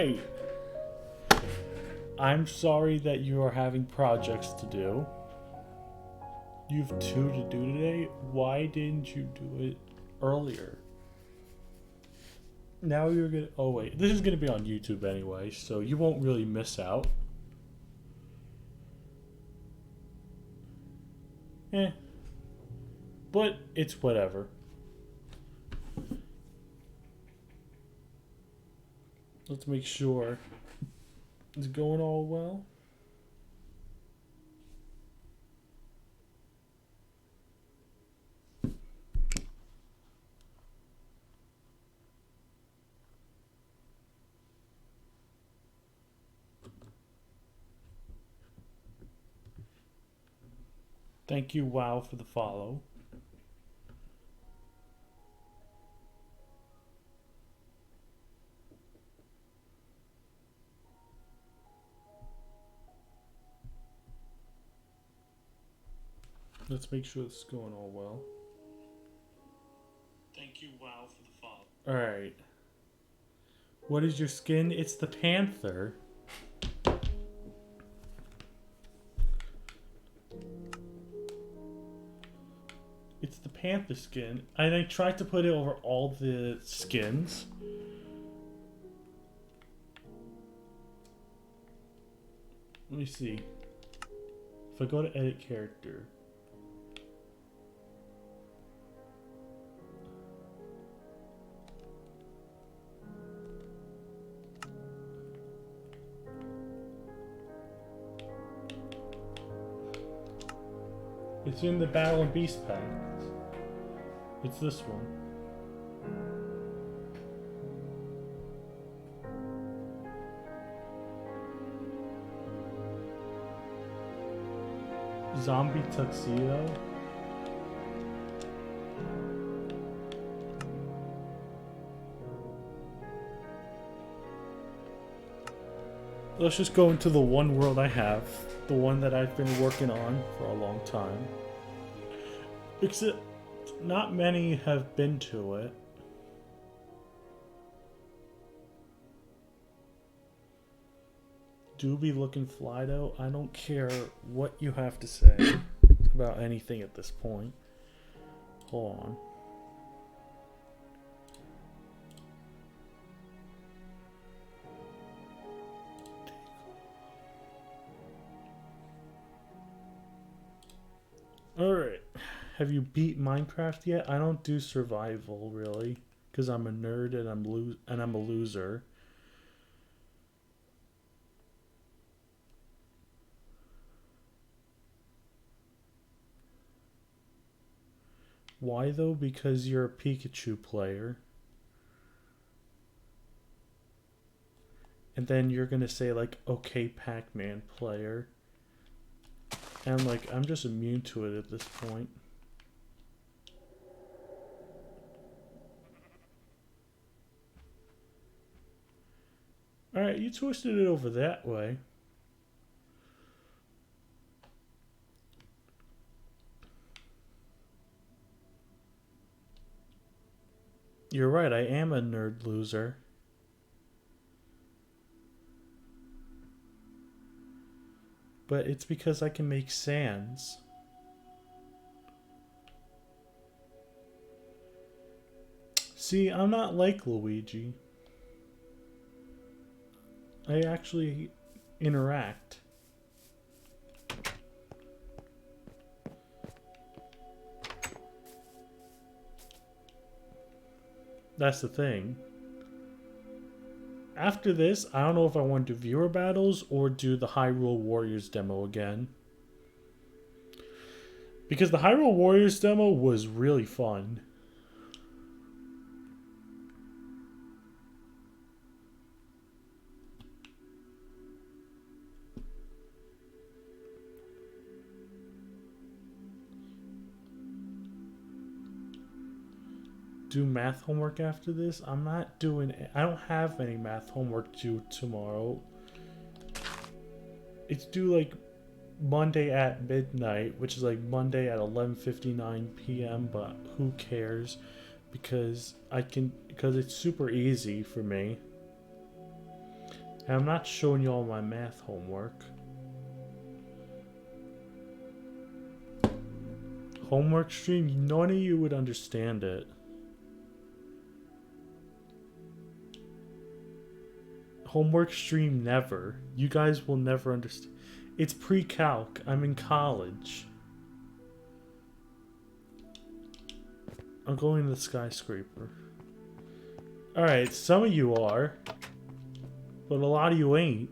Alright. I'm sorry that you are having projects to do. You have 2 to do today. Why didn't you do it earlier? Now you're gonna. Oh, wait. This is gonna be on YouTube anyway, so you won't really miss out. Eh. But it's whatever. Let's make sure it's going all well. Thank you, WoW, for the follow. Let's make sure this is going all well. Thank you, WoW, for the follow. Alright. What is your skin? It's the Panther. It's the Panther skin. And I tried to put it over all the skins. Let me see. If I go to edit character. It's in the Battle and Beast pack. It's this one. Zombie tuxedo. Let's just go into the one world I have. The one that I've been working on for a long time. Except not many have been to it. Do be looking fly though. I don't care what you have to say about anything at this point. Hold on. Alright. Have you beat Minecraft yet? I don't do survival really, because I'm a nerd and I'm a loser. Why though? Because you're a Pikachu player. And then you're gonna say like, okay, Pac-Man player. And like, I'm just immune to it at this point. Alright, you twisted it over that way. You're right, I am a nerd loser. But it's because I can make sands. See, I'm not like Luigi. I actually interact. That's the thing. After this, I don't know if I want to do viewer battles or do the Hyrule Warriors demo again. Because the Hyrule Warriors demo was really fun. Do math homework after this? I'm not doing it. I don't have any math homework due tomorrow. It's due like Monday at midnight, which is like Monday at 11:59 p.m. But who cares? Because it's super easy for me. I'm not showing you all my math homework. Homework stream, none of you would understand it. Homework stream, never. You guys will never understand. It's pre-calc. I'm in college. I'm going to the skyscraper. Alright, some of you are. But a lot of you ain't.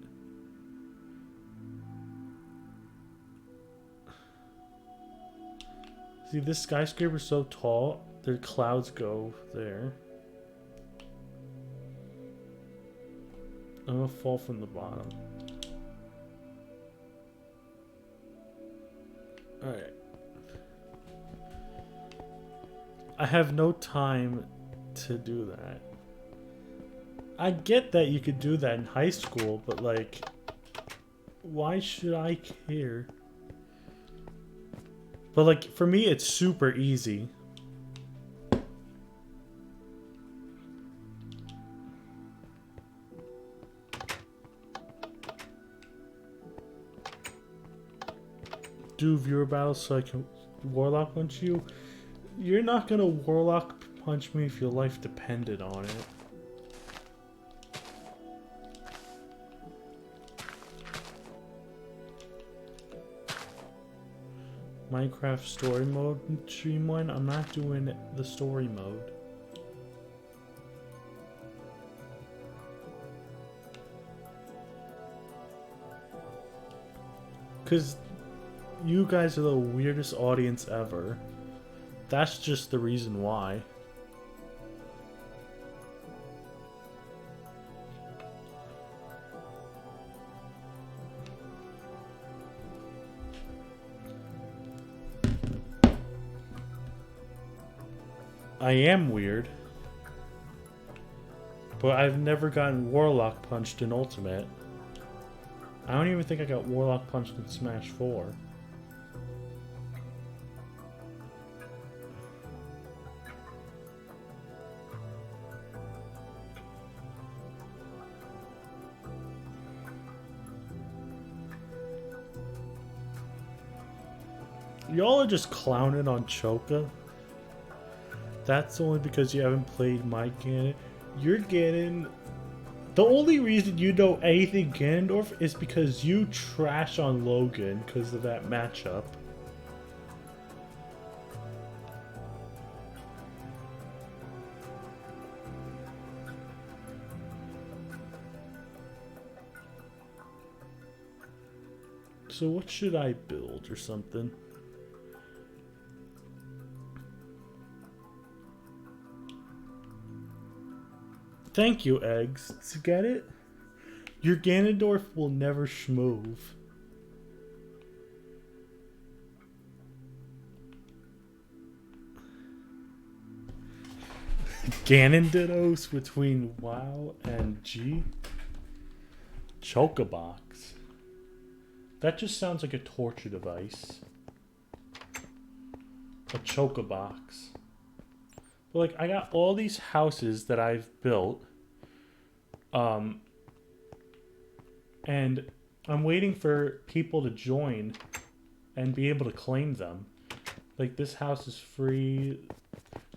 See, this skyscraper's so tall, the clouds go there. I'm gonna fall from the bottom. Alright. I have no time to do that. I get that you could do that in high school, but like, why should I care? But like, for me, it's super easy. Do viewer battles so I can warlock punch you. You're not gonna warlock punch me if your life depended on it. Minecraft story mode stream one. I'm not doing the story mode. Cause you guys are the weirdest audience ever. That's just the reason why. I am weird. But I've never gotten Warlock punched in Ultimate. I don't even think I got Warlock punched in Smash 4. Y'all are just clowning on Choka. That's only because you haven't played my Ganon. You're Ganon. The only reason you know anything Ganondorf is because you trash on Logan because of that matchup. So what should I build or something? Thank you, Eggs. To get it? Your Ganondorf will never schmove. Ganondorfs between WoW and G? Chocobox. That just sounds like a torture device. A Chocobox. But like, I got all these houses that I've built. And I'm waiting for people to join and be able to claim them. Like, this house is free.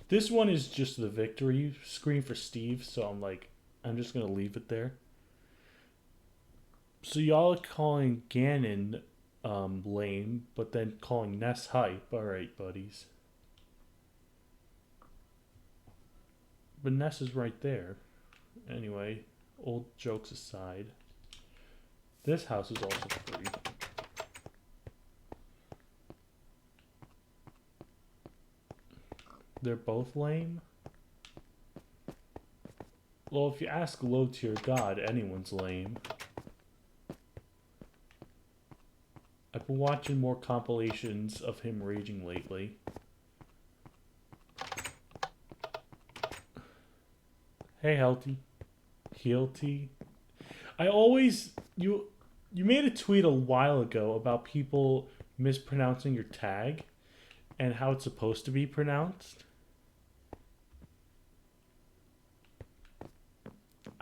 This one is just the victory screen for Steve, so I'm like, I'm just gonna leave it there. So y'all are calling Ganon lame, but then calling Ness hype. Alright, buddies. But Ness is right there. Anyway, old jokes aside. This house is also free. They're both lame? Well, if you ask low tier god, anyone's lame. I've been watching more compilations of him raging lately. Hey, Healthy. Healthy. I always... You made a tweet a while ago about people mispronouncing your tag and how it's supposed to be pronounced.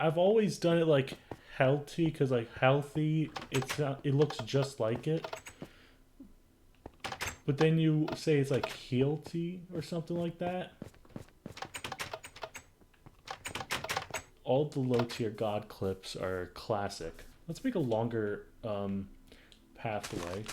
I've always done it like healthy because like healthy, it looks just like it. But then you say it's like healthy or something like that. All the low tier god clips are classic. Let's make a longer pathway.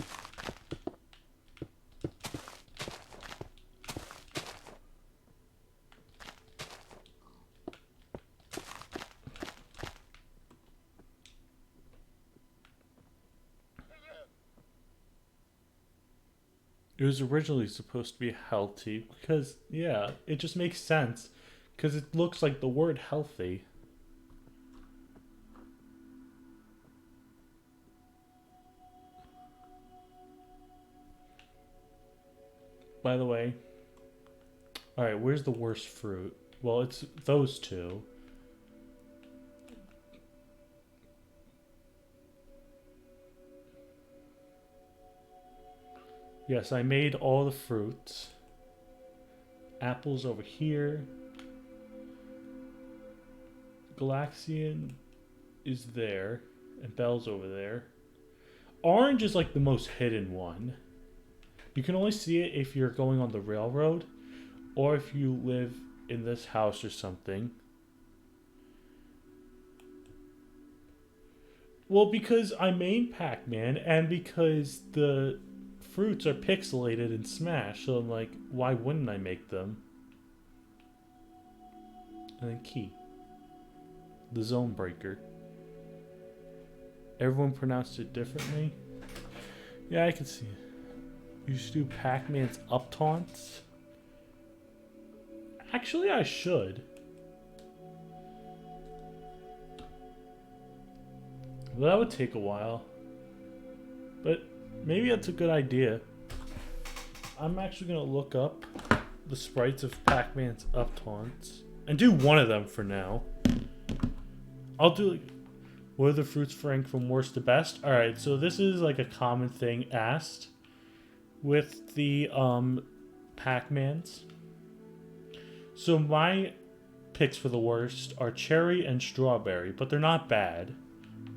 It was originally supposed to be healthy because, yeah, it just makes sense because it looks like the word healthy. By the way, alright, where's the worst fruit? Well, it's those two. Yes, I made all the fruits. Apples over here. Galaxian is there. And Bell's over there. Orange is like the most hidden one. You can only see it if you're going on the railroad. Or if you live in this house or something. Well, because I main Pac-Man and because the fruits are pixelated in Smash, so I'm like, why wouldn't I make them? And then Key. The Zone Breaker. Everyone pronounced it differently. Yeah, I can see it. You should do Pac-Man's up taunts. Actually, I should. Well, that would take a while. But maybe that's a good idea. I'm actually going to look up the sprites of Pac-Man's up taunts. And do one of them for now. I'll do like, what are the fruits ranked from worst to best? Alright, so this is like a common thing asked with the Pac-Mans. So my picks for the worst are cherry and strawberry, but they're not bad.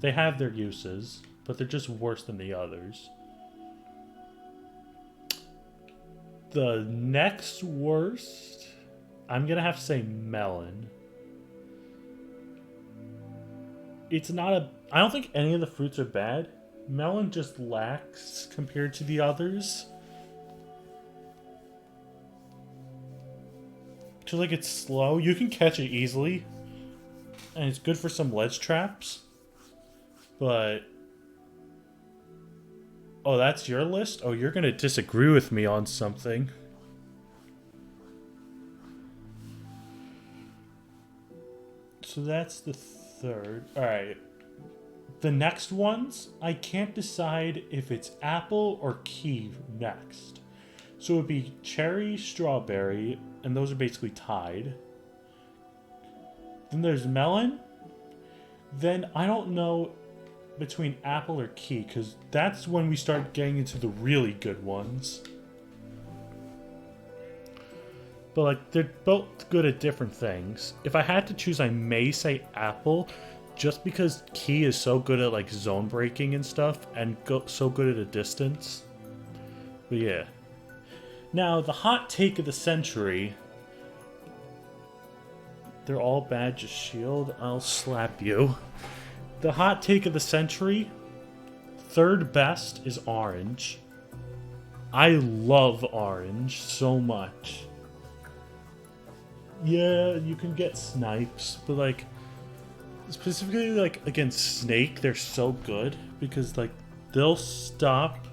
They have their uses, but they're just worse than the others. The next worst, I'm gonna have to say melon. It's not a... I don't think any of the fruits are bad. Melon just lacks compared to the others. Just like it's slow. You can catch it easily. And it's good for some ledge traps. But... Oh, that's your list? Oh, you're gonna disagree with me on something. So that's the third. Alright. The next ones, I can't decide if it's apple or key next. So it would be cherry, strawberry, and those are basically tied. Then there's melon. Then I don't know between apple or key, because that's when we start getting into the really good ones. But like, they're both good at different things. If I had to choose, I may say apple, just because key is so good at like zone breaking and stuff, and so good at a distance. But yeah. Now, the hot take of the century. They're all bad, just shield. I'll slap you. The hot take of the century. Third best is orange. I love orange so much. Yeah, you can get snipes, but like specifically like against Snake, they're so good because like they'll stop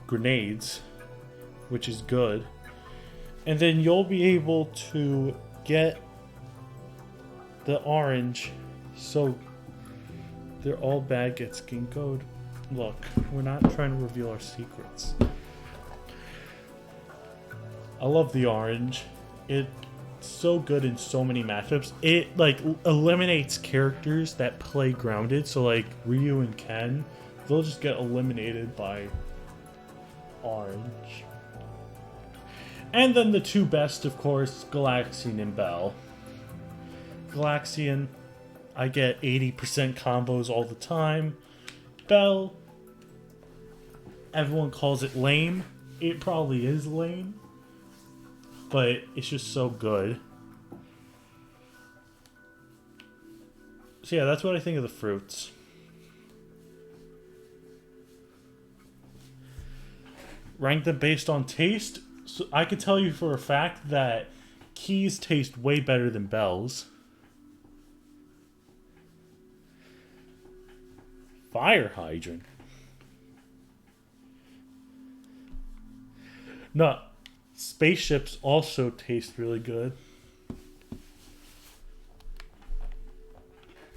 grenades, which is good. And then you'll be able to get the orange. So they're all bad, get skin code. Look, we're not trying to reveal our secrets. I love the orange. It's so good in so many matchups. It like eliminates characters that play grounded. So like Ryu and Ken, they'll just get eliminated by orange. And then the two best, of course, Galaxian and Bell. Galaxian, I get 80% combos all the time. Bell, everyone calls it lame. It probably is lame, but it's just so good. So yeah, that's what I think of the fruits. Rank them based on taste. So I could tell you for a fact that Keys taste way better than Bells. Fire hydrant. No, spaceships also taste really good.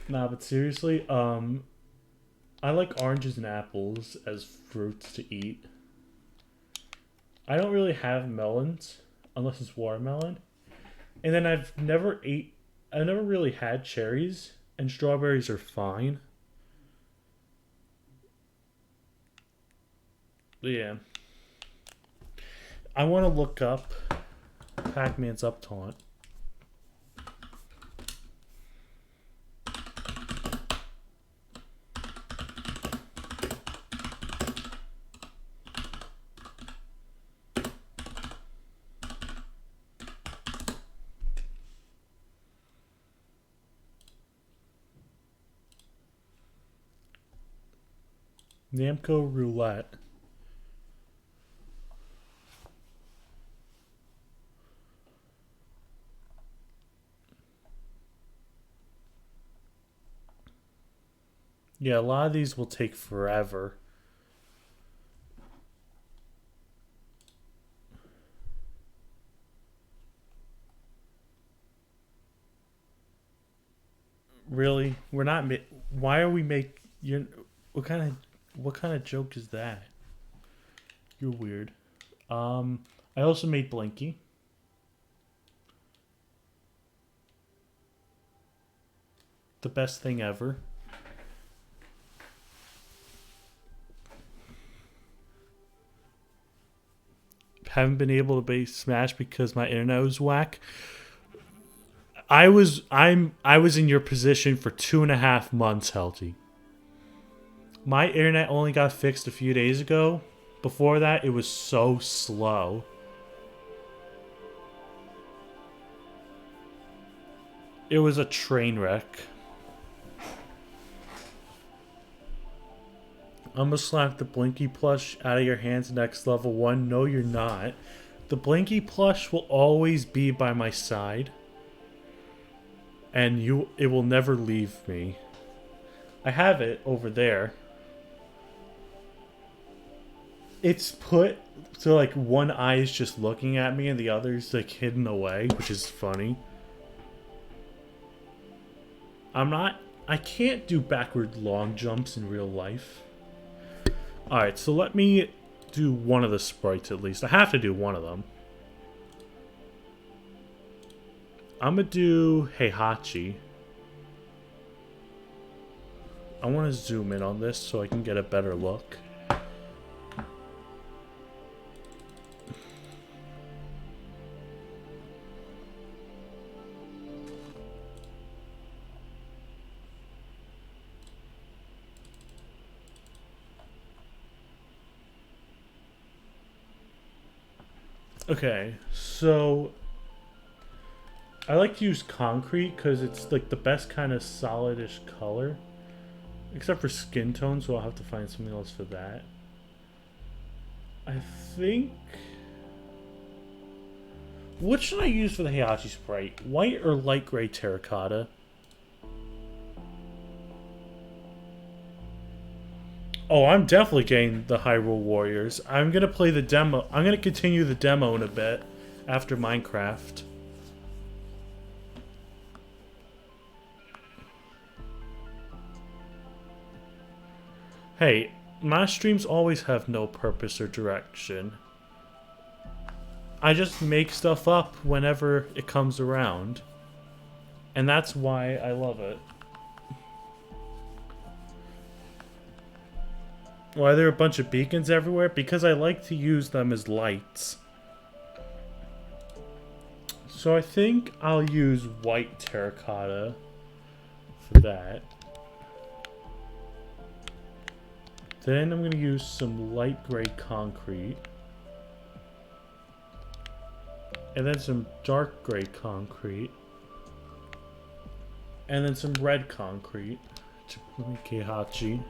Nah, but seriously, I like oranges and apples as fruits to eat. I don't really have melons unless it's watermelon. And then I've never really had cherries, and strawberries are fine. But yeah. I want to look up Pac-Man's up taunt. Namco Roulette. Yeah, a lot of these will take forever. Really? We're not. Why are we make? You. What kind of? What kind of joke is that? You're weird. I also made Blinky. The best thing ever. Haven't been able to base Smash because my internet was whack. I was in your position for 2.5 months, Helty. My internet only got fixed a few days ago. Before that, it was so slow. It was a train wreck. I'm gonna slap the Blinky plush out of your hands next level 1. No, you're not. The Blinky plush will always be by my side. And it will never leave me. I have it over there. It's put so like one eye is just looking at me and the other's like hidden away, which is funny. I can't do backward long jumps in real life. Alright, so let me do one of the sprites at least. I have to do one of them. I'm gonna do Heihachi. I want to zoom in on this so I can get a better look. Okay, so I like to use concrete because it's like the best kind of solidish color. Except for skin tone, so I'll have to find something else for that. I think... What should I use for the Heihachi sprite? White or light gray terracotta? Oh, I'm definitely getting the Hyrule Warriors. I'm gonna play the demo. I'm gonna continue the demo in a bit after Minecraft. Hey, my streams always have no purpose or direction. I just make stuff up whenever it comes around. And that's why I love it. Why are there a bunch of beacons everywhere? Because I like to use them as lights. So I think I'll use white terracotta for that. Then I'm going to use some light gray concrete. And then some dark gray concrete. And then some red concrete to make Heihachi.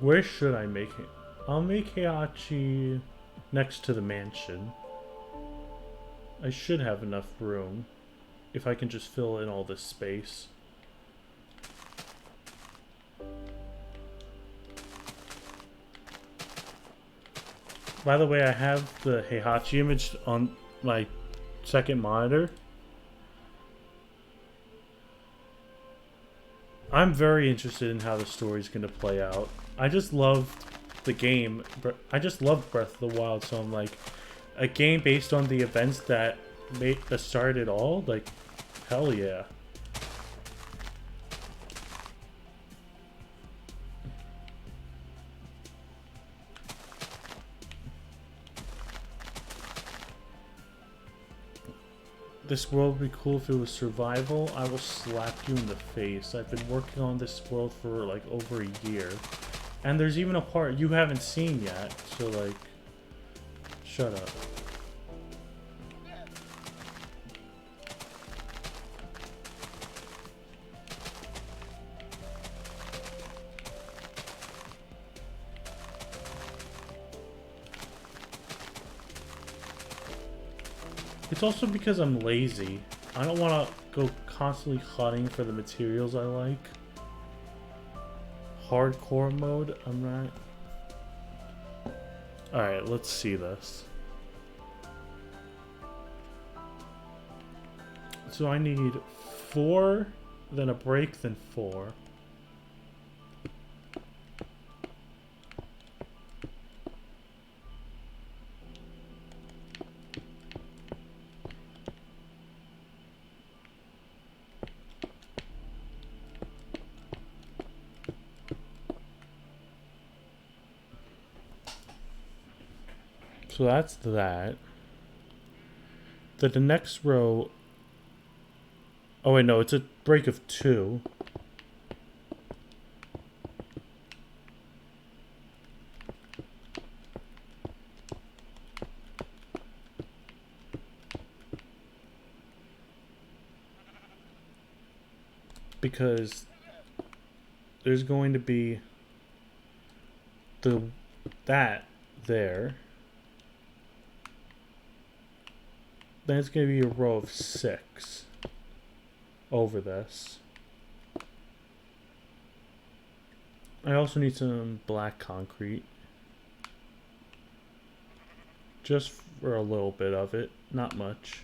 Where should I make it? I'll make Heihachi next to the mansion. I should have enough room if I can just fill in all this space. By the way, I have the Heihachi image on my second monitor. I'm very interested in how the story's going to play out. I just loved the game. I just loved Breath of the Wild, so I'm like, a game based on the events that started it all? Like, hell yeah. This world would be cool if it was survival. I will slap you in the face. I've been working on this world for like over a year. And there's even a part you haven't seen yet, so like, shut up. It's also because I'm lazy. I don't want to go constantly hunting for the materials I like. Hardcore mode, I'm not. Alright, let's see this. So I need 4, then a break, then 4. So that's that. Then the next row... Oh wait, no, it's a break of 2. Because there's going to be that there. Then it's going to be a row of 6 over this. I also need some black concrete. Just for a little bit of it, not much.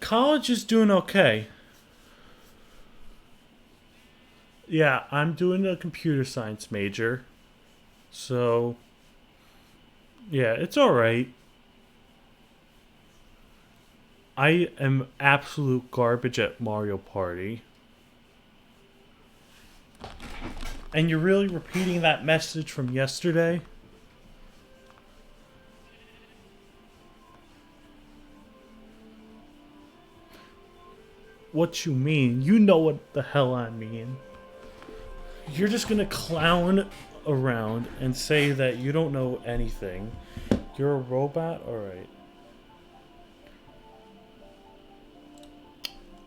College is doing okay. Yeah, I'm doing a computer science major. So, yeah, it's alright. I am absolute garbage at Mario Party. And you're really repeating that message from yesterday? What you mean? You know what the hell I mean. You're just gonna clown around and say that you don't know anything. You're a robot? Alright.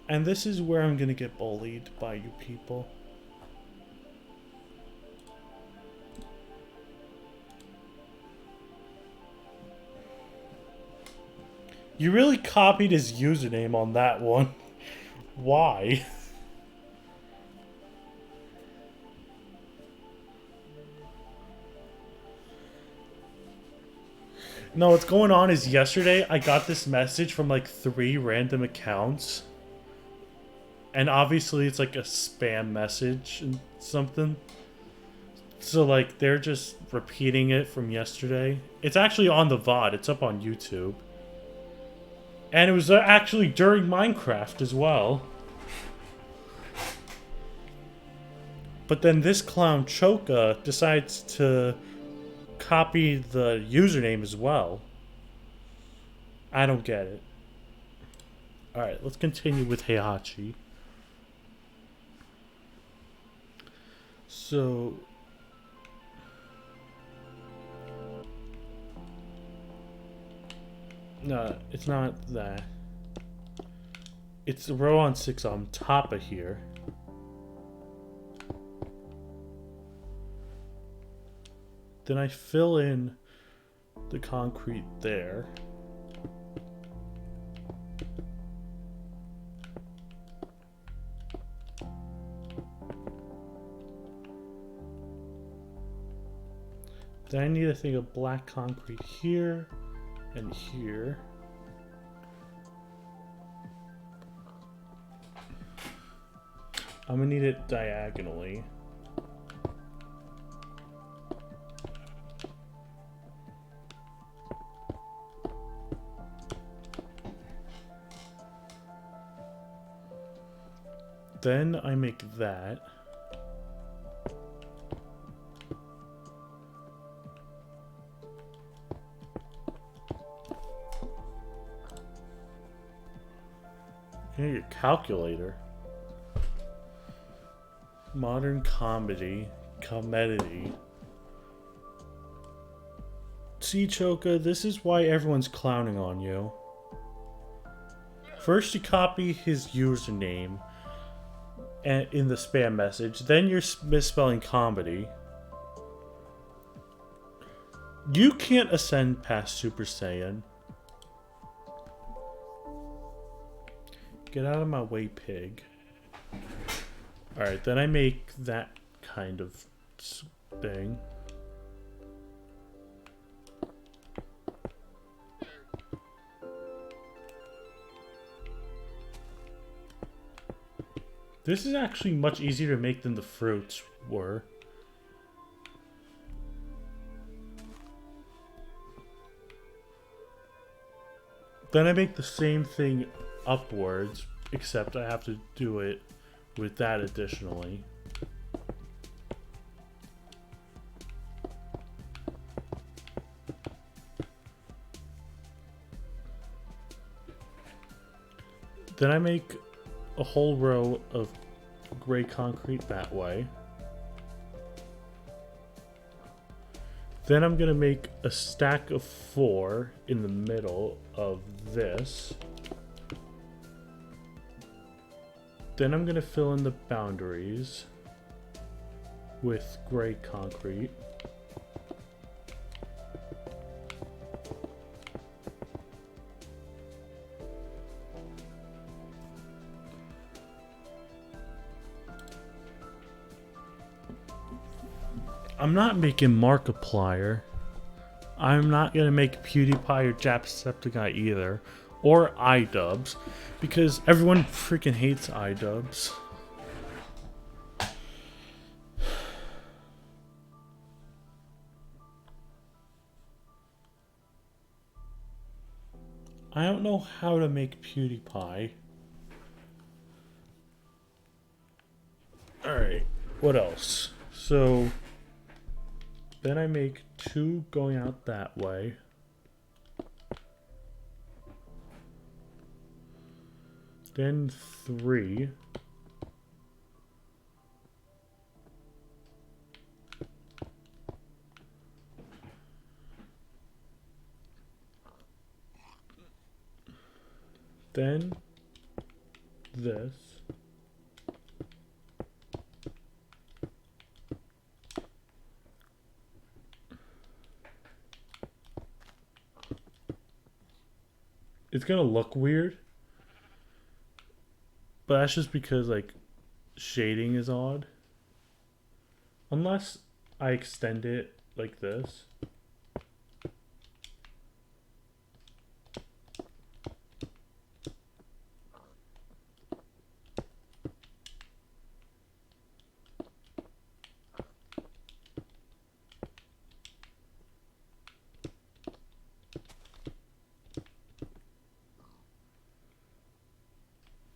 And this is where I'm gonna get bullied by you people. You really copied his username on that one. Why? No, what's going on is yesterday I got this message from like 3 random accounts. And obviously it's like a spam message and something. So, like, they're just repeating it from yesterday. It's actually on the VOD. It's up on YouTube. And it was actually during Minecraft as well. But then this clown, Choka, decides to copy the username as well. I don't get it. Alright, let's continue with Heihachi. So... no, it's not that. It's the row on 6 on top of here. Then I fill in the concrete there. Then I need a thing of black concrete here and here. I'm gonna need it diagonally. Then I make that. Here's your calculator. Modern comedy. Comedy. See, Choka, this is why everyone's clowning on you. First you copy his username in the spam message, then you're misspelling comedy. You can't ascend past Super Saiyan. Get out of my way, pig. Alright, then I make that kind of thing. This is actually much easier to make than the fruits were. Then I make the same thing upwards, except I have to do it with that additionally. Then I make a whole row of gray concrete that way. Then I'm gonna make a stack of 4 in the middle of this. Then I'm gonna fill in the boundaries with gray concrete. I'm not making Markiplier. I'm not gonna make PewDiePie or Jacksepticeye either. Or iDubbbz. Because everyone freaking hates iDubbbz. I don't know how to make PewDiePie. Alright, what else? So... then I make 2 going out that way. Then 3. Then this. It's gonna look weird, but that's just because like shading is odd. Unless I extend it like this.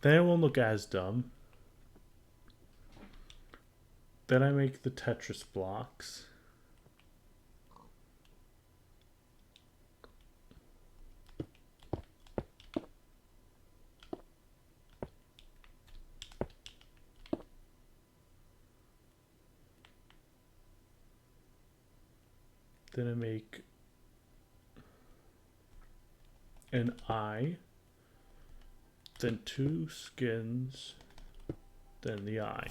Then it won't look as dumb. Then I make the Tetris blocks. Then I make an eye, then 2 skins, then the eye.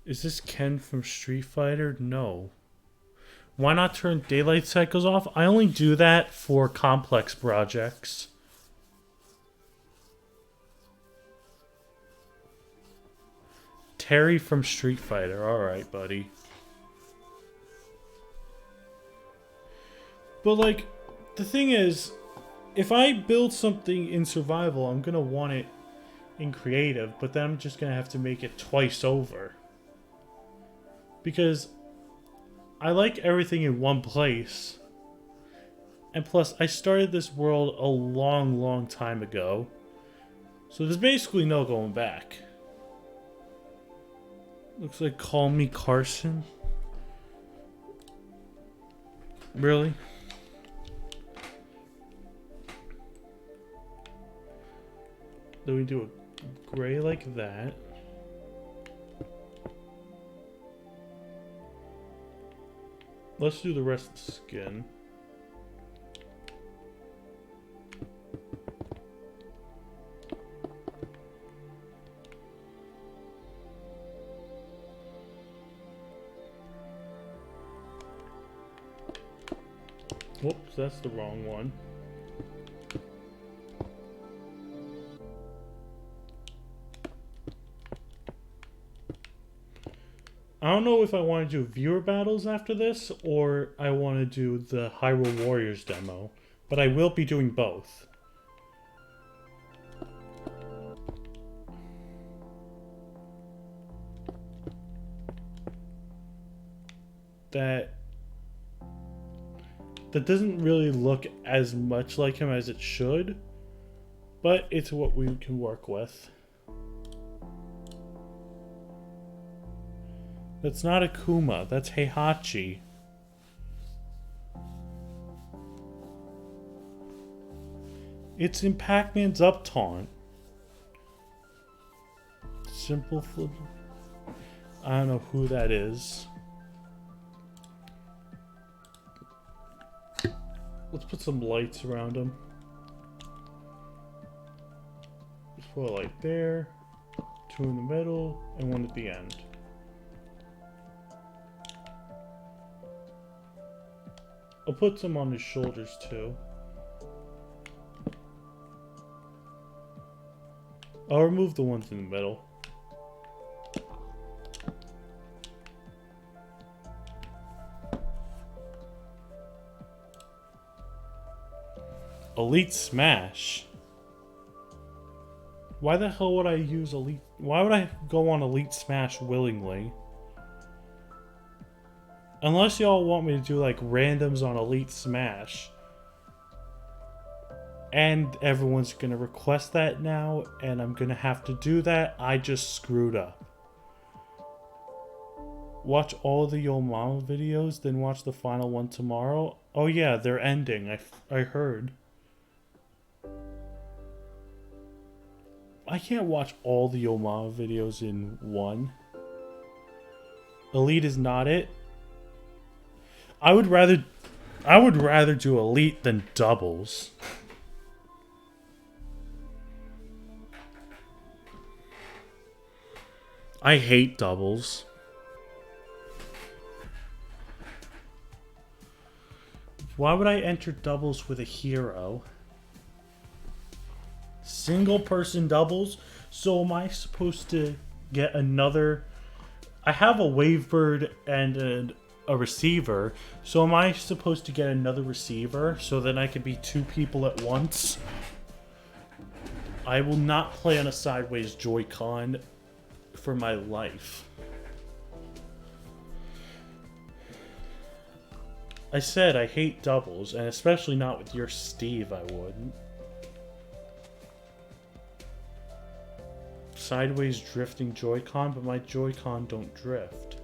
Is this Ken from Street Fighter? No. Why not turn daylight cycles off? I only do that for complex projects. Terry from Street Fighter. Alright, buddy. But, like, the thing is, if I build something in survival, I'm gonna want it in creative, but then I'm just gonna have to make it twice over. Because I like everything in one place. And plus, I started this world a long, long time ago. So there's basically no going back. Looks like Call Me Carson. Really? Then we do a gray like that. Let's do the rest of the skin. Whoops, that's the wrong one. I don't know if I want to do viewer battles after this, or I want to do the Hyrule Warriors demo. But I will be doing both. That doesn't really look as much like him as it should, but it's what we can work with. That's not Akuma, that's Heihachi. It's in Pac-Man's up taunt. Simple flip. I don't know who that is. Let's put some lights around him. Let's put a light there, 2 in the middle, and 1 at the end. I'll put some on his shoulders too. I'll remove the ones in the middle. Elite Smash. Why the hell would I use Elite? Why would I go on Elite Smash willingly? Unless y'all want me to do like randoms on Elite Smash. And everyone's gonna request that now, and I'm gonna have to do that. I just screwed up. Watch all the Yo Mama videos, then watch the final one tomorrow. Oh yeah, they're ending. I heard. I can't watch all the Yo Mama videos in one. Elite is not it. I would rather do Elite than doubles. I hate doubles. Why would I enter doubles with a hero? Single person doubles? So am I supposed to get another... I have a Wavebird and a receiver, so am I supposed to get another receiver so then I could be 2 people at once? I will not play on a sideways Joy-Con for my life. I said I hate doubles, and especially not with your Steve, I wouldn't. sideways drifting Joy-Con, but my Joy-Con don't drift.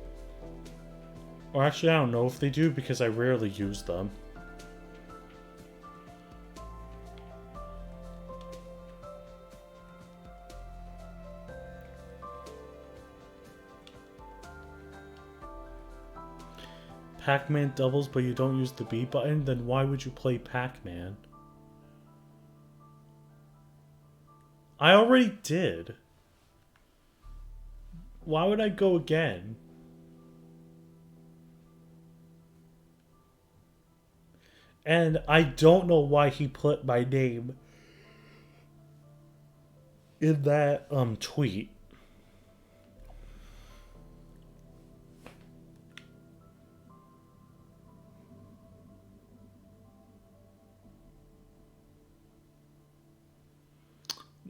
Or actually, I don't know if they do because I rarely use them. Pac-Man doubles, but you don't use the B button? Then why would you play Pac-Man? I already did. Why would I go again? And I don't know why he put my name in that tweet.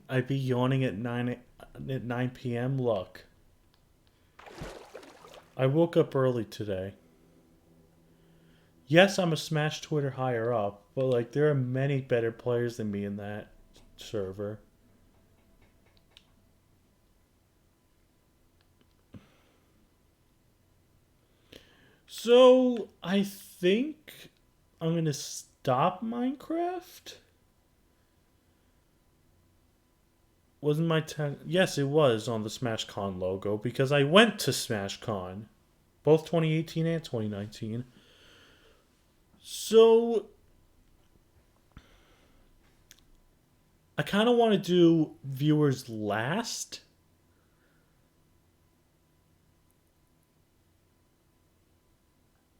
I'd be yawning at 9 p.m. Look. I woke up early today. Yes, I'm a Smash Twitter higher up, but like there are many better players than me in that server. So, I think I'm gonna stop Minecraft? Wasn't my yes, it was on the SmashCon logo because I went to SmashCon, both 2018 and 2019. So I kind of want to do viewers last.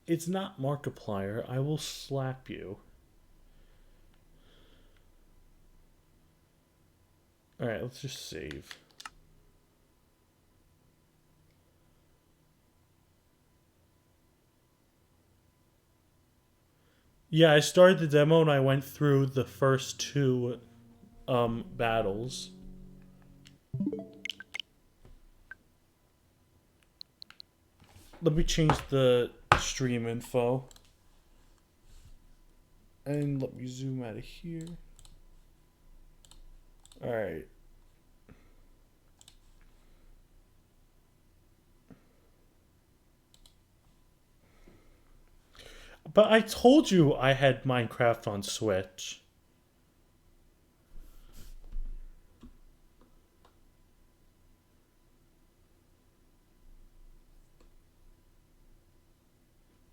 It's not Markiplier. I will slap you. Alright, let's just save. Yeah, I started the demo and I went through the first two battles. Let me change the stream info. And let me zoom out of here. Alright. But I told you I had Minecraft on Switch.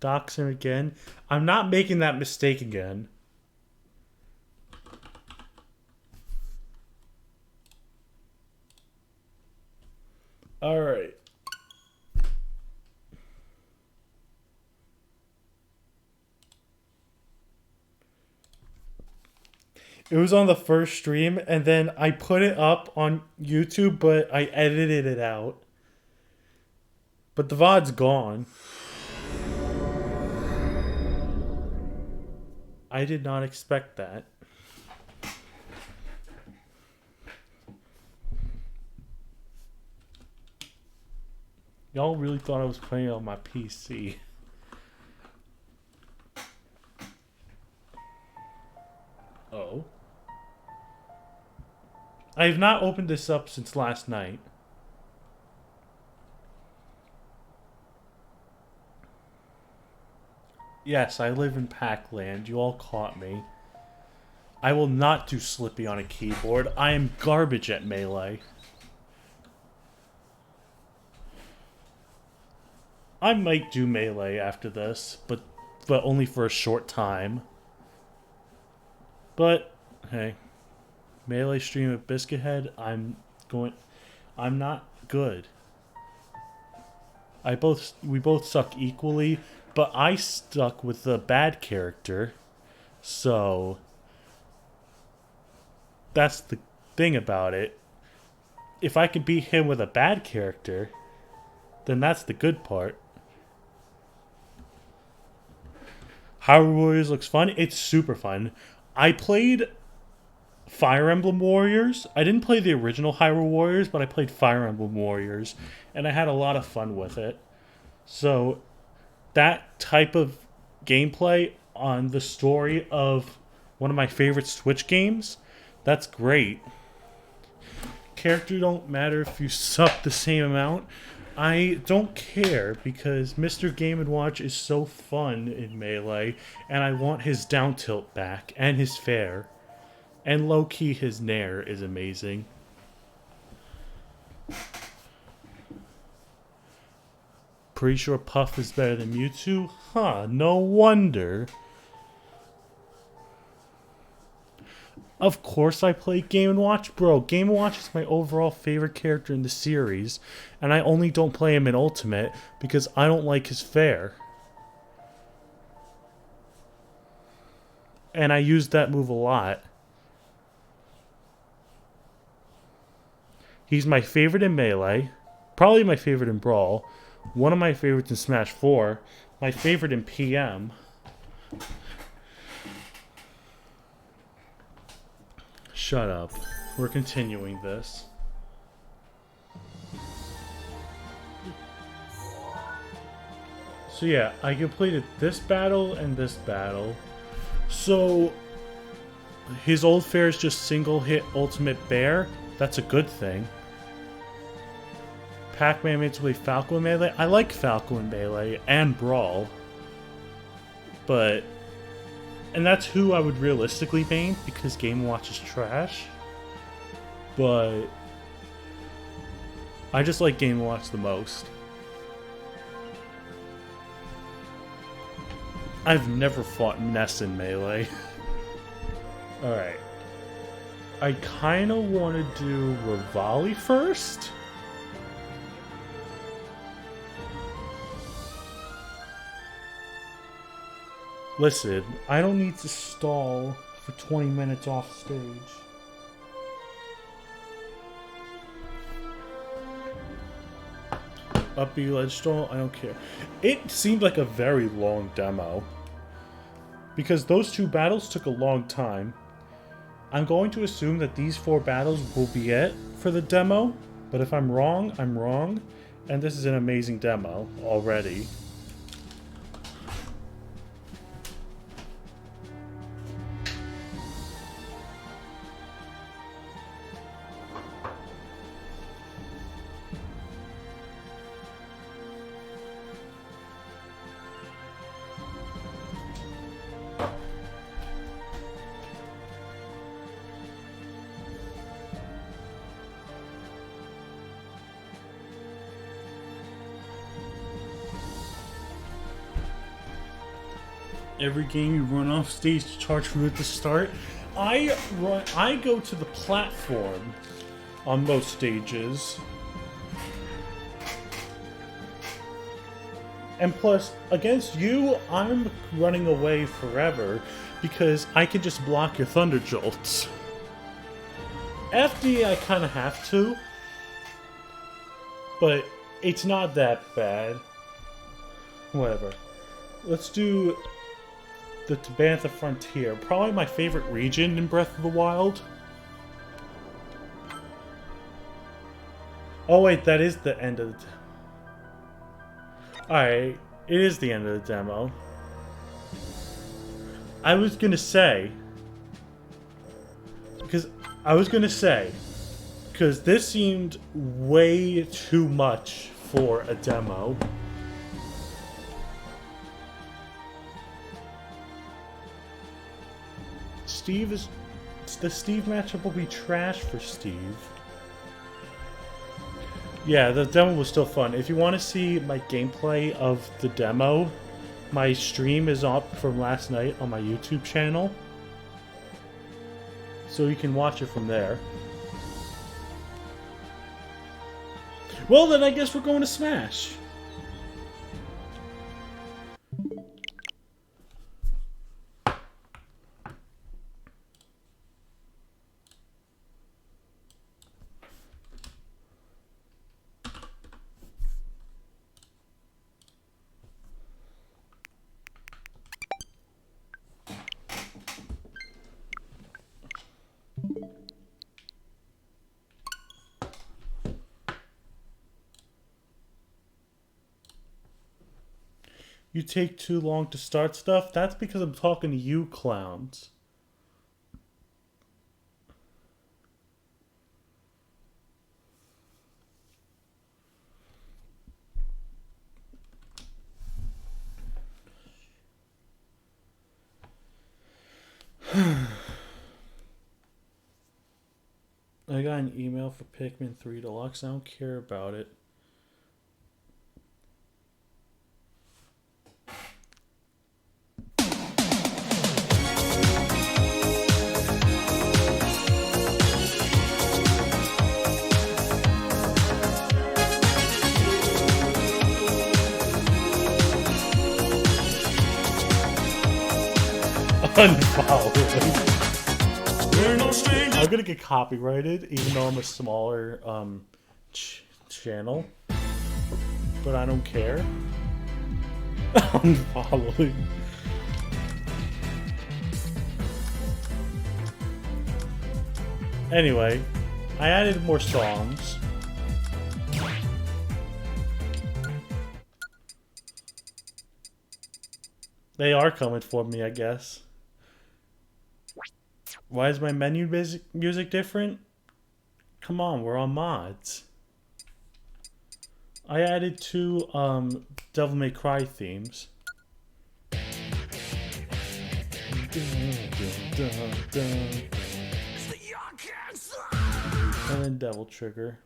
Dox him again. I'm not making that mistake again. Alright. It was on the first stream, and then I put it up on YouTube, but I edited it out. But the VOD's gone. I did not expect that. Y'all really thought I was playing on my PC. Oh. I have not opened this up since last night. Yes, I live in Pac-Land. You all caught me. I will not do Slippy on a keyboard. I am garbage at Melee. I might do Melee after this, but only for a short time. But, hey. Melee stream at Biscuit Head, I'm not good. We both suck equally, but I stuck with the bad character, so that's the thing about it. If I can beat him with a bad character, then that's the good part. Hyrule Warriors looks fun. It's super fun. I played Fire Emblem Warriors. I didn't play the original Hyrule Warriors, but I played Fire Emblem Warriors, and I had a lot of fun with it. So, that type of gameplay on the story of one of my favorite Switch games, that's great. character don't matter if you suck the same amount. I don't care because Mr. Game & Watch is so fun in Melee, and I want his down tilt back, and his fair. And low-key, his nair is amazing. Pretty sure Puff is better than Mewtwo? Huh, no wonder. Of course I play Game & Watch. Bro, Game & Watch is my overall favorite character in the series, and I only don't play him in Ultimate because I don't like his fair. And I use that move a lot. He's my favorite in Melee, probably my favorite in Brawl, one of my favorites in Smash 4, my favorite in PM. Shut up. We're continuing this. So yeah, I completed this battle and this battle. So his old fair is just single hit ultimate bear. That's a good thing. Pac-Man made to play Falco in Melee. I like Falco in Melee and Brawl. But... and that's who I would realistically main because Game & Watch is trash. But... I just like Game & Watch the most. I've never fought Ness in Melee. Alright. I kinda wanna do Revali first. Listen, I don't need to stall for 20 minutes off stage. Up B ledge stall? I don't care. It seemed like a very long demo. Because those two battles took a long time. I'm going to assume that these 4 battles will be it for the demo. But if I'm wrong, I'm wrong. And this is an amazing demo already. Every game you run off stage to charge from at the start. I go to the platform on most stages. And plus, against you, I'm running away forever because I can just block your Thunder Jolts. FD I kind of have to, but it's not that bad. Whatever. Let's do the Tabantha Frontier. Probably my favorite region in Breath of the Wild. Oh wait, that is the end of the... Alright, it is the end of the demo. I was gonna say... Because this seemed way too much for a demo. The Steve matchup will be trash for Steve. Yeah, the demo was still fun. If you want to see my gameplay of the demo, my stream is up from last night on my YouTube channel. So you can watch it from there. Well then, I guess we're going to Smash. You take too long to start stuff? That's because I'm talking to you clowns. I got an email for Pikmin 3 Deluxe. I don't care about it. Unfollow. I'm gonna get copyrighted, even though I'm a smaller channel, but I don't care. Unfollowing. Anyway, I added more songs. They are coming for me, I guess. Why is my menu music different? Come on, we're on mods. I added 2 Devil May Cry themes. And then Devil Trigger.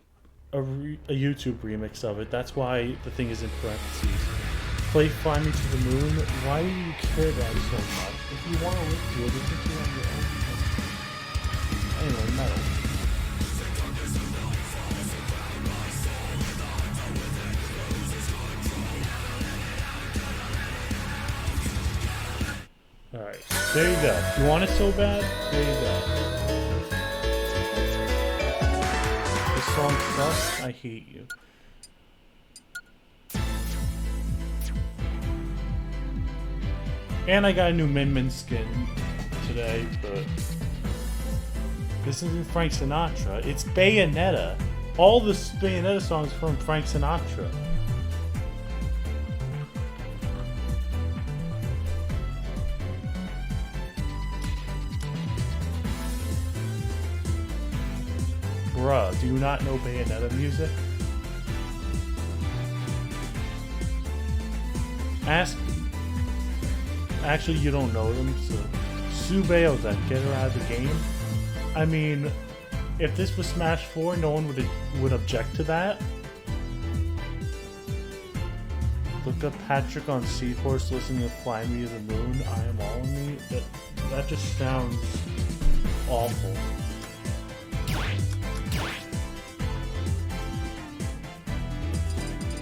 A YouTube remix of it. That's why the thing is in parentheses. Play Fly Me to the Moon. Why do you care about it so much? If you want to listen to it, listen to it on your own. Anyway, metal. Alright, there you go. You want it so bad? There you go. This song sucks. I hate you. And I got a new Min Min skin today, but this isn't Frank Sinatra. It's Bayonetta. All the Bayonetta songs from Frank Sinatra. Bruh, do you not know Bayonetta music? Ask. Actually, you don't know them, so sue Bayonet, get her out of the game. I mean, if this was Smash 4, no one would object to that. Look up Patrick on Seahorse listening to Fly Me to the Moon. I Am All in Me. That just sounds awful.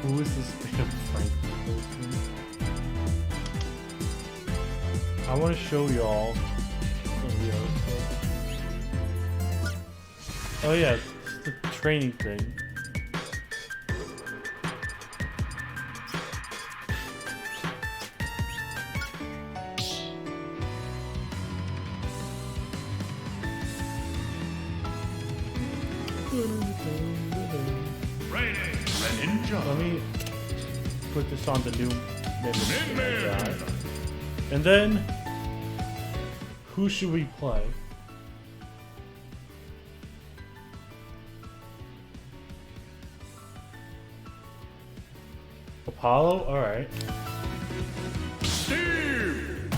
Who is this damn Frank person? I want to show y'all some of the other stuff. Oh yeah, it's the training thing. Let me put this on the new Min. And then, who should we play? Apollo? Alright. Steve!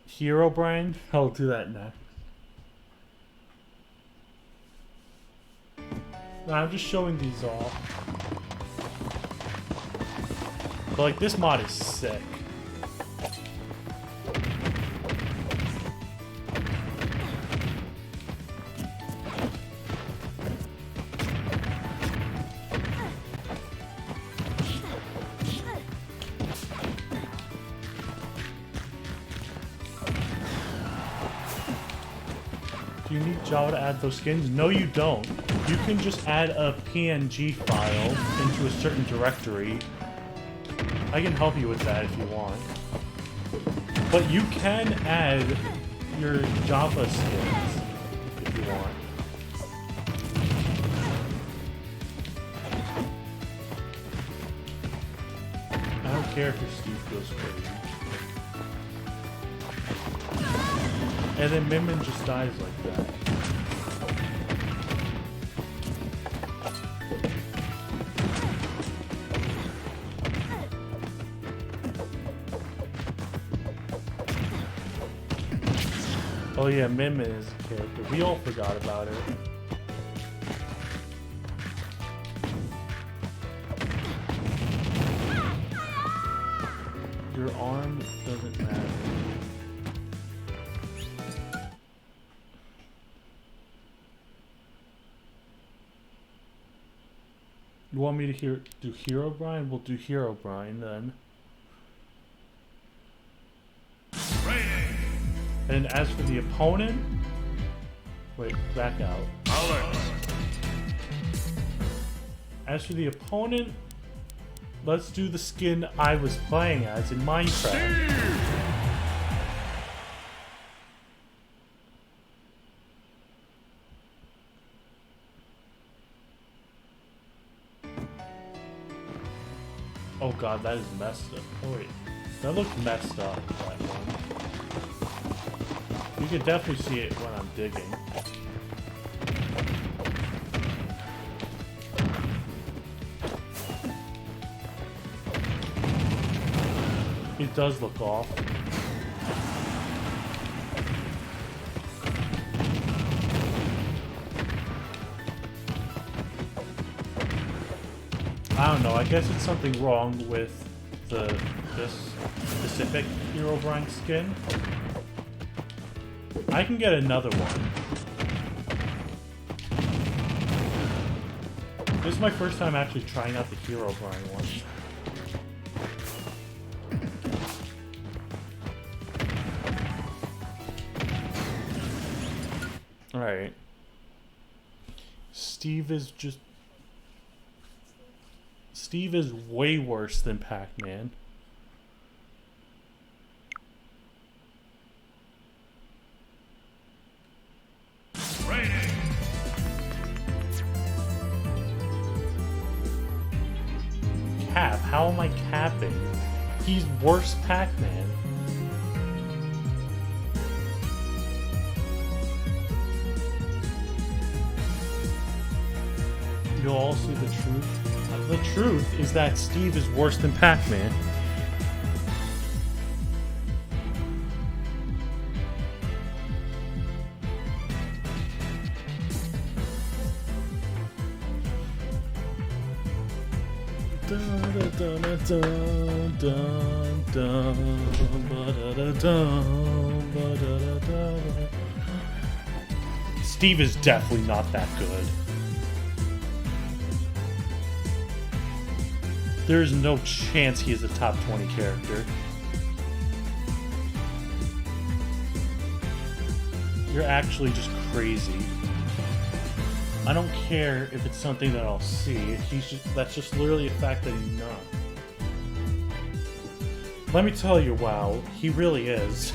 Herobrine? I'll do that next. No, I'm just showing these off. But like, this mod is sick. Do you need Java to add those skins? No, you don't. You can just add a PNG file into a certain directory. I can help you with that if you want. But you can add your Java skins if you want. I don't care if your Steve goes crazy. And then Min Min just dies like that. Oh yeah, Min Min is a character. We all forgot about her. Your arm doesn't matter. You want me to do Herobrine? We'll do Herobrine then. And as for the opponent, wait, back out. Alex. As for the opponent, let's do the skin I was playing as in Minecraft. Steve. Oh god, that is messed up. Oh wait, that looks messed up, that one. You can definitely see it when I'm digging. It does look off. I don't know, I guess it's something wrong with this specific Herobrine skin. I can get another one. This is my first time actually trying out the Herobrine one. Alright. Steve is way worse than Pac-Man. Cap? How am I capping? He's worse Pac-Man. You'll all see the truth. The truth is that Steve is worse than Pac-Man. Steve is definitely not that good. There is no chance he is a top 20 character. You're actually just crazy. I don't care if it's something that I'll see. That's just literally a fact that he's not. Let me tell you, wow, he really is.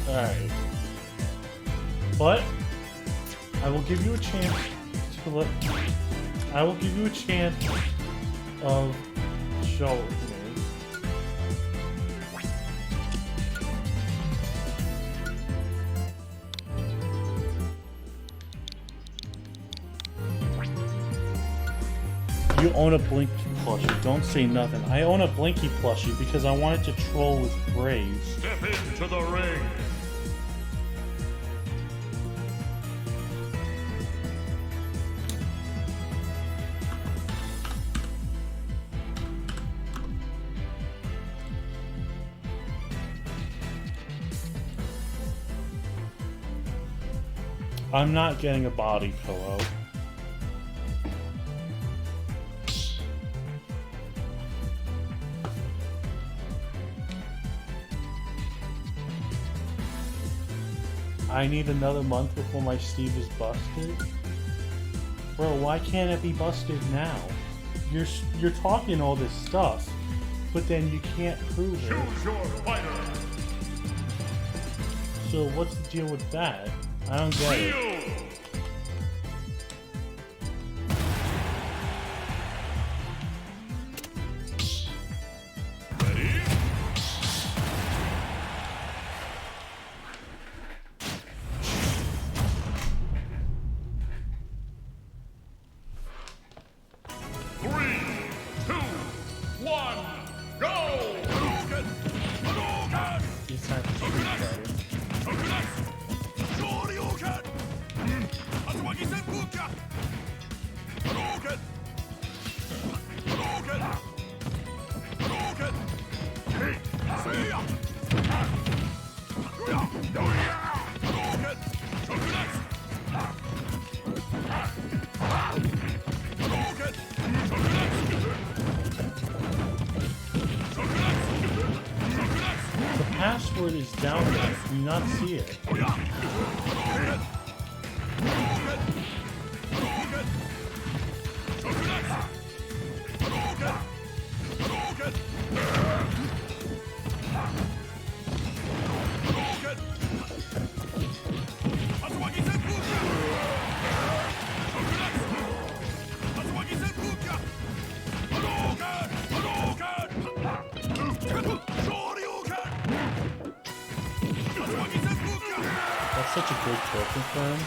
Alright. But I will give you a chance to I will give you a chance of showing me. You own a Blinky plushie. Don't say nothing. I own a Blinky plushie because I wanted to troll with Braves. Step into the ring. I'm not getting a body pillow. I need another month before my Steve is busted? Bro, why can't it be busted now? You're talking all this stuff, but then you can't prove it. Choose your fighter. So what's the deal with that? I don't get it. Ready? Three, two, one, go! The password is down there. Do you not see it? That's such a good token for him.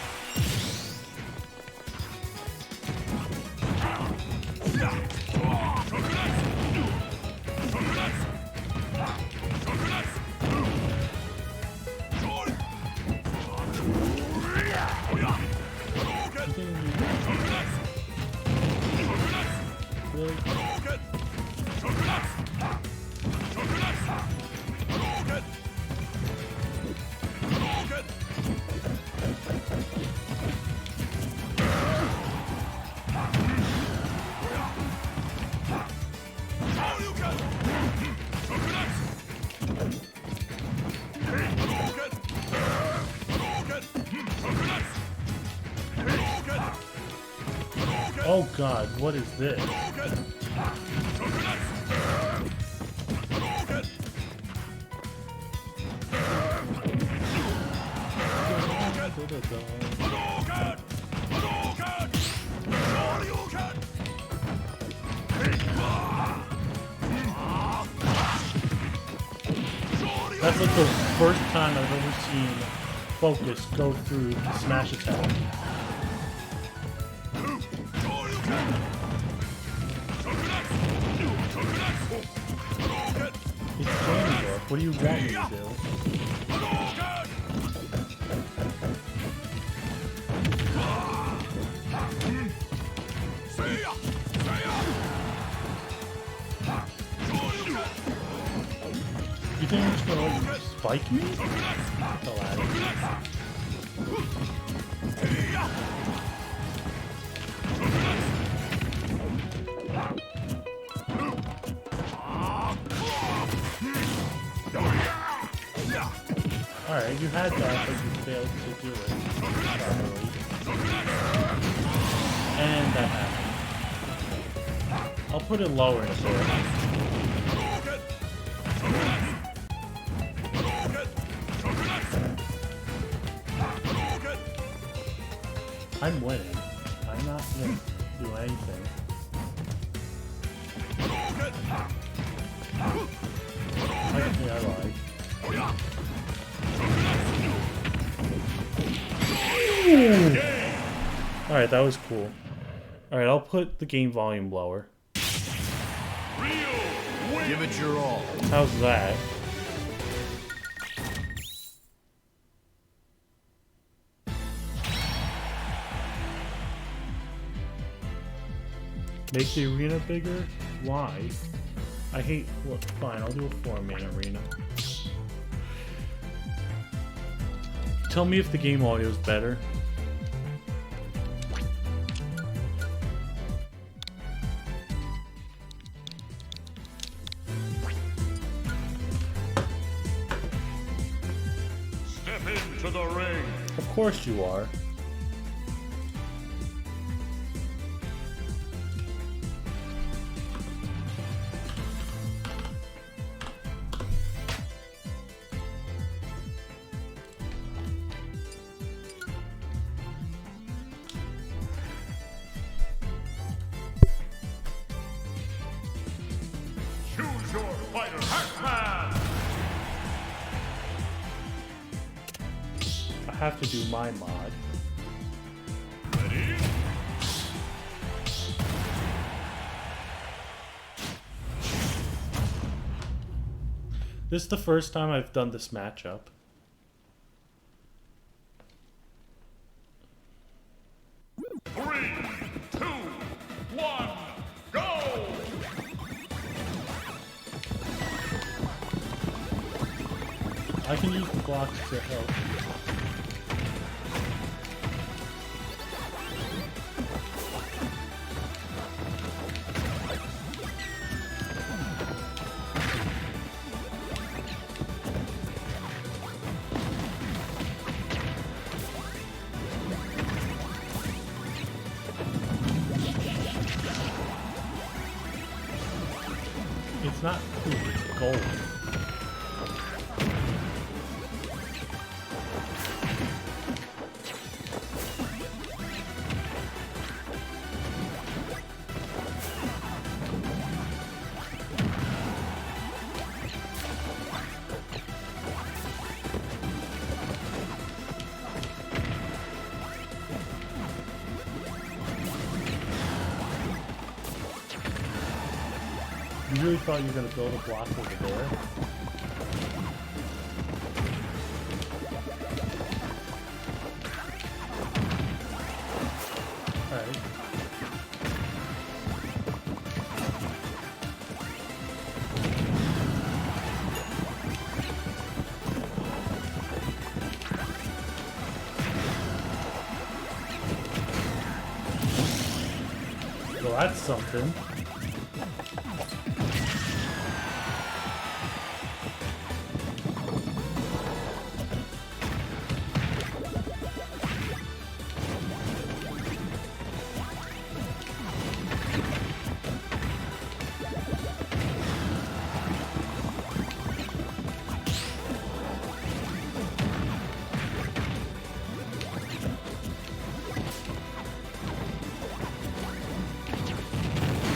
Oh god, what is this? That's like the first time I've ever seen Focus go through Smash Attack. It's Ganondorf. What do you want me to do? You think I'm just gonna let you spike me? Get the hell out of here. Alright, you had that, but you failed to do it properly. And that happened. I'll put it lower instead. I'm winning. I'm not gonna do anything. I lied. Alright, that was cool. Alright, I'll put the game volume lower. Give it your all. How's that? Make the arena bigger? Why? I hate... Well, fine, I'll do a 4-man arena. Tell me if the game audio is better. Step into the ring. Of course you are. Choose your fighter. Hackman. I have to do my mod. Ready? This is the first time I've done this matchup. I can use the blocks to help. It's not food, it's gold. You really thought you were going to build a block over there? Alright. Well, that's something.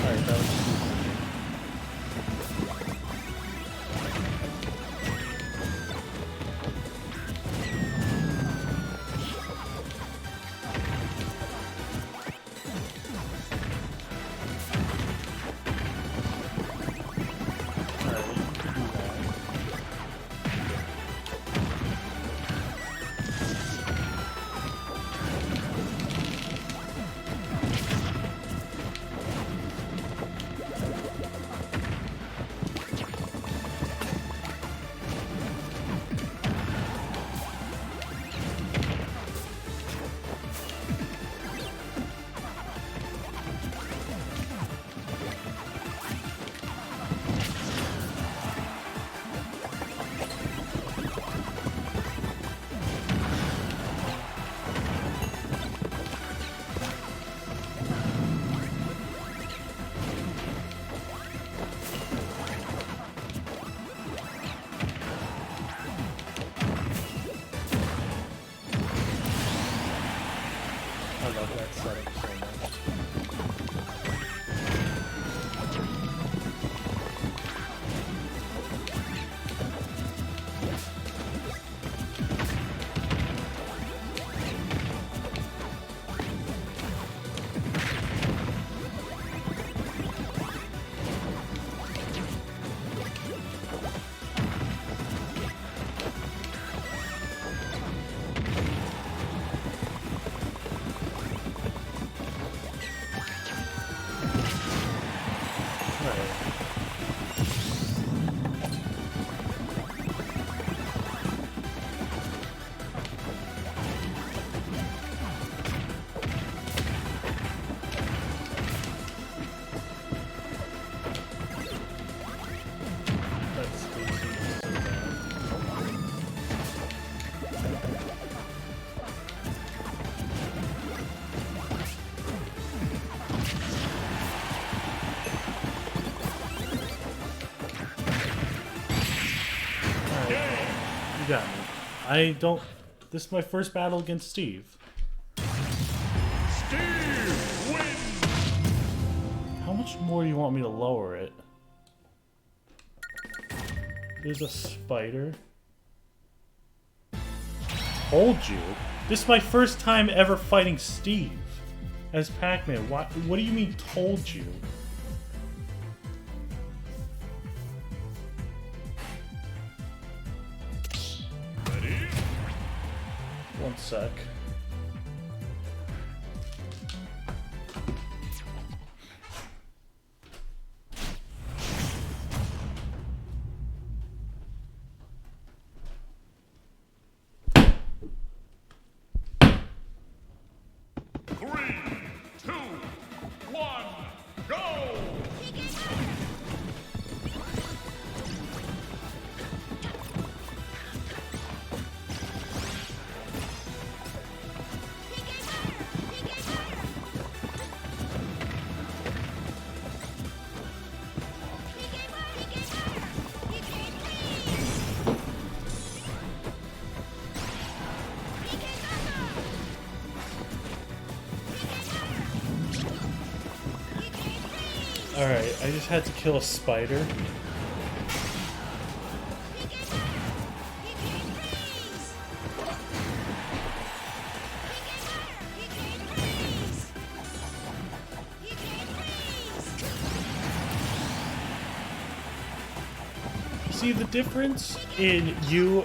Alright, that was stupid. Alright, you can do that. I love that setup so much. That's basically so bad. Alright, you got me. I don't. This is my first battle against Steve. Steve wins! How much more do you want me to lower it? There's a spider. Told you. This is my first time ever fighting Steve as Pac-Man. What do you mean told you? Ready? One sec. Alright, I just had to kill a spider. See, the difference in you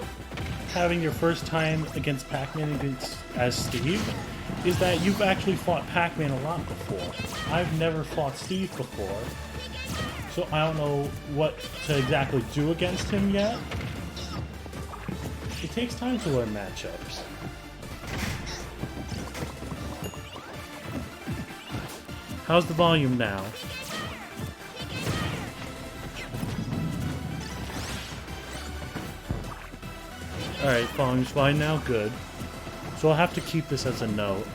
having your first time against Pac-Man as Steve is that you've actually fought Pac-Man a lot before. I've never fought Steve before, so I don't know what to exactly do against him yet. It takes time to learn matchups. How's the volume now? Alright, volume's fine now, good. So I'll have to keep this as a note.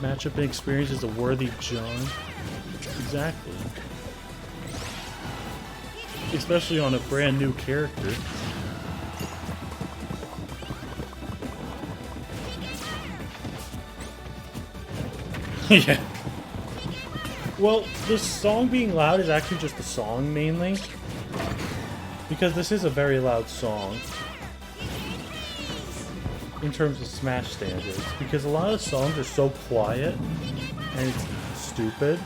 Matchup and experience is a worthy John. Exactly. Especially on a brand new character. Yeah. Well, the song being loud is actually just the song mainly. Because this is a very loud song. In terms of Smash standards. Because a lot of songs are so quiet and it's stupid.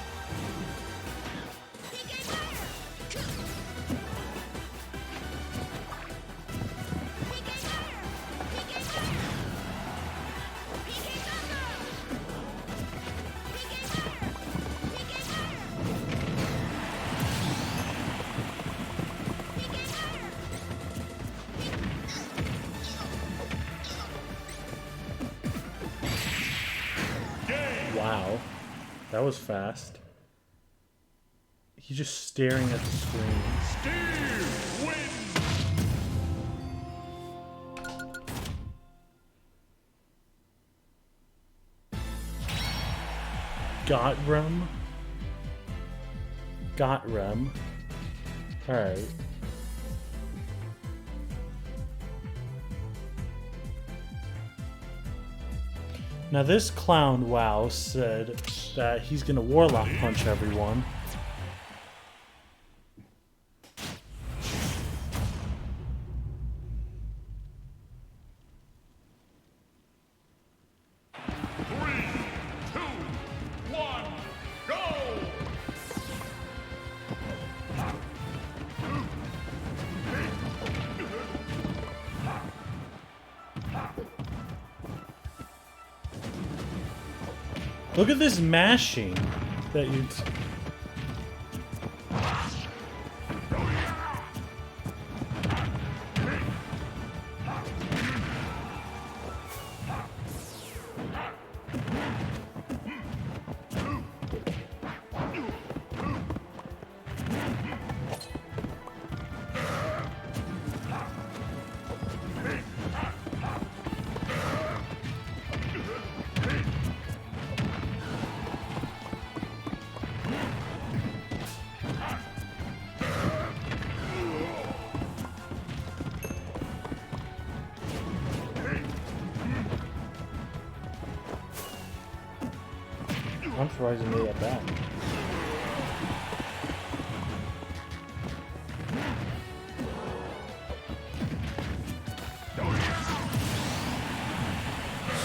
Wow, that was fast. He's just staring at the screen. Steve wins. Gotram? Gotram. Alright. Now this clown, WoW, said that he's gonna Warlock Punch everyone. Look at this mashing that you... I'm surprised he made that back.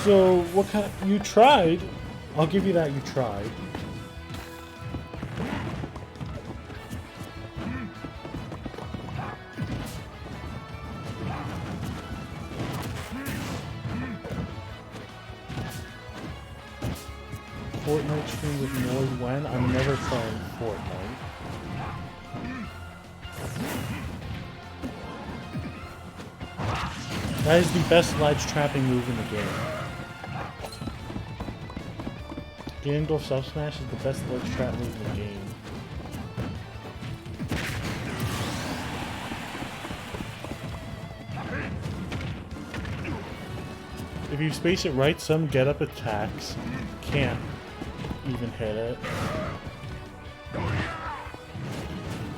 So, what kind... You tried. I'll give you that, you tried. Fortnite stream with noise when? I'm never playing Fortnite. That is the best ledge trapping move in the game. Ganondorf Self Smash is the best ledge trap move in the game. If you space it right, some get up attacks can't even hit it.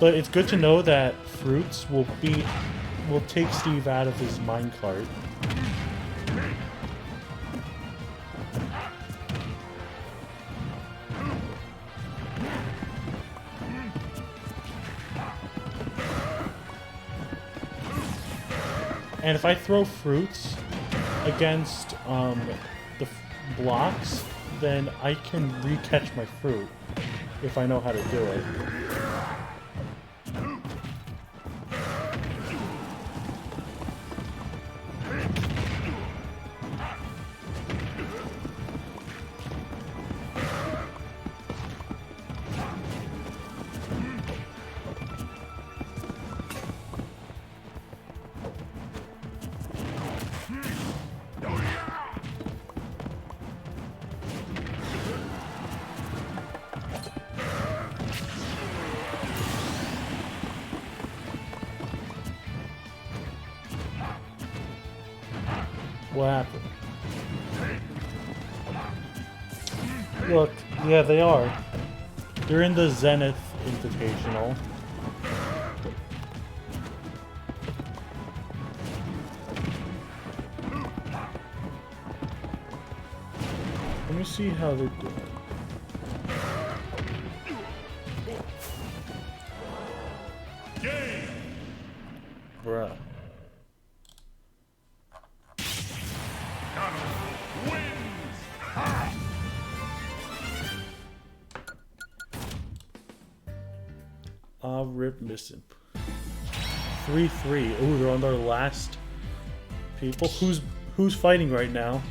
But it's good to know that fruits will take Steve out of his minecart. And if I throw fruits against the blocks, then I can re-catch my fruit if I know how to do it. What happened? Look, yeah, they are. They're in the Zenith Invitational. Let me see how they're doing. Game. Bruh. Wins. Rip missing. 3-3. Ooh, they're on their last people. Who's fighting right now?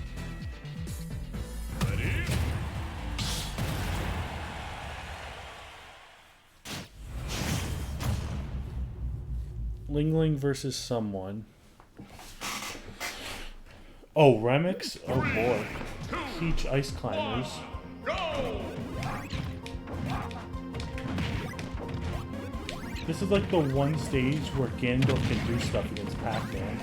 Ready? Ling Ling versus someone. Oh, Remix? Oh boy. Peach Ice Climbers. Go. This is like the one stage where Ganondorf can do stuff against Pac-Man.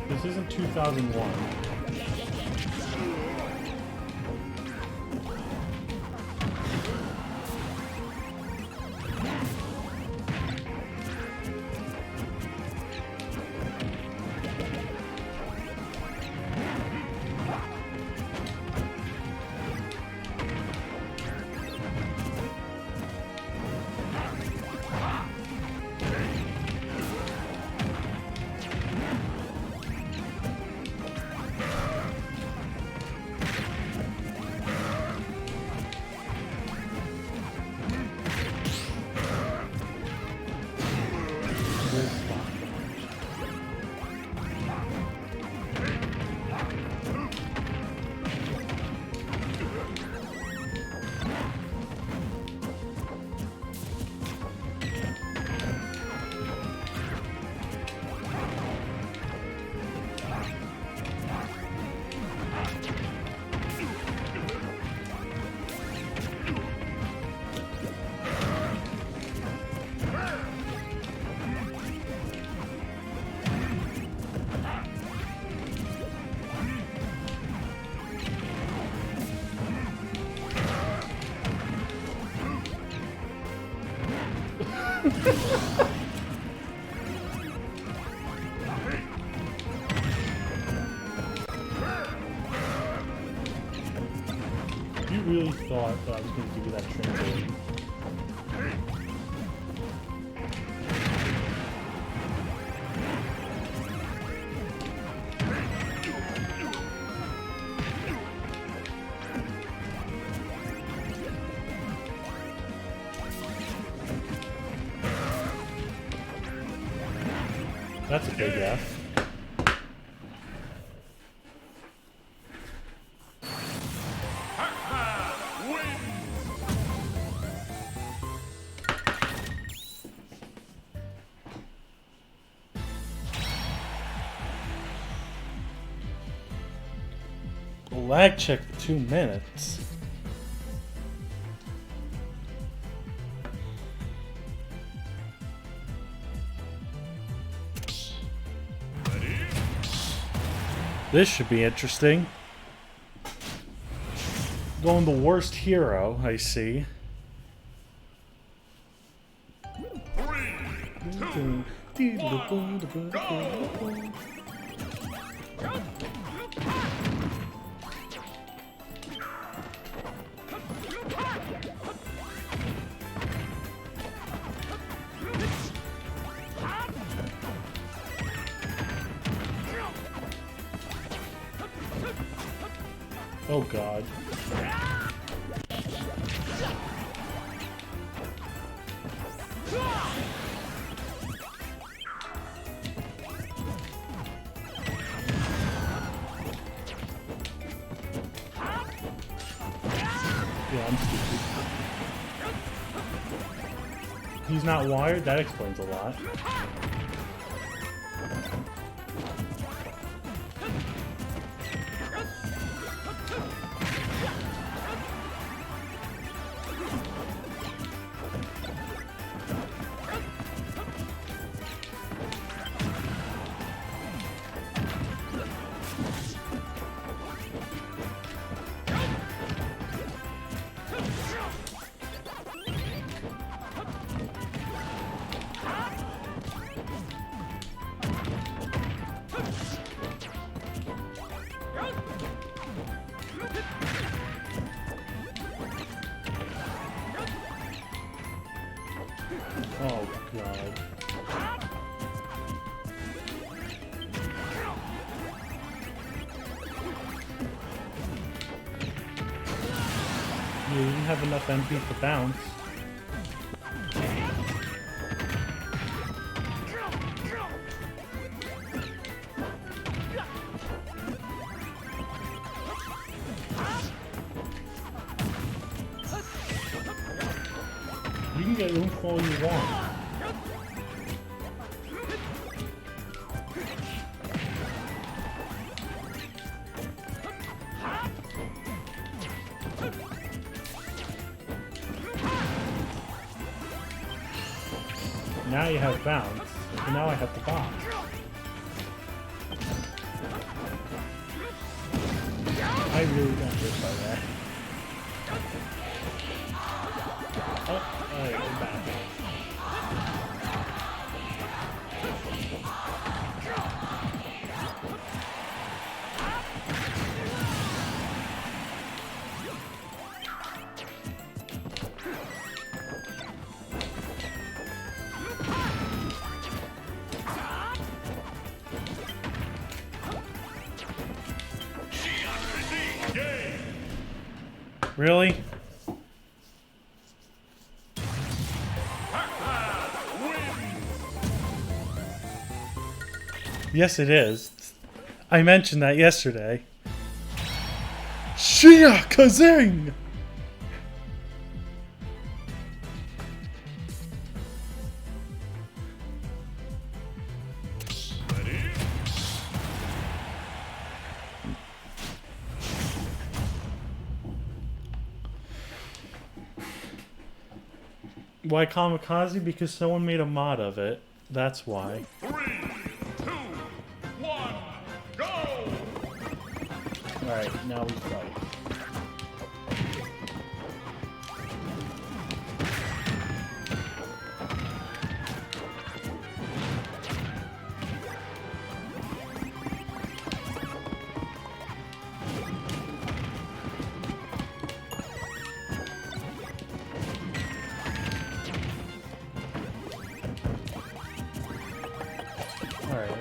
This isn't 2001. You really thought that I was going to give you that translation. That's a big F. Pac-Man wins. Lag check for 2 minutes. This should be interesting. Going the worst hero, I see. 3, 2, 1, go! Oh god. Yeah, I'm stupid. He's not wired? That explains a lot. Oh god. You didn't have enough MP to bounce. You can get oomph all you want. Now you have bounce, and now I have the box. I really got hit by that. Oh, alright, we're back. Really? Yes, it is. I mentioned that yesterday. Shia Kazing! Why Kamikaze? Because someone made a mod of it. That's why. 3, 2, 1, go! Alright, now we fight. Alright.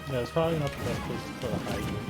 Yeah, it's probably not the best place to put a hydrant.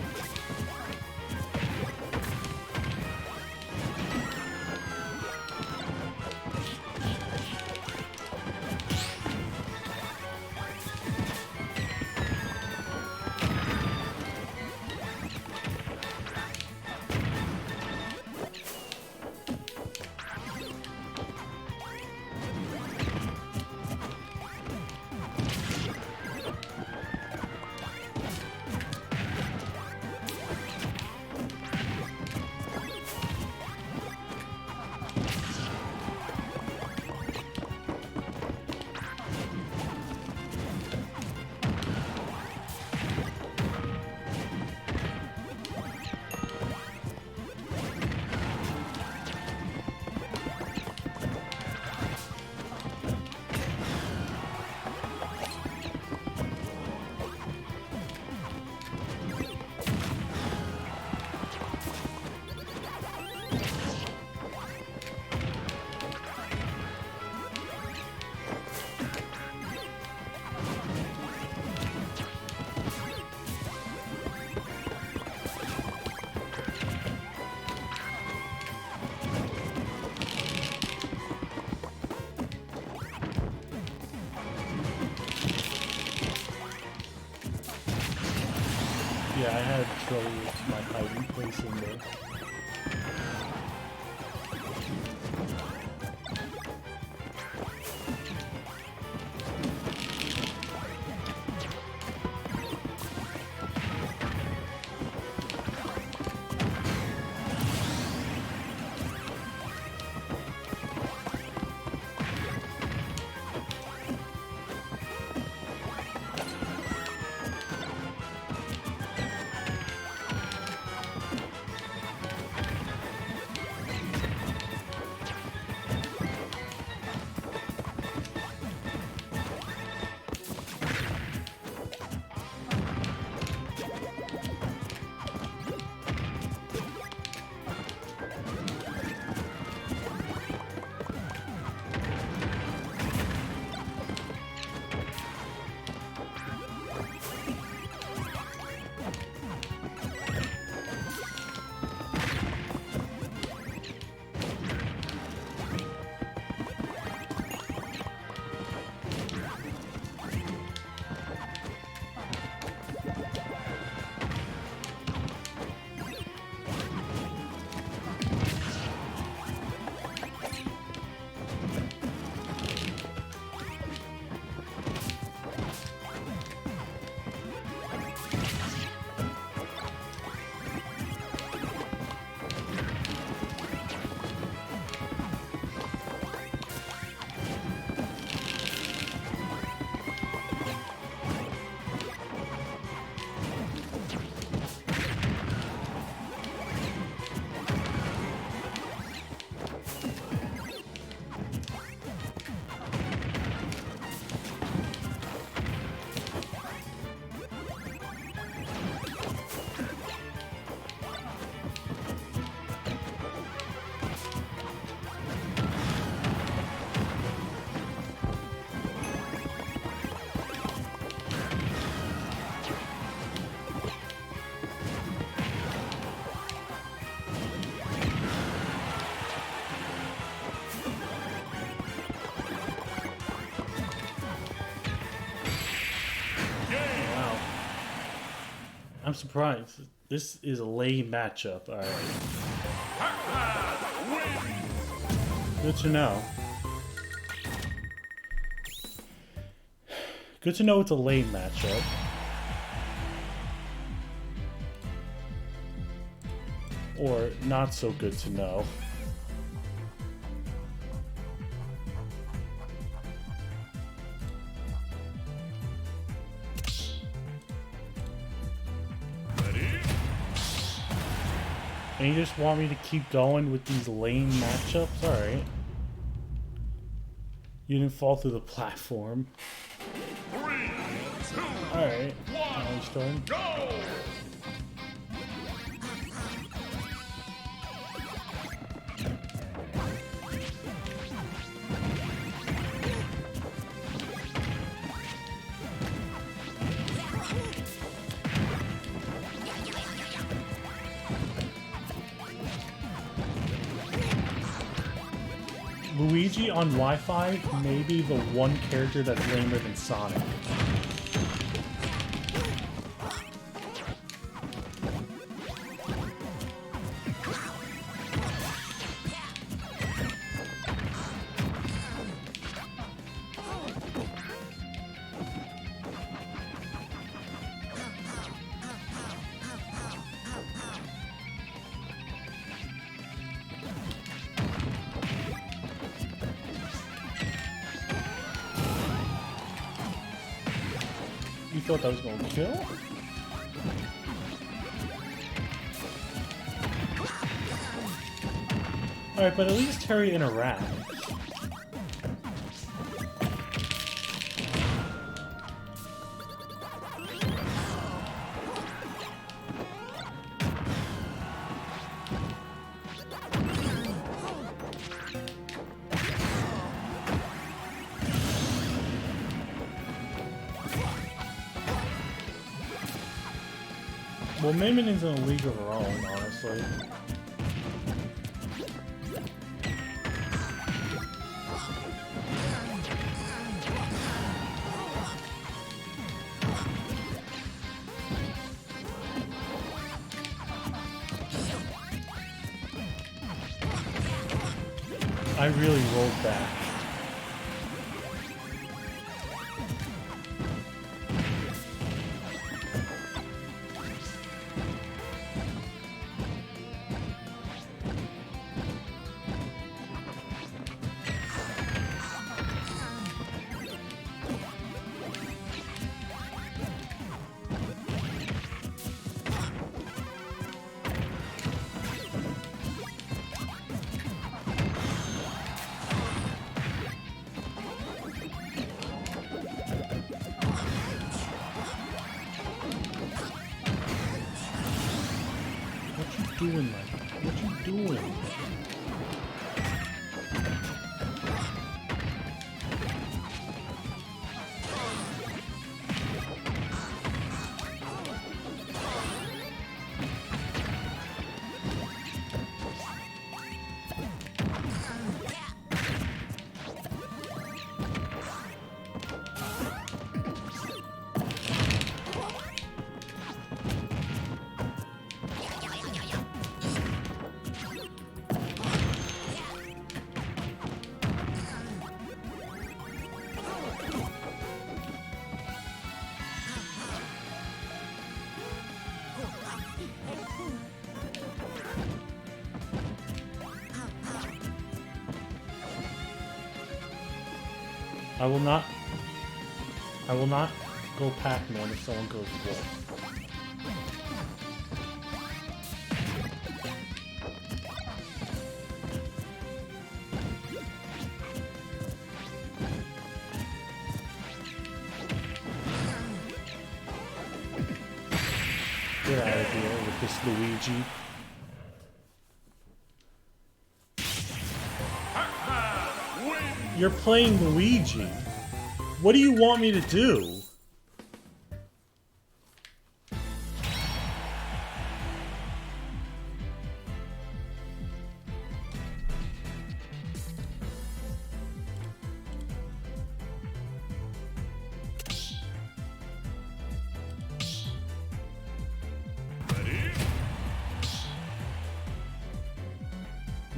Yeah, I had trouble with my hiding place in there. Wow. I'm surprised. This is a lame matchup. Alright. Good to know. Good to know it's a lame matchup. Or not so good to know. And you just want me to keep going with these lame matchups? Alright. You didn't fall through the platform. 3, 2, Alright. 1, Now he's starting. go! Luigi on Wi-Fi may be the one character that's lamer than Sonic. You thought that was going to kill? Alright, but at least Terry interacts. Well, Maymin is in a league of her own, honestly. I really rolled back. Doing, like, what you doing? I will not go Pac-Man if someone goes Wolf. Get out of here with this Luigi. You're playing Luigi. What do you want me to do?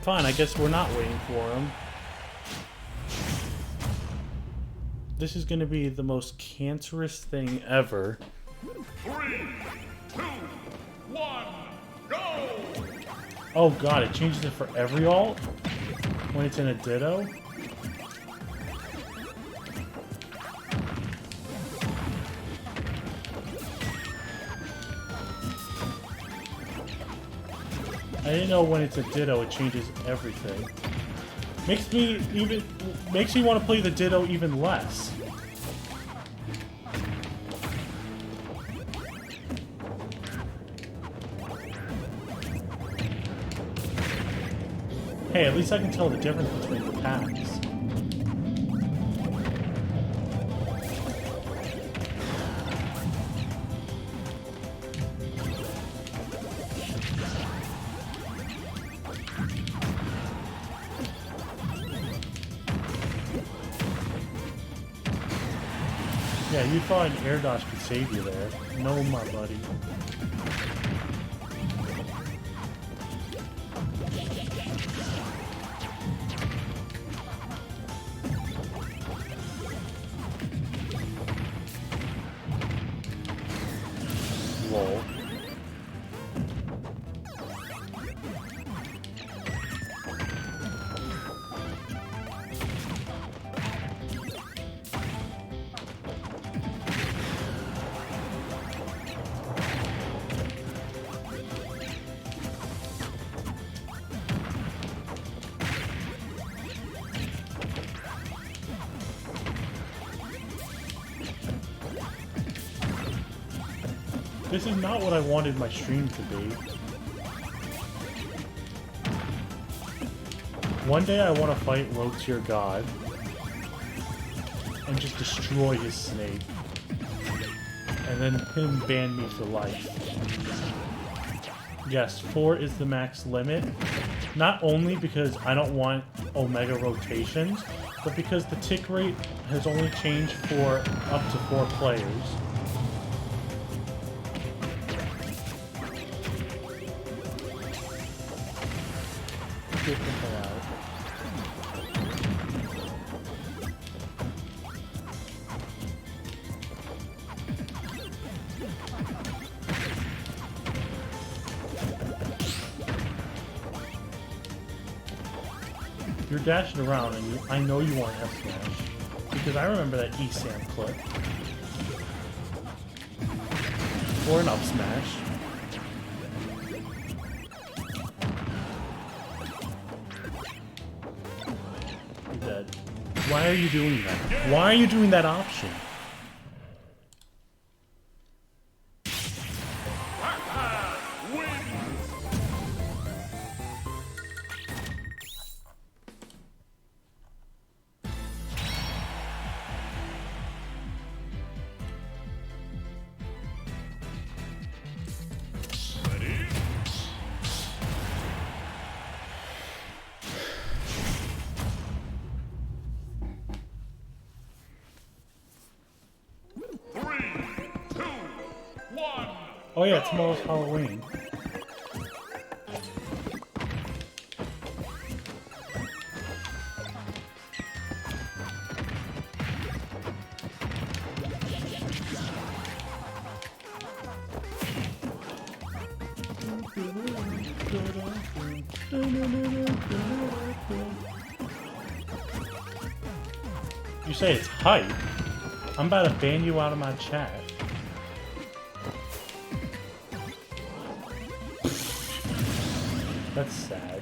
Fine, I guess we're not waiting for him. This is going to be the most cancerous thing ever. 3, 2, 1, go! Oh god, it changes it for every alt? When it's in a Ditto? I didn't know when it's a Ditto it changes everything. Makes me want to play the Ditto even less. Hey, at least I can tell the difference between the packs. Yeah, you thought an air dodge could save you there. No, my buddy. Lol. This is not what I wanted my stream to be. One day I want to fight Low-Tier God and just destroy his snake. And then him ban me for life. Yes, 4 is the max limit. Not only because I don't want Omega rotations, but because the tick rate has only changed for up to 4 players. Get the hell out. You're dashing around, and I know you want F smash because I remember that ESAM clip or an up smash. You're dead. Why are you doing that? Why are you doing that option? Oh yeah, tomorrow's Halloween. You say it's hype? I'm about to ban you out of my chat. That's sad.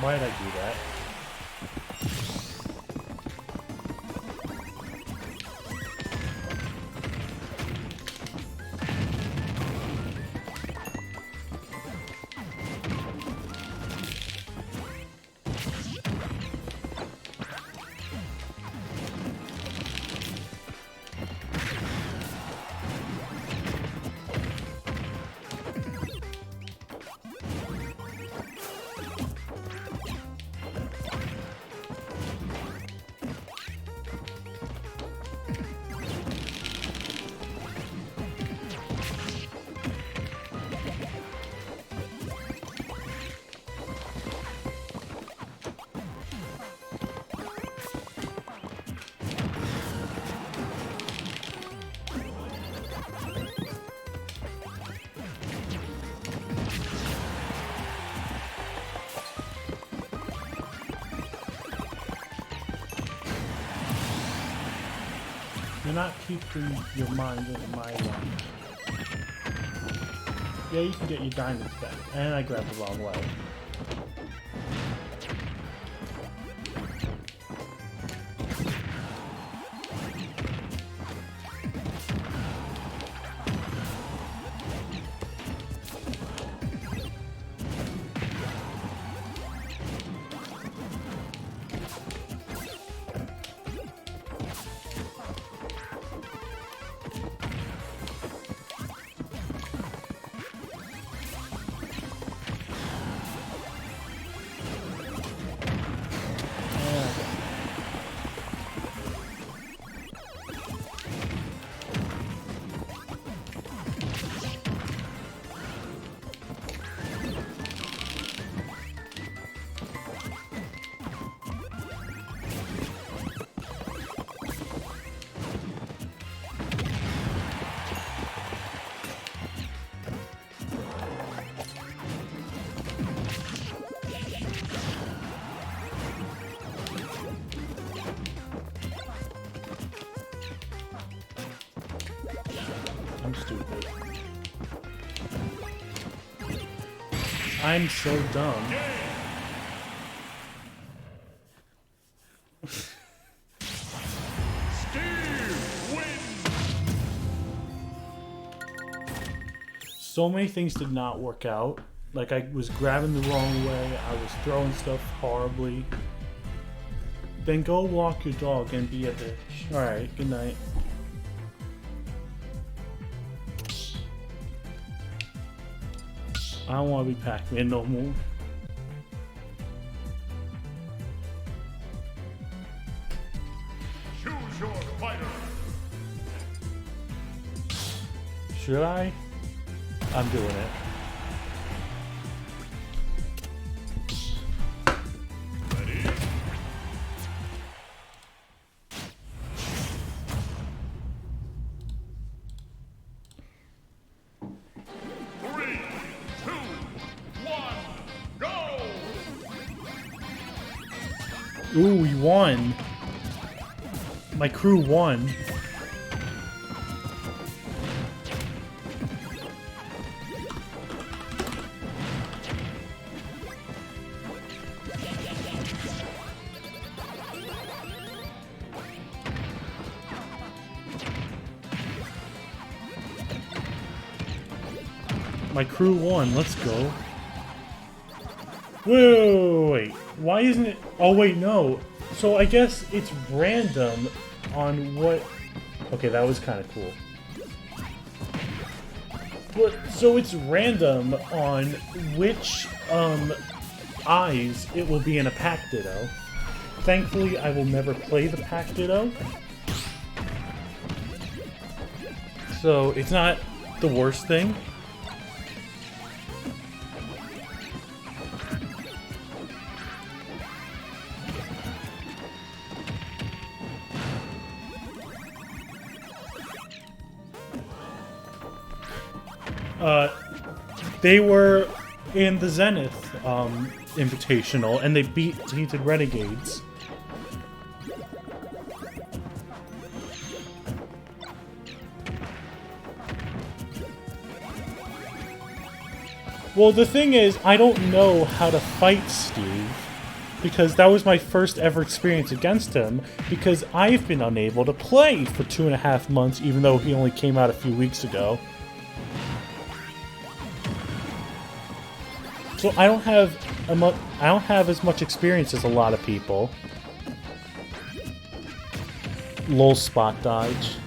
Why did I do that? not keeping your mind in my line. Yeah, you can get your diamonds back. And I grabbed the wrong way. I'm stupid. I'm so dumb. So many things did not work out. Like, I was grabbing the wrong way, I was throwing stuff horribly. Then go walk your dog and be a bitch. Alright, good night. I don't want to be Pac-Man no more. Choose your fighter. Should I? I'm doing it. Ready? 3, 2, 1, go! Ooh, we won. My crew won. My crew won. Let's go. Wait. Why isn't it? Oh, wait, no. So I guess it's random on what... Okay, that was kind of cool. But, so it's random on which, eyes it will be in a Pack Ditto. Thankfully, I will never play the Pack Ditto. So, it's not the worst thing. They were in the Zenith Invitational, and they beat Tainted Renegades. Well, the thing is, I don't know how to fight Steve, because that was my first ever experience against him, because I've been unable to play for 2.5 months, even though he only came out a few weeks ago. So I don't have as much experience as a lot of people. Lol, spot dodge.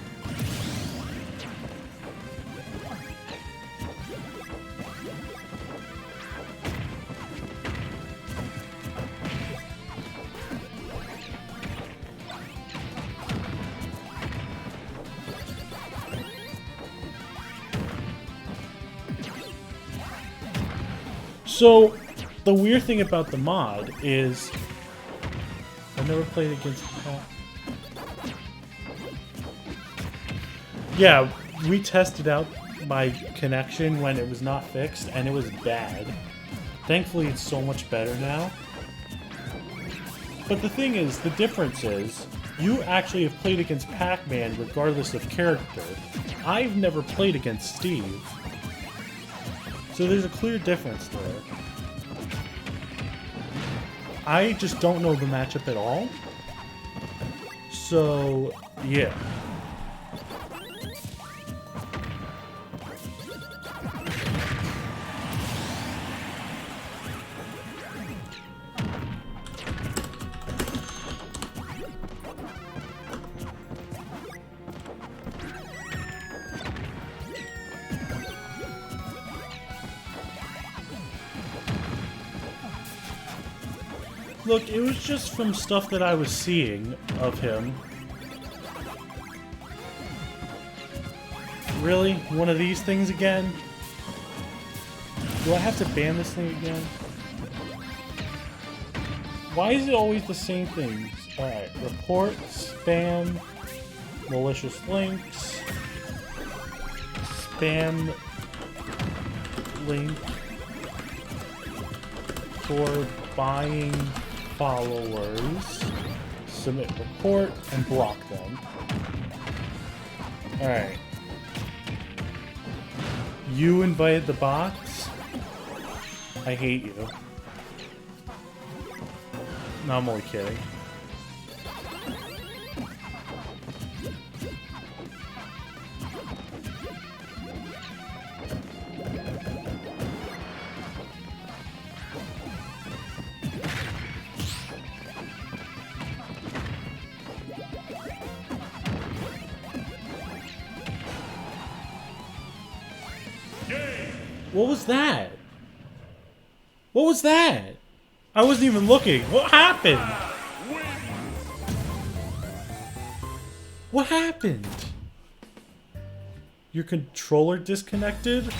So, the weird thing about the mod is I've never played against Pat. Yeah, we tested out my connection when it was not fixed, and it was bad. Thankfully, it's so much better now. But the thing is, the difference is, You actually have played against Pac-Man regardless of character. I've never played against Steve. So there's a clear difference there. I just don't know the matchup at all. So, yeah. Look, it was just from stuff that I was seeing of him. Really? One of these things again? Do I have to ban this thing again? Why is it always the same things? Alright, report, spam, malicious links, spam link for buying followers, submit report, and block them. Alright. You invited the bots? I hate you. No, I'm only kidding. What was that? What was that? I wasn't even looking. What happened? What happened? Your controller disconnected?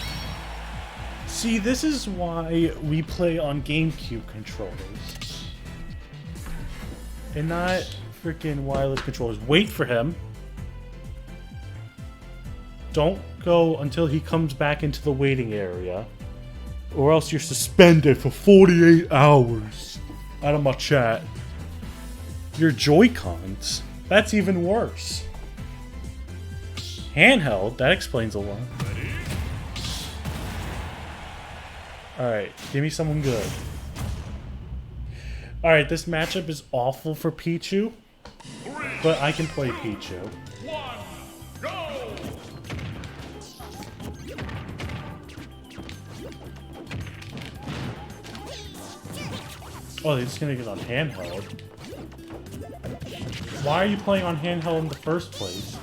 See, this is why we play on GameCube controllers. And not freaking wireless controllers. Wait for him. Don't go until he comes back into the waiting area. Or else you're suspended for 48 hours. Out of my chat. Your Joy-Cons? That's even worse. Handheld? That explains a lot. Alright, give me someone good. Alright, this matchup is awful for Pichu. But I can play Pichu. Oh, they're just gonna get on handheld. Why are you playing on handheld in the first place?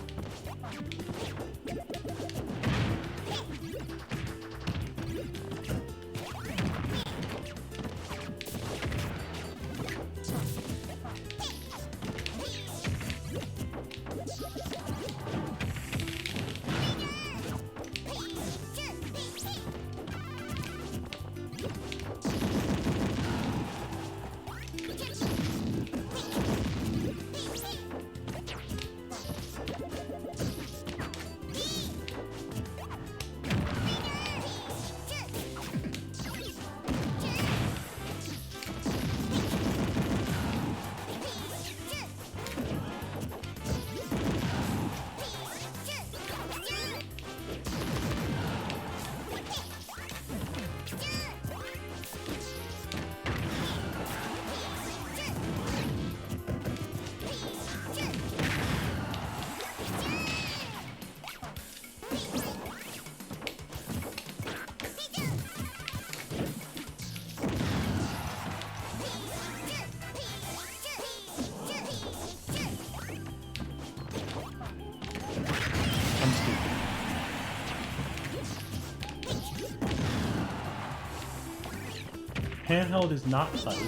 Handheld is not tight.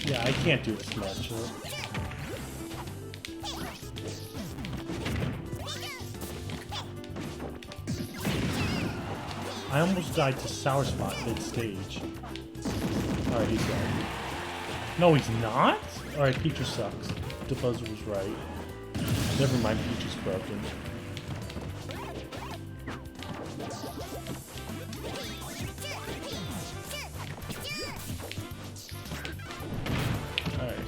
Yeah, I can't do this much. I almost died to Sour Spot mid-stage. Alright, he's dead. No, he's not? Alright, Pichu sucks. Octopus was right. Never mind, Peach is broken. Alright.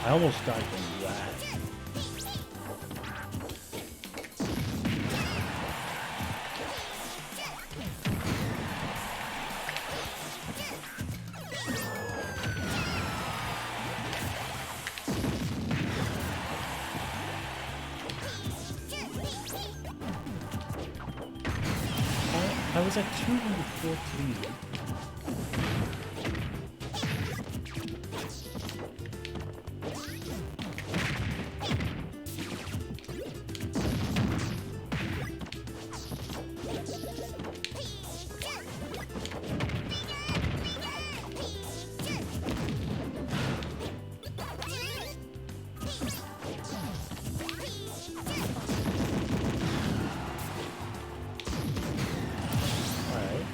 I almost died from that. I was at 214. Alright.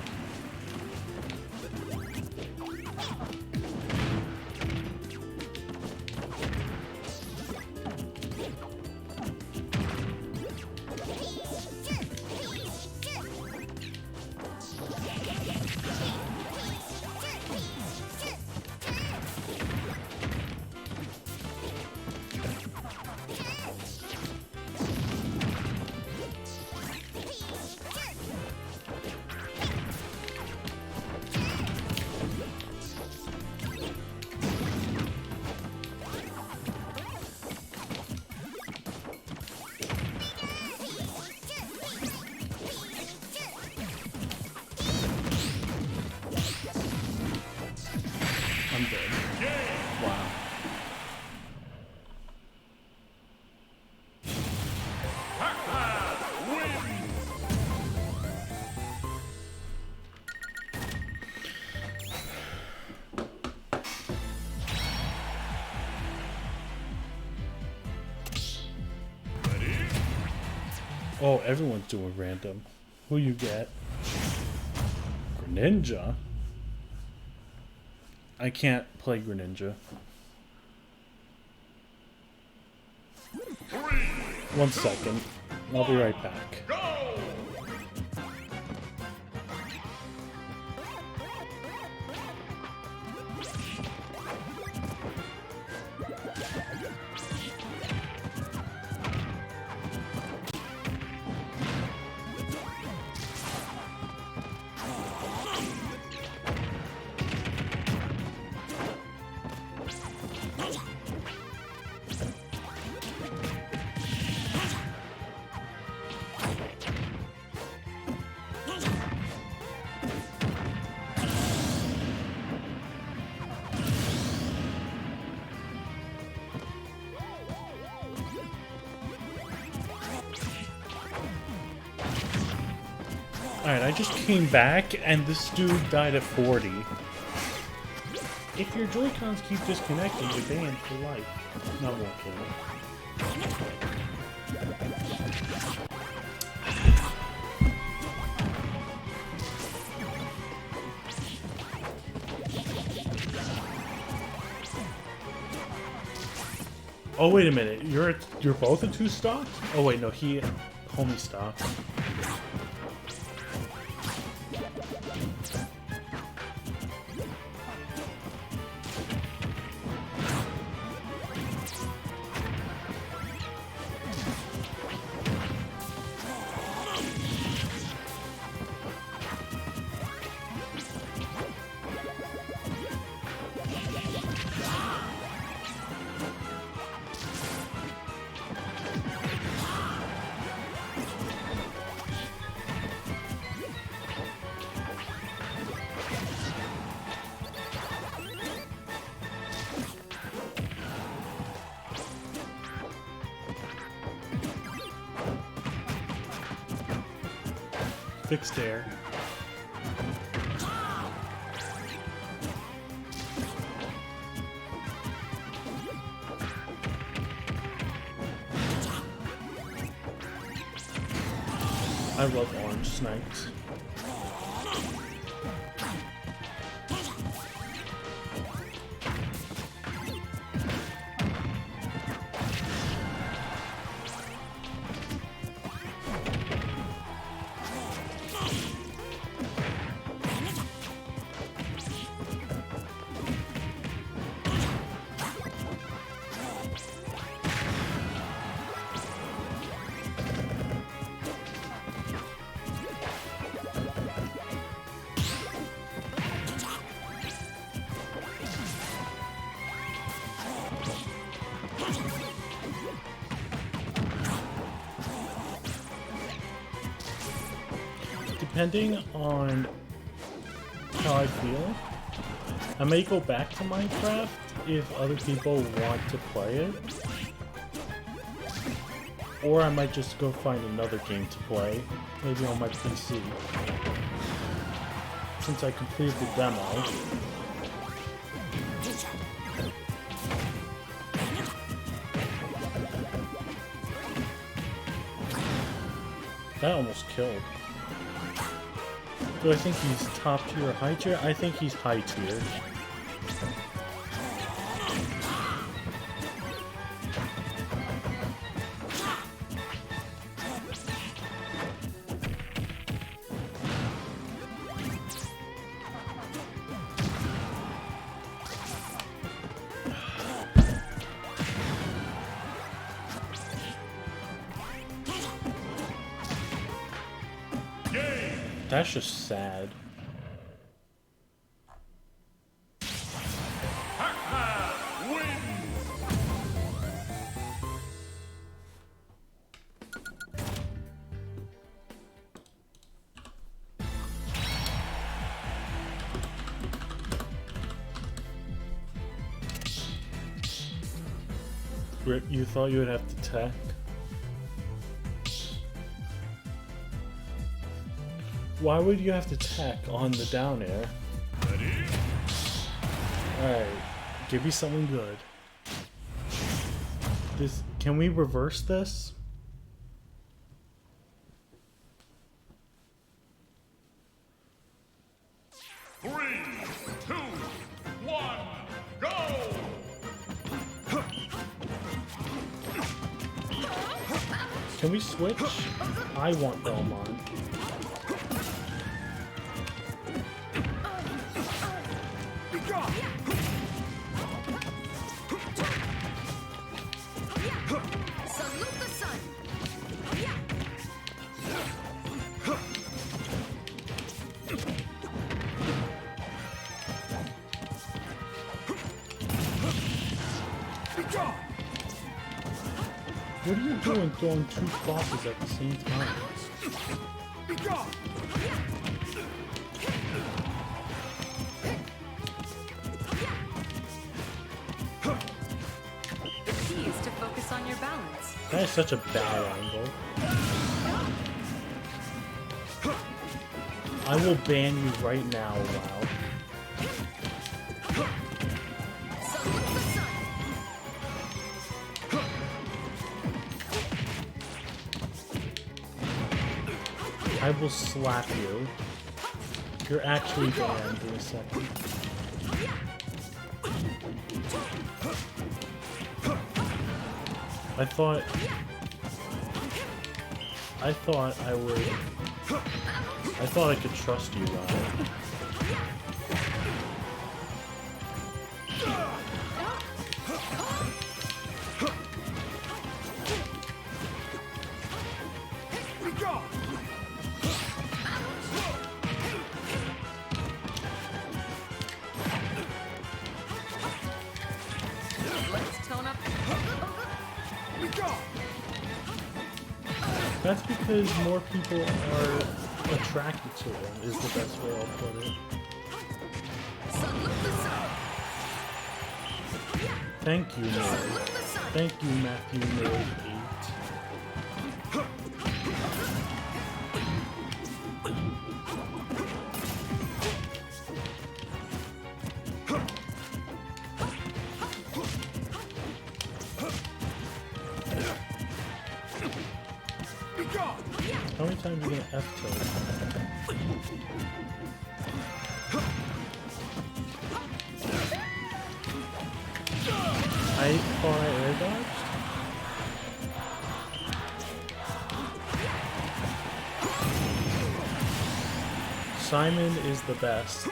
I'm dead. Wow. Oh, everyone's doing random. Who you get? Greninja? I can't play Greninja. 1 second. I'll be right back. Go! Alright, I just came back and this dude died at 40. If your Joy-Cons keep disconnecting, you're banned for life. Not more kidding. Oh wait a minute, you're both a 2 stock? Oh wait, no, he homie stock. Fixed air. I love orange snipes. Depending on how I feel, I may go back to Minecraft if other people want to play it. Or I might just go find another game to play, maybe on my PC. Since I completed the demo. That almost killed. Do I think he's top tier or high tier? I think he's high tier. That's just sad. Pac-Man wins. Rip, you thought you would have to tech? Why would you have to tech on the down air? Ready? Alright, give me something good. This, can we reverse this? Three, two, one, go! Can we switch? I want Belmont. Salute the sun. What are you doing throwing two crosses at the same time? The key is to focus on your balance. That is such a bad angle. I will ban you right now, WoW. Salute the sun. I will slap you. You're actually banned in a second. I thought I could trust you, Ryan. Let's tone up. That's because more people are attracted to him, is the best way I'll put it. Salute the sun. Thank you, Mary. Salute the sun. Thank you, Matthew Mary 8. How many times times are you gonna F tilt? I thought I air dodged? Simon is the best,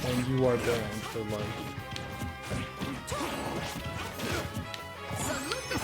and you are banned for life. Salute the...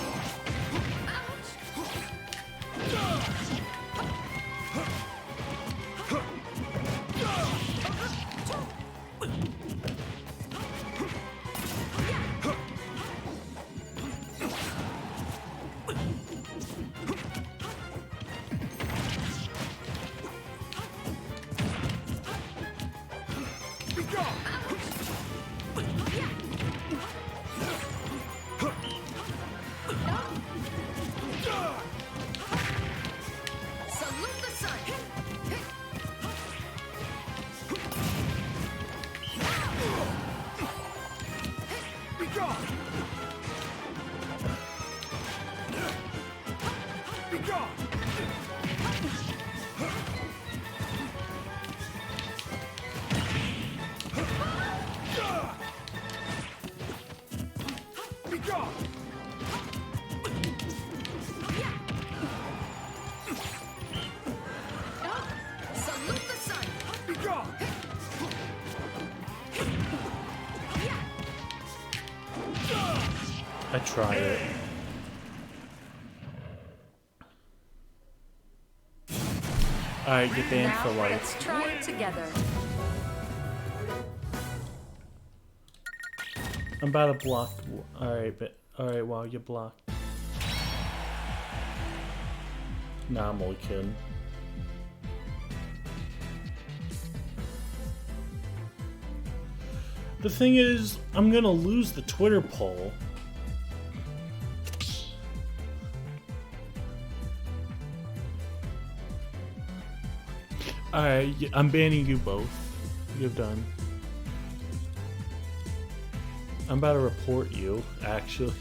Salute the sun! Be gone! Be gone! Be gone! Salute the sun! Be gone! I tried it. Alright, you're banned for Now life. let's try it together. I'm about to block. Alright, but alright, wow, you blocked. Nah, I'm only kidding. The thing is, I'm gonna lose the Twitter poll. Alright, I'm banning you both. You're done. I'm about to report you, actually.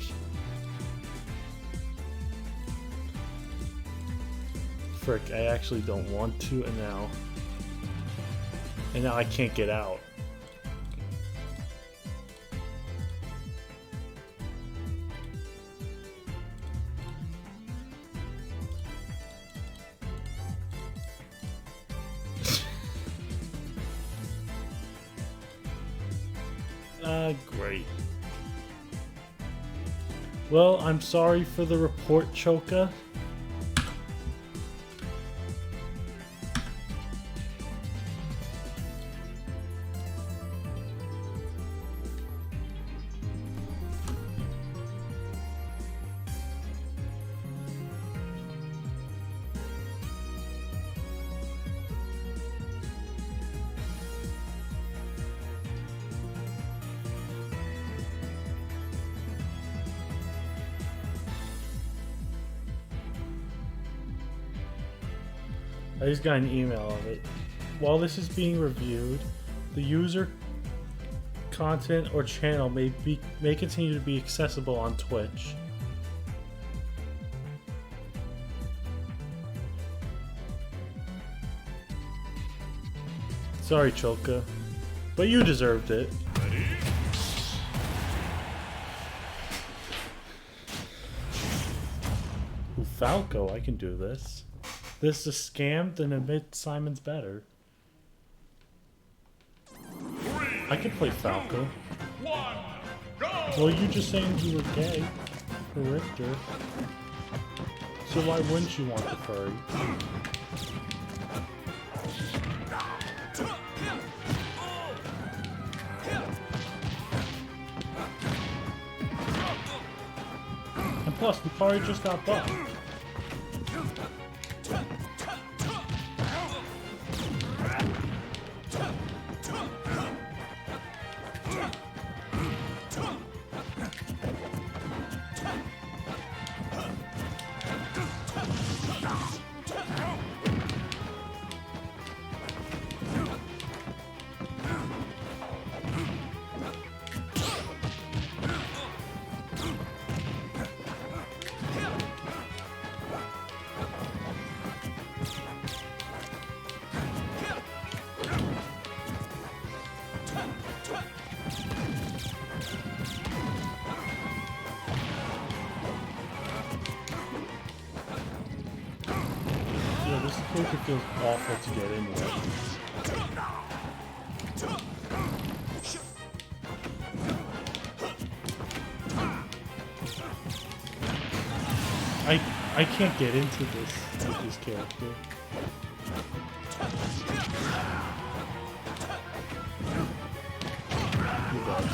Frick, I actually don't want to, and now I can't get out. Great. Well, I'm sorry for the report, Choka. I just got an email of it. While this is being reviewed, the user content or channel may continue to be accessible on Twitch. Sorry, Choka, but you deserved it. Ready? Ooh, Falco, I can do this. This is a scam, then admit Simon's better. I can play Falco. 1, go! Well, you just saying you were gay for Richter. So why wouldn't you want the furry? And plus, we probably just got buffed. feels awful to get in with. I can't get into this with this character. You're dead.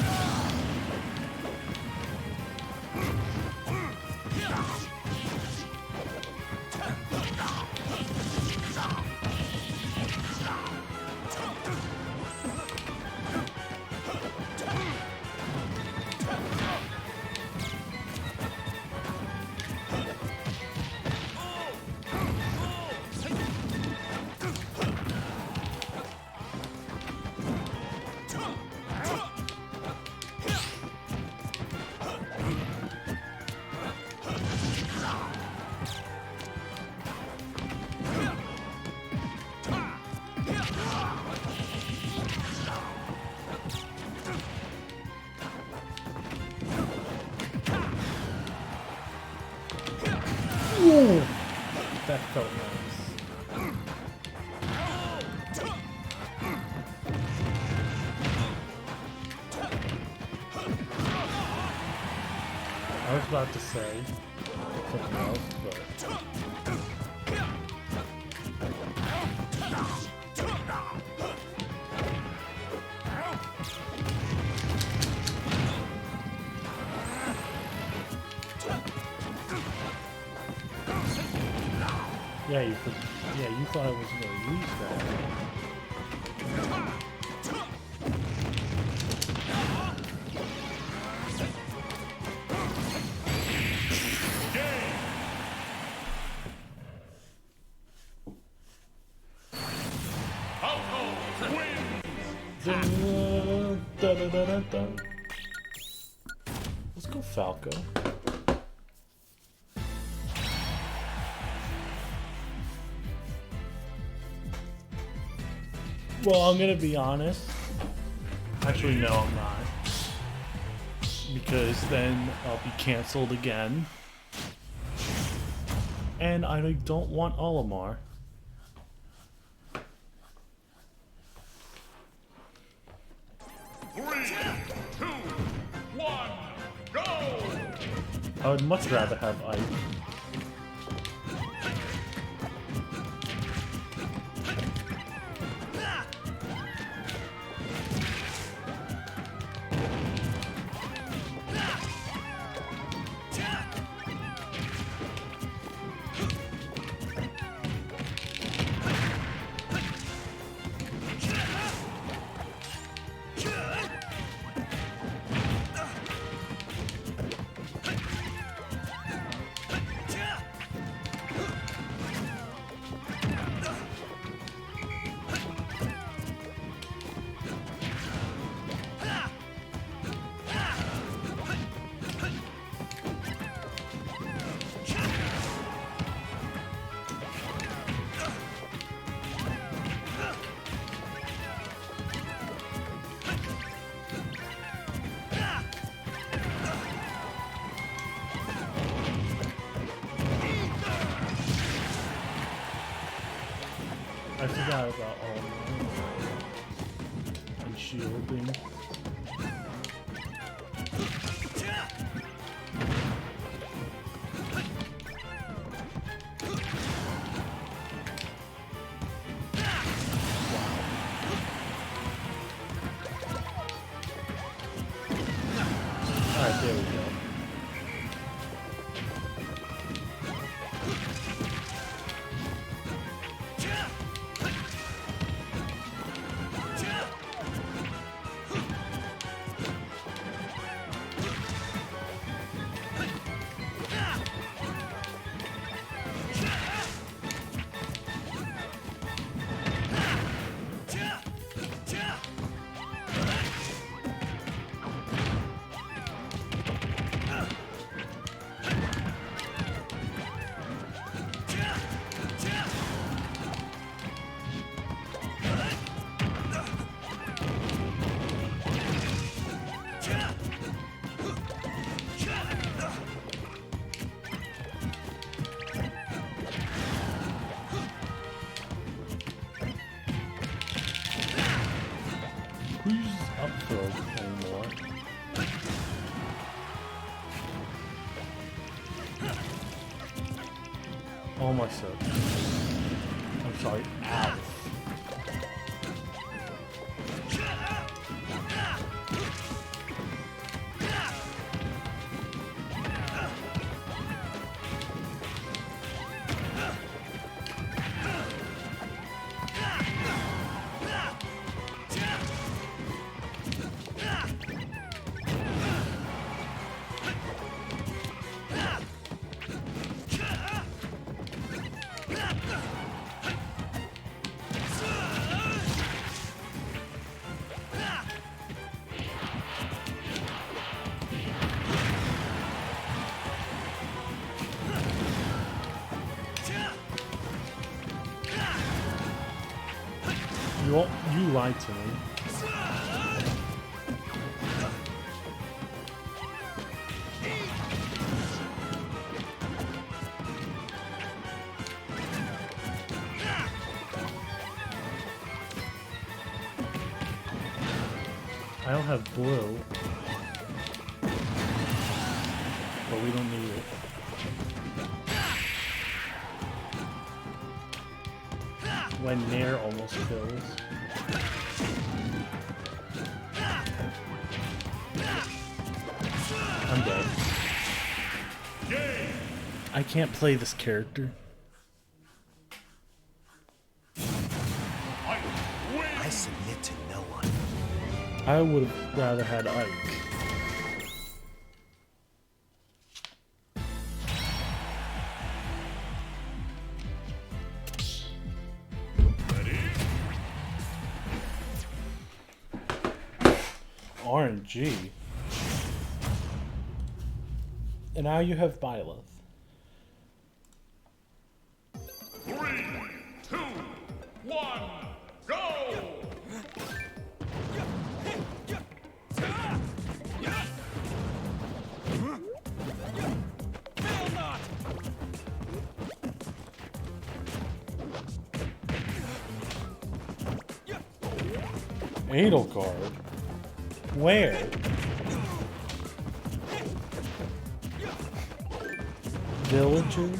Ooh, that felt nice. I was about to say something else, but yeah, you thought I wasn't going to use that. Dun. Let's go Falco. Well, I'm gonna be honest. Actually, no, I'm not. Because then I'll be cancelled again. And I don't want Olimar. I would much rather have Ike. I forgot about all and shielding. Alright, there we go. up throw anymore. Almost so. I'm sorry. Ow. You lied to me. I don't have blue, but we don't need it. When Nair almost kills. I'm dead. I can't play this character. I submit to no one. I would have rather had Ike. RNG. And now you have Byleth. 3, 2, 1, go! Fail not! Edelgard? Where? Villager?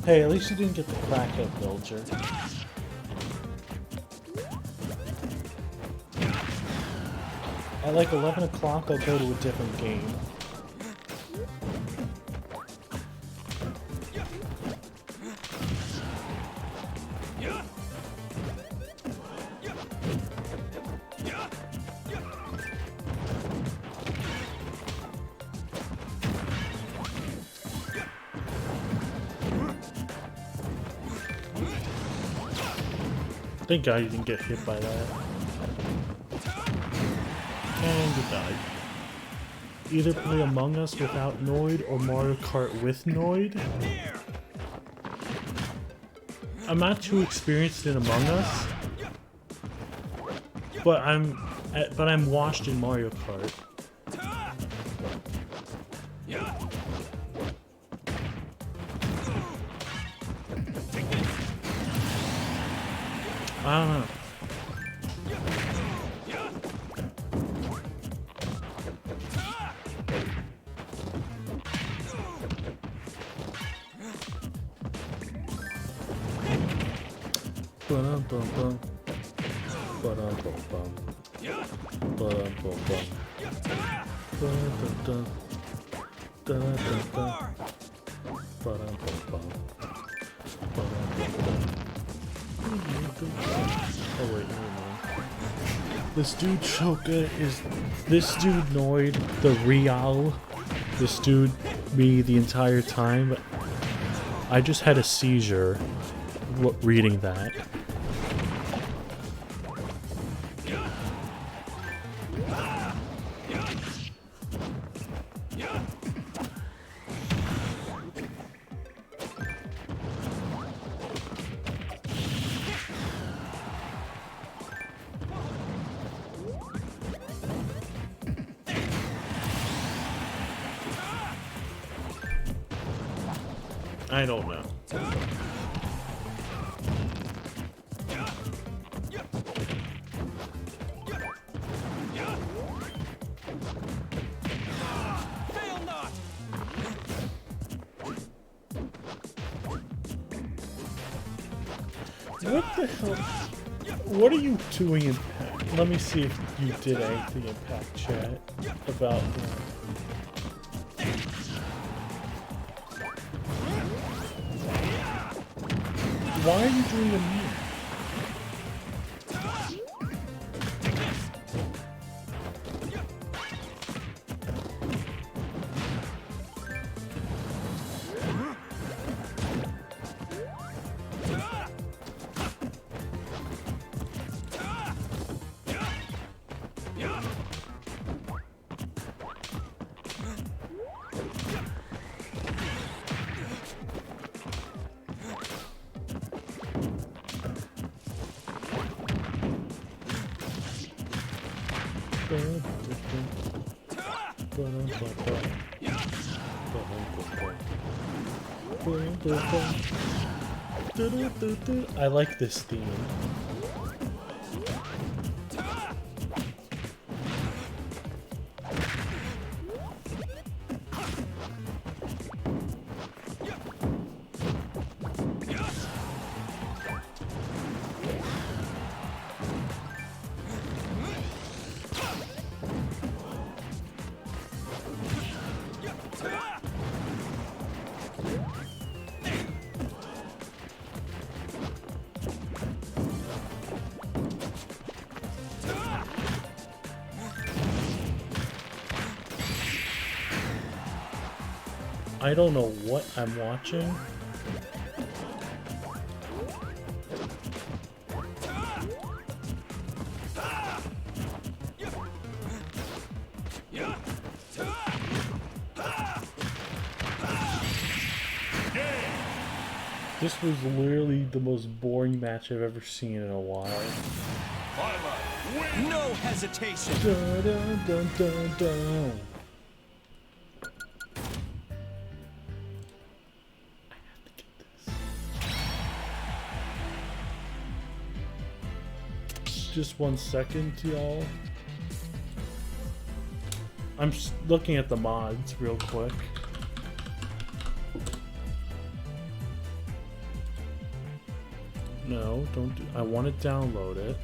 Hey, at least you didn't get the crackhead villager. At like 11 o'clock, I'll go to a different game. Thank God you didn't get hit by that. And you died. Either play Among Us without Noid or Mario Kart with Noid. I'm not too experienced in Among Us, but I'm washed in Mario Kart. I don't know. Ba-dum-bum-bum. Ba-dum-bum-bum. Ba-dum-bum-bum. Ba-dum-dum. Da-da-da-da. Ba-dum-bum-bum. Ba-dum-bum-bum. Oh wait, never mind. This dude Choka is this dude Noid, the Real. This dude me the entire time. I just had a seizure reading that. I don't know. What the hell? What are you doing in Pack? Let me see if you did anything in Pack chat about that. Why are you doing a meme? I like this theme. I don't know what I'm watching. This was literally the most boring match I've ever seen in a while. No hesitation. Dun, dun, dun, dun, dun. Just 1 second, y'all. I'm just looking at the mods real quick. No, don't do. I want to download it.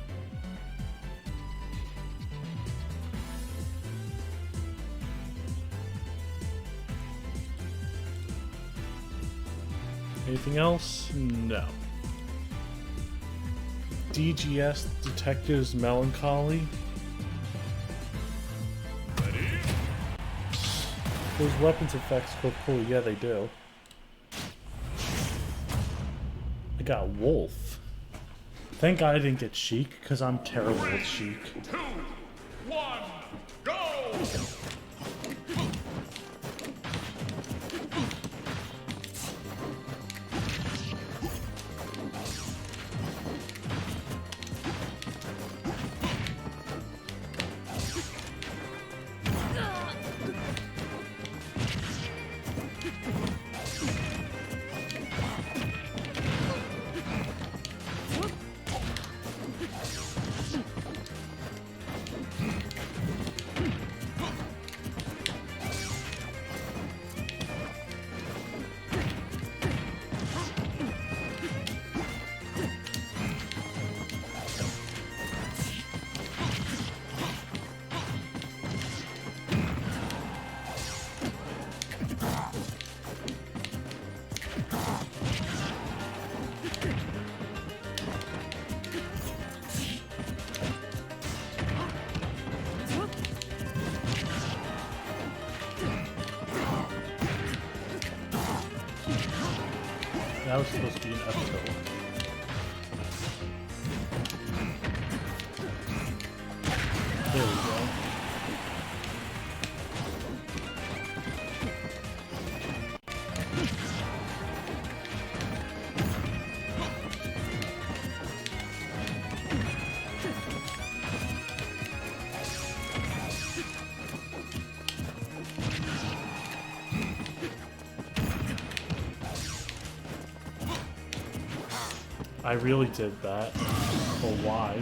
Anything else? No. DGS Detectives Melancholy. Those weapons effects look cool. Yeah, they do. I got Wolf. Thank God I didn't get Sheik, because I'm terrible with Sheik. 2, 1, go! That was supposed to be an up tilt. There we go. I really did that. But why?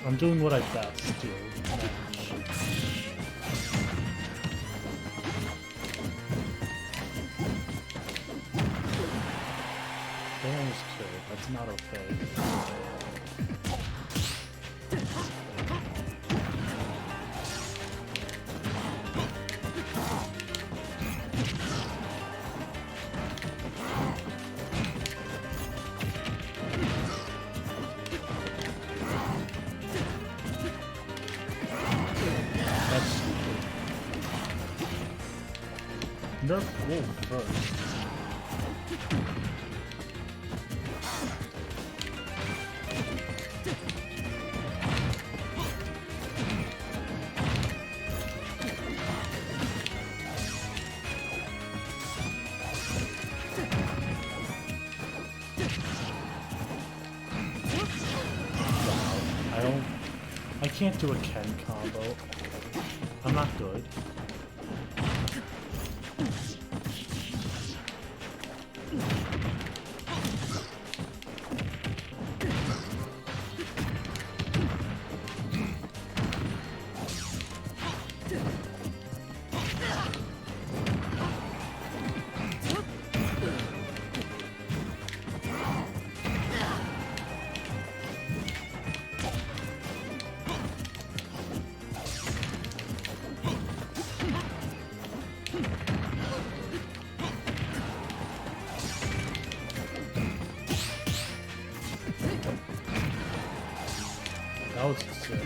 I'm doing what I best do. They almost killed. That's not okay. That's stupid. Nerf Wolf first. I can't do a Ken combo. I'm not good. That was sick.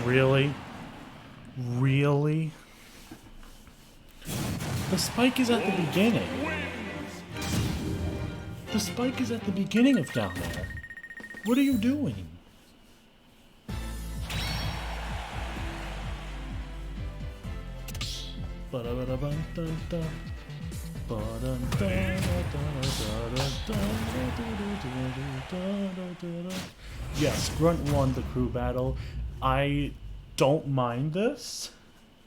Really? Really? The spike is at the beginning. The spike is at the beginning of down there. What are you doing? Yes, Grunt won the crew battle. I don't mind this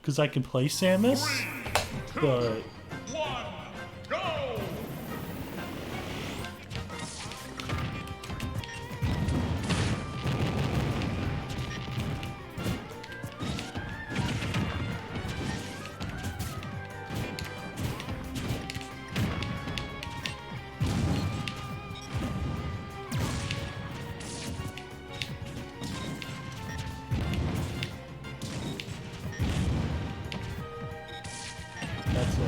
because I can play Samus, but 1, go! that's it.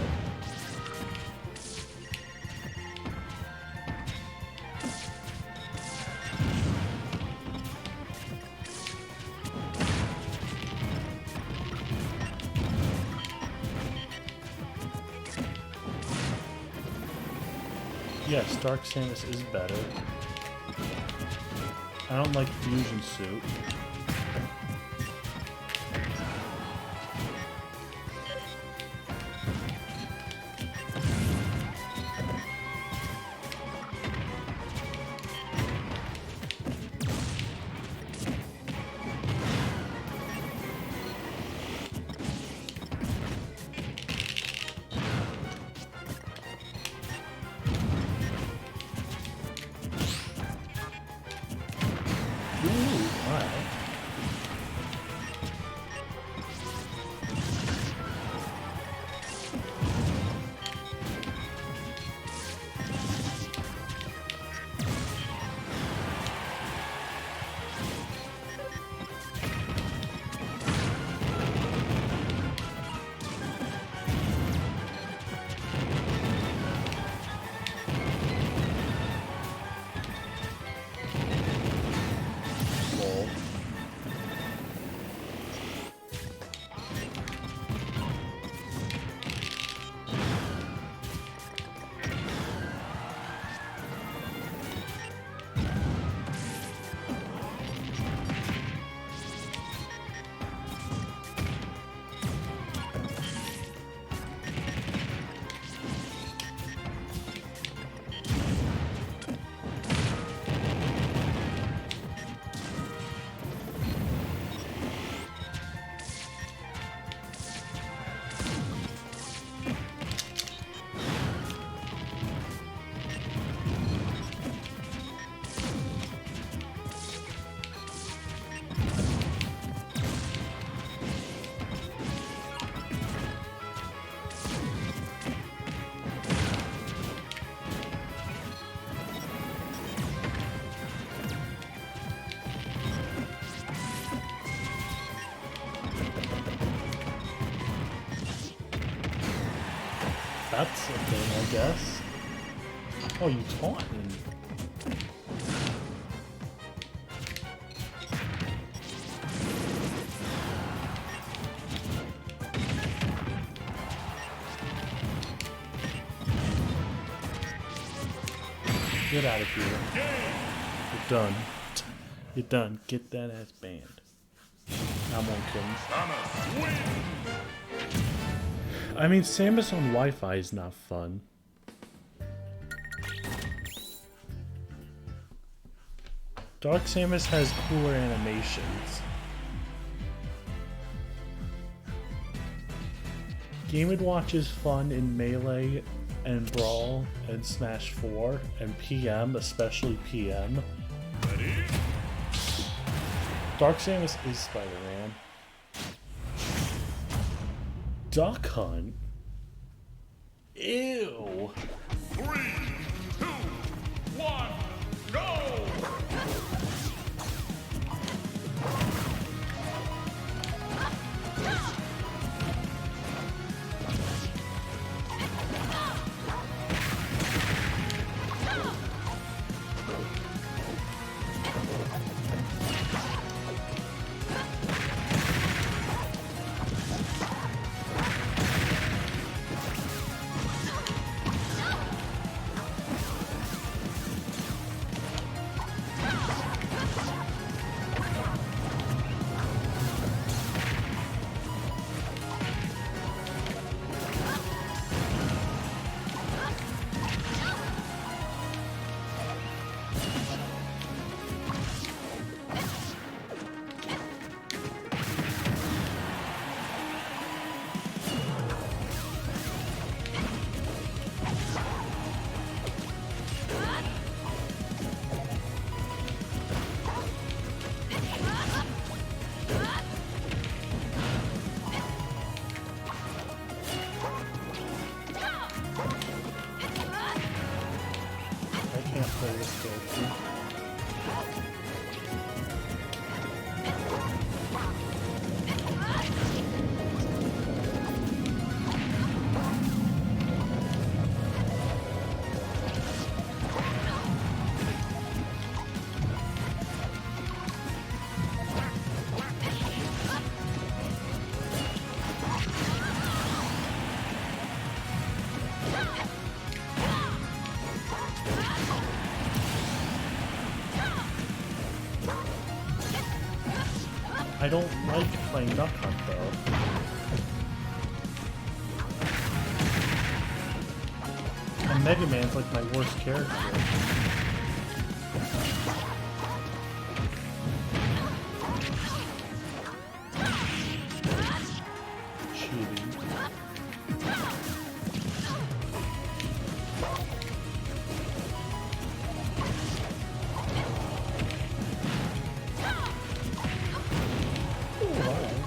Yes, Dark Samus is better. I don't like Fusion Suit. Alright. Lol. That's a thing, I guess. Oh, you taunting. Get out of here. You're done. You're done. Get that ass banned. I'm on kidding. Samus win. I mean, Samus on Wi-Fi is not fun. Dark Samus has cooler animations. Game & Watch is fun in Melee and Brawl and Smash 4 and PM, especially PM. Ready? Dark Samus is Spider-Man. Duck Hunt? Ew. 3, 2, 1, go! I can't play this character. I don't like playing Duck Hunt though. And Mega Man's like my worst character. Cheating. Ooh, alright.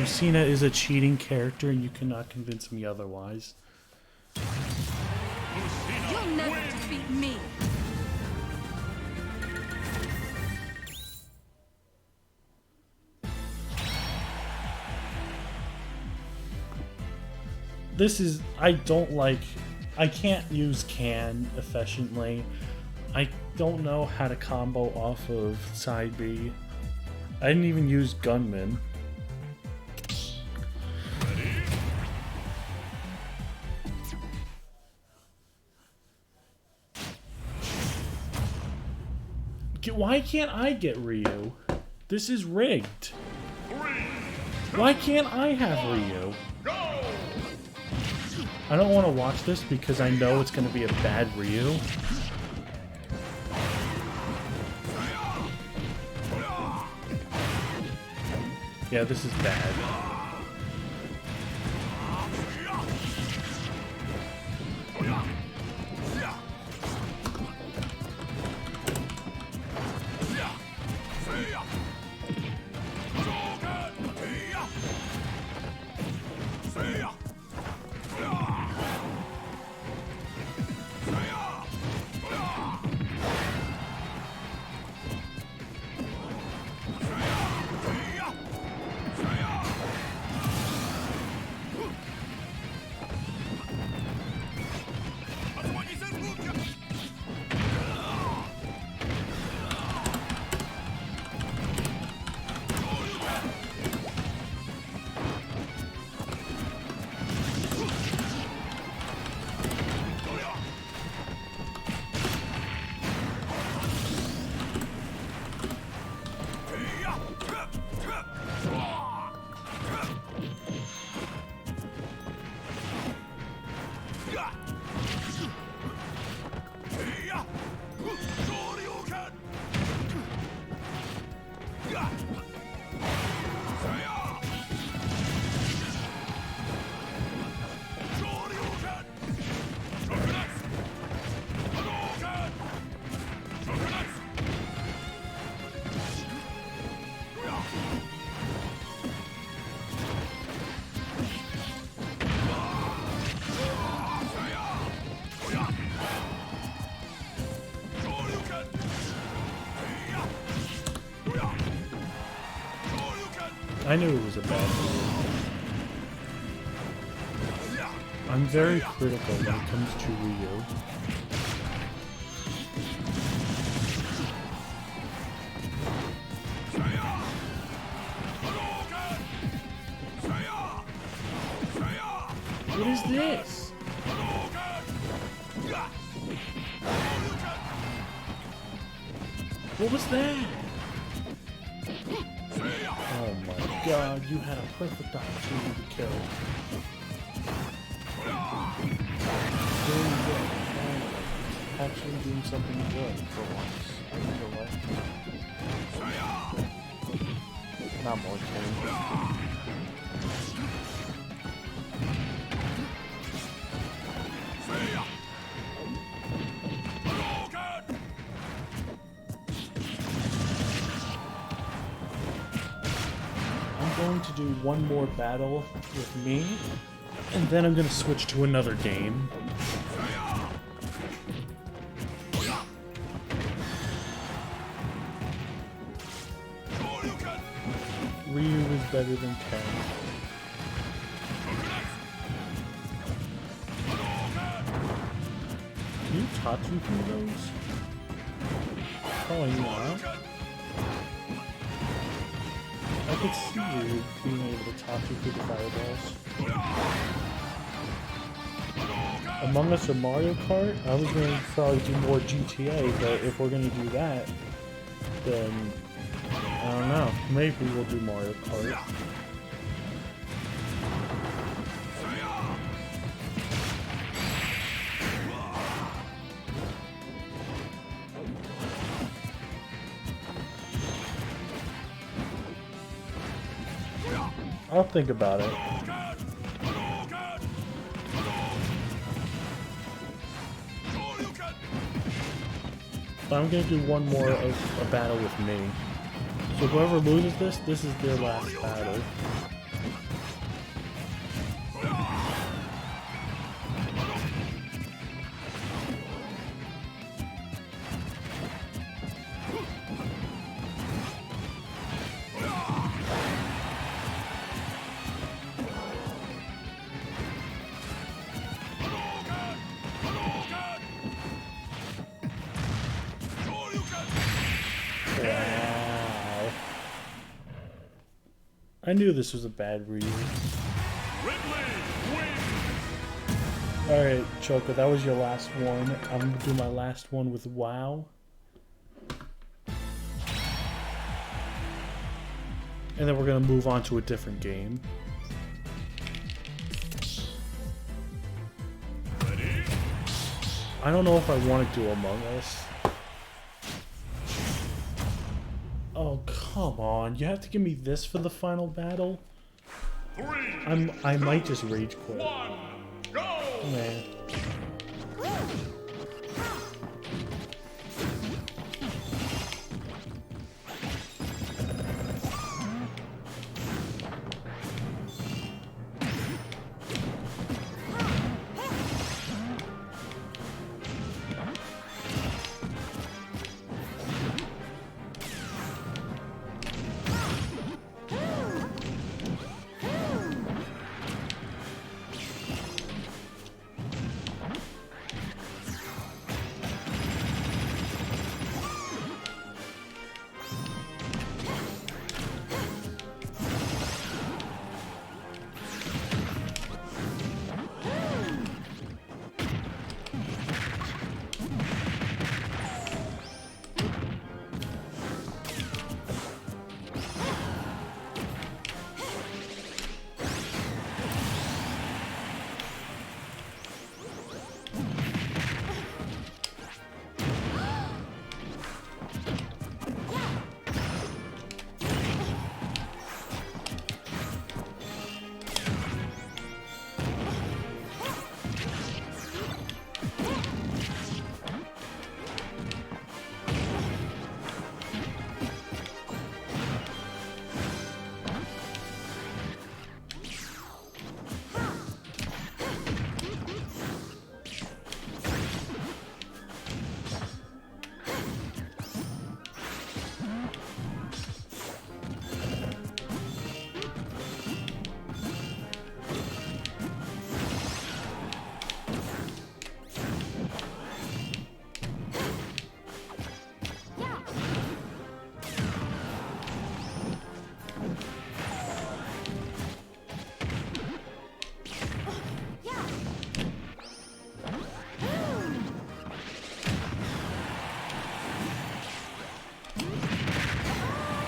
Lucina is a cheating character, and you cannot convince me otherwise. You'll never defeat me. This is... I don't like... I can't use can efficiently. I don't know how to combo off of side B. I didn't even use Gunman. Why can't I get Ryu? This is rigged. Why can't I have Ryu? I don't want to watch this because I know it's going to be a bad Ryu. Yeah, this is bad. I knew it was a bad move. I'm very critical when it comes to Ryu. What is this? What was that? Oh my god, you had a perfect opportunity to kill. Doing good. Actually doing something good for once. Not more killing. I'm going to do one more battle with me, and then I'm going to switch to another game. Ryu is better than Ken. Can you Tatsu through those? Probably not. I could see you being able to Tatsu through the fireballs. Among Us or Mario Kart? I was going to probably do more GTA, but if we're going to do that, then I don't know. Maybe we'll do Mario Kart. I'll think about it. But I'm gonna do one more of a battle with me. So whoever loses this, this is their last battle. Wow. I knew this was a bad read. Ridley wins. Alright, Choco, that was your last one. I'm gonna do my last one with WoW. And then we're gonna move on to a different game. Ready? I don't know if I want to do Among Us. Oh, come on. You have to give me this for the final battle? 3, I might just rage quit. 1, go! Man.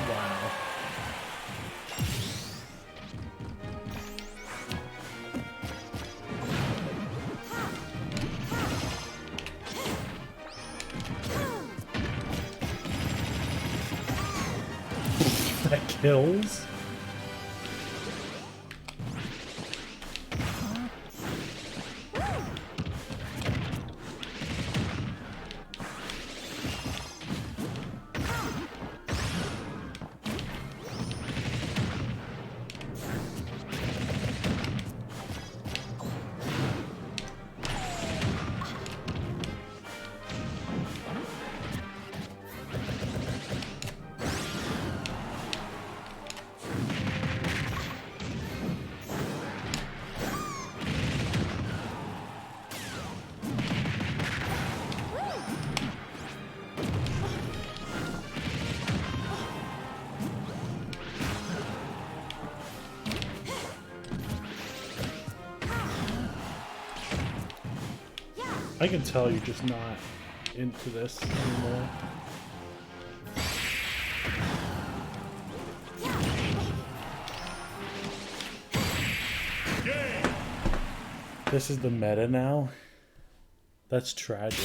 Wow. That kills? I can tell you're just not into this anymore. Game. This is the meta now? That's tragic.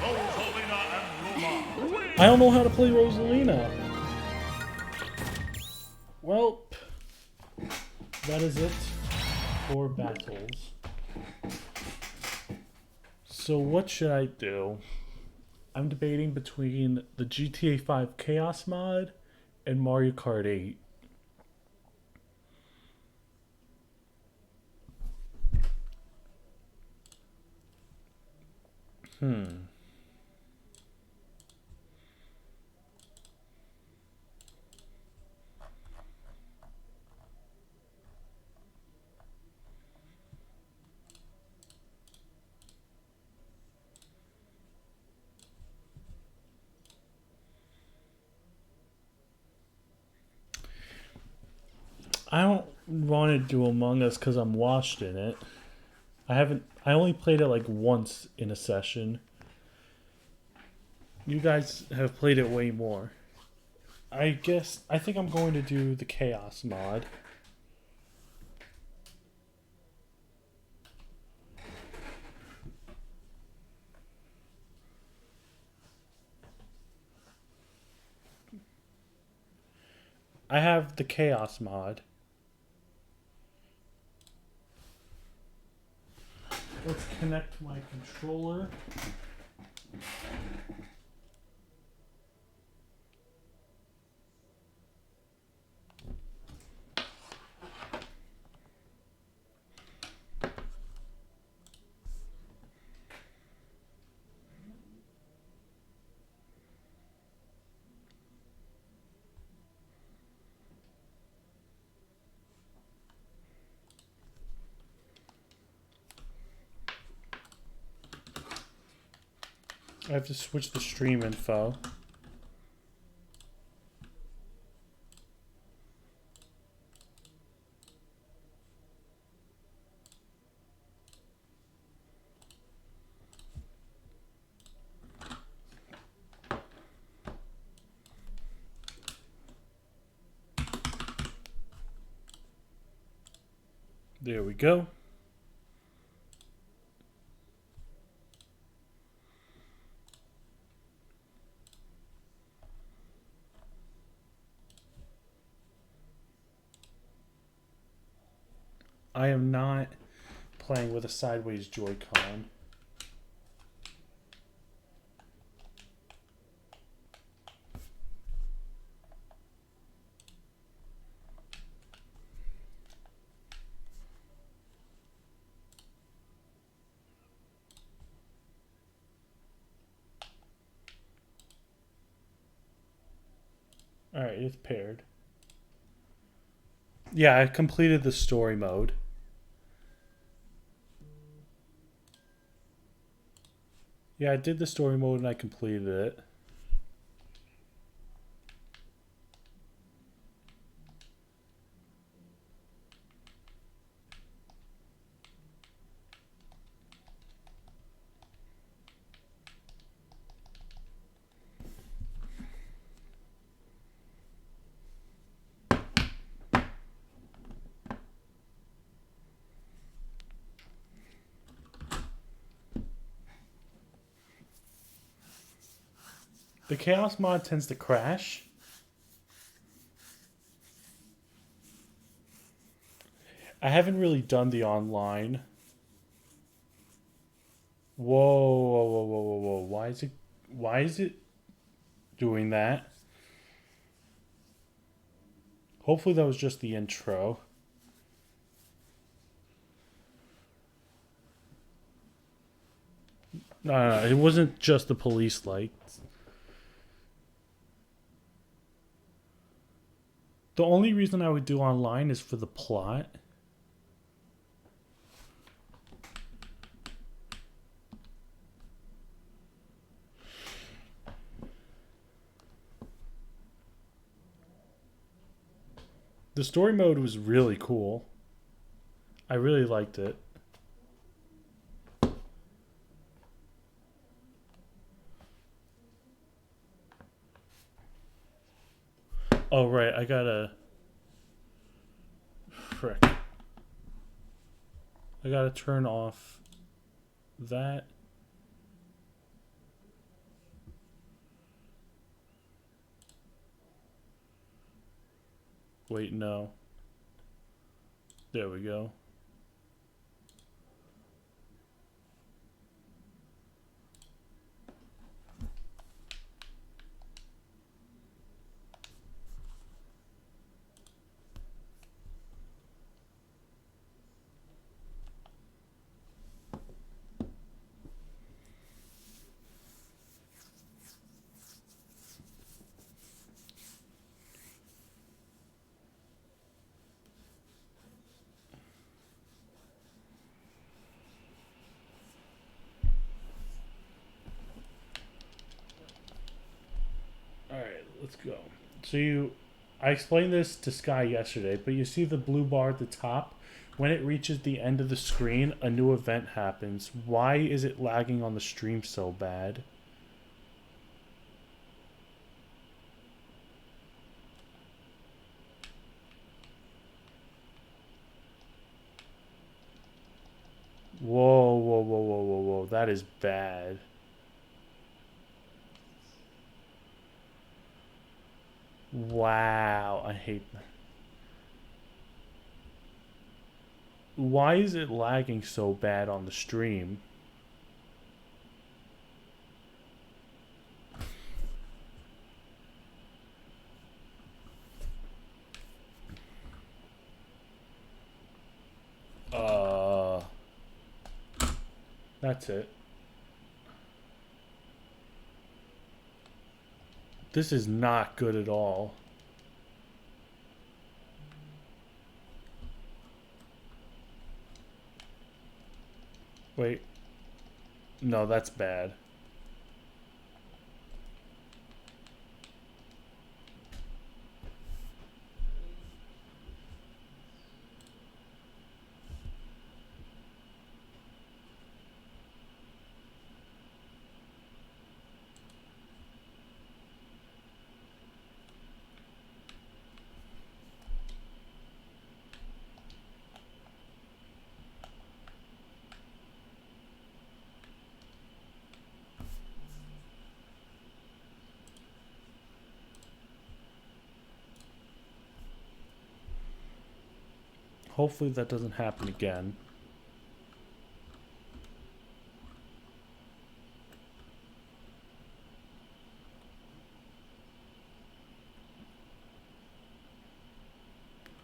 Rosalina and Luma win. I don't know how to play Rosalina. Well, that is it for battles. So what should I do? I'm debating between the GTA 5 Chaos mod and Mario Kart 8. I don't want to do Among Us because I'm washed in it. I haven't. I only played it like once in a session. You guys have played it way more. I think I'm going to do the Chaos mod. I have the Chaos mod. Let's connect my controller. I have to switch the stream info. There we go. I am not playing with a sideways Joy-Con. Alright, it's paired. Yeah, I completed the story mode. Yeah, I did the story mode and I completed it. The Chaos mod tends to crash. I haven't really done the online. Whoa, whoa, whoa, whoa, whoa, whoa. Why is it doing that? Hopefully that was just the intro. No, it wasn't just the police lights. The only reason I would do online is for the plot. The story mode was really cool. I really liked it. Oh, right. I gotta... Frick. I gotta turn off that. Wait, no. There we go. Alright, let's go. So I explained this to Sky yesterday, but you see the blue bar at the top? When it reaches the end of the screen, a new event happens. Why is it lagging on the stream so bad? Whoa, whoa, whoa, whoa, whoa, whoa. That is bad. Wow, I hate that. Why is it lagging so bad on the stream? That's it. This is not good at all. Wait. No, that's bad. Hopefully that doesn't happen again.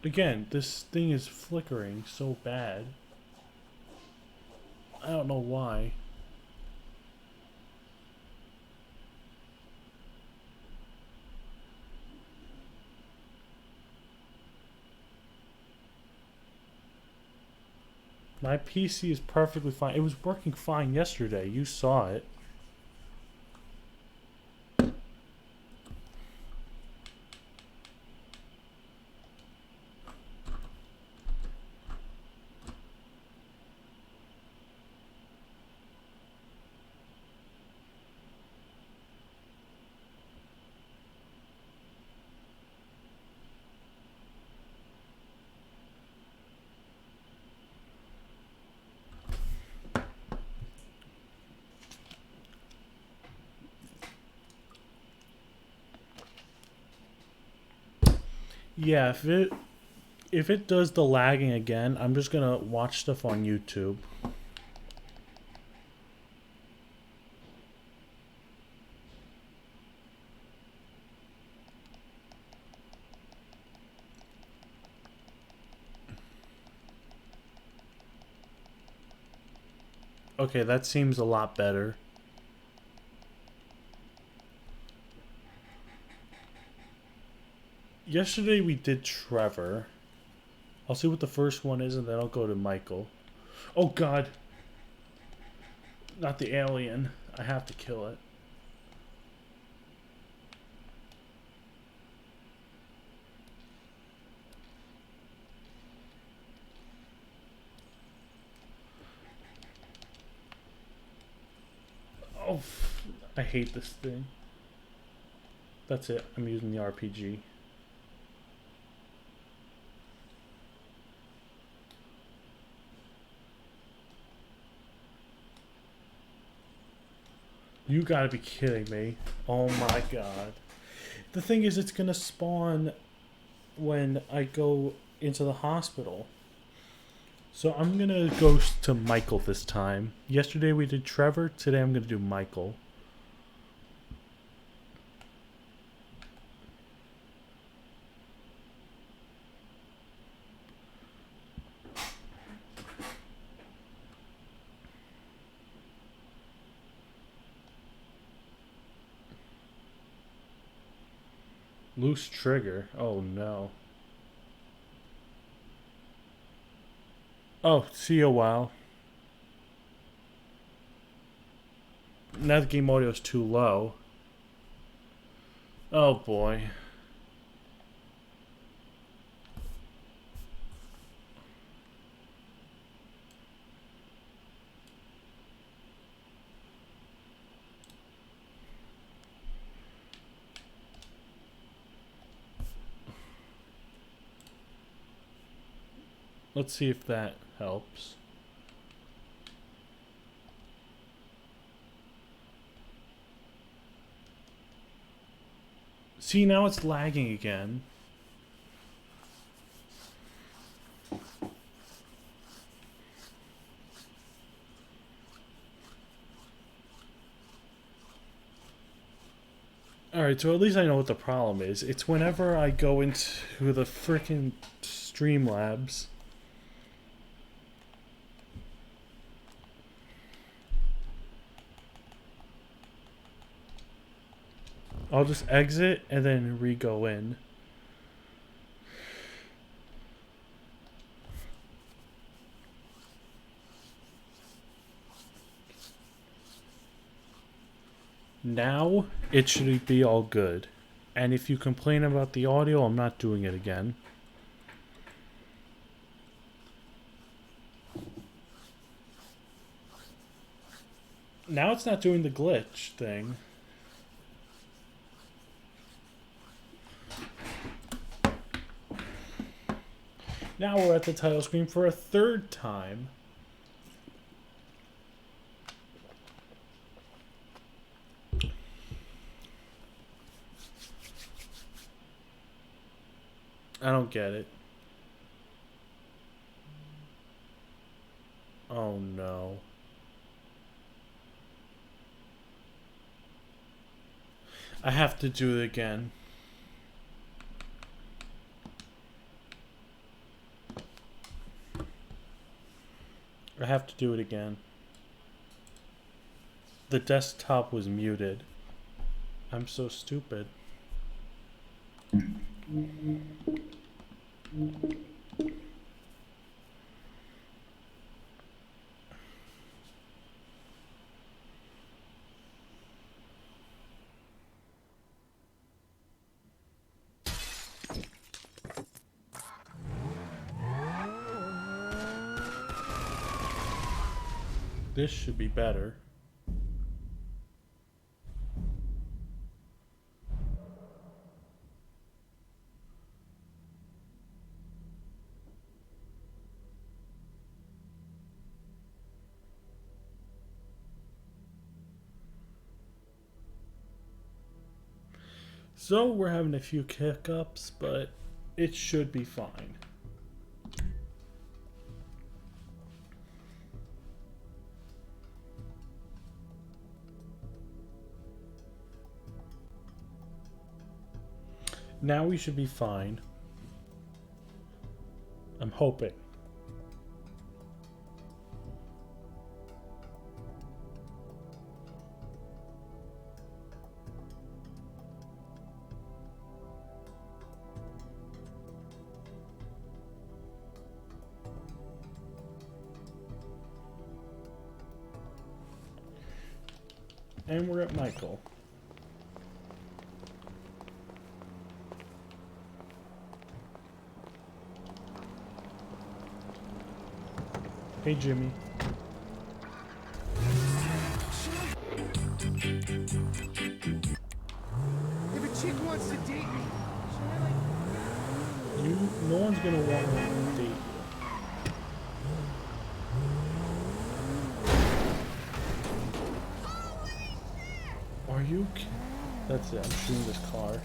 Again, this thing is flickering so bad. I don't know why. My PC is perfectly fine. It was working fine yesterday. You saw it. Yeah, if it does the lagging again, I'm just gonna watch stuff on YouTube. Okay, that seems a lot better. Yesterday we did Trevor. I'll see what the first one is and then I'll go to Michael. Oh god. Not the alien. I have to kill it. Oh, I hate this thing. That's it. I'm using the RPG. You gotta be kidding me. Oh my god. The thing is, it's gonna spawn when I go into the hospital. So I'm gonna go to Michael this time. Yesterday we did Trevor, today I'm gonna do Michael. Loose trigger. Oh no. Oh, see you a while. Now the game audio is too low. Oh boy. Let's see if that helps. See, now it's lagging again. Alright, so at least I know what the problem is. It's whenever I go into the frickin' Streamlabs. I'll just exit and then re-go in. Now it should be all good. And if you complain about the audio, I'm not doing it again. Now it's not doing the glitch thing. Now we're at the title screen for a third time. I don't get it. Oh no. I have to do it again. I have to do it again. The desktop was muted. I'm so stupid. This should be better. So we're having a few hiccups, but it should be fine. Now we should be fine. I'm hoping. And we're at Michael. Hey, Jimmy. If a chick wants to date me, No one's gonna want to date you. Are you? That's it. I'm shooting this car.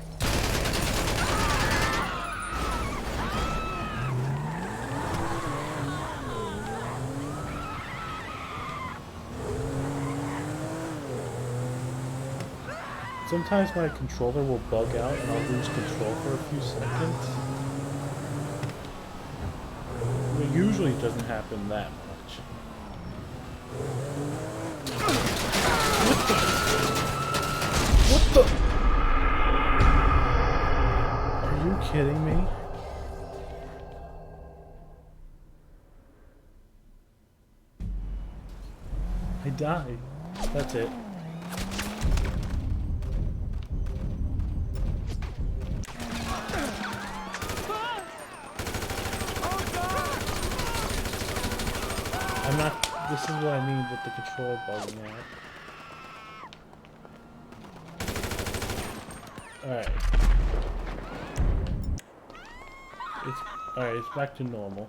Sometimes my controller will bug out and I'll lose control for a few seconds. It usually doesn't happen that much. What the? Are you kidding me? I died. That's it. I'm not. This is what I mean with the controller bugging out. Alright. Alright, it's back to normal.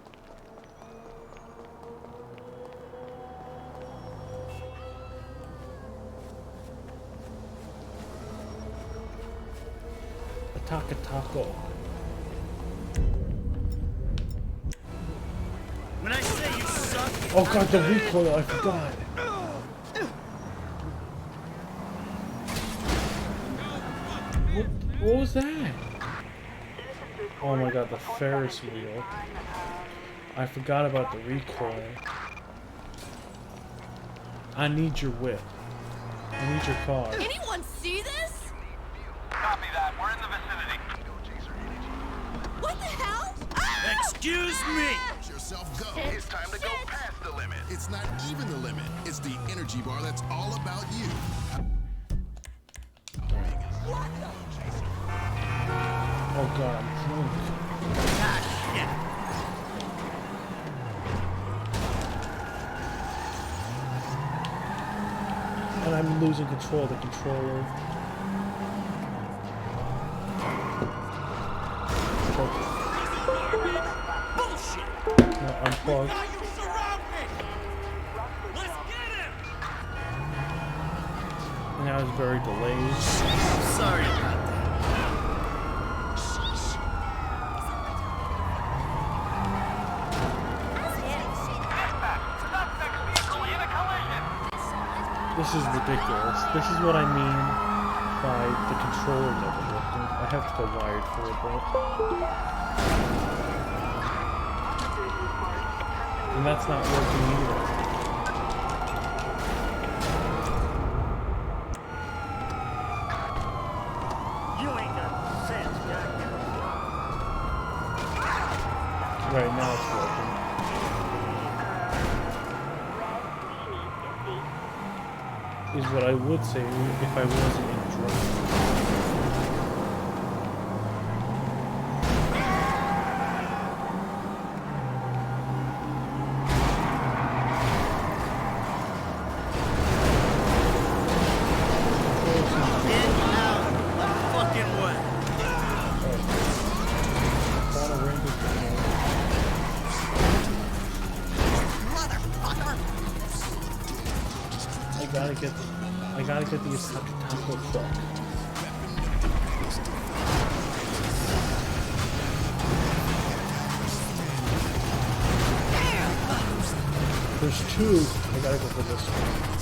Taka Taco. When I say you suck, Oh god, the recoil, I forgot. What was that? Oh my god, the Ferris wheel. I forgot about the recoil. I need your whip. I need your car. Anyone see this? Copy that. We're in the vicinity. What the hell? Ah! excuse me. Let yourself go. It's time to go past the limit. It's not even the limit. It's the energy bar that's all about you. Oh god, I'm drunk. Ah, shit. And I'm losing control of the controller. Bullshit. No, unplug. Now you surround me. Let's get him. Now it's very delayed. Sorry about that. Suspect vehicle in a collision. This is ridiculous. This is what I mean by the controller never working. I have to go wired for a bit. And that's not working either. You ain't got sense, got you? Right now it's working. Is what I would say if I wasn't in drunk. Get out of my fucking way. Final range is control. I gotta get the Asaka Taco truck. There's two. I gotta go for this one.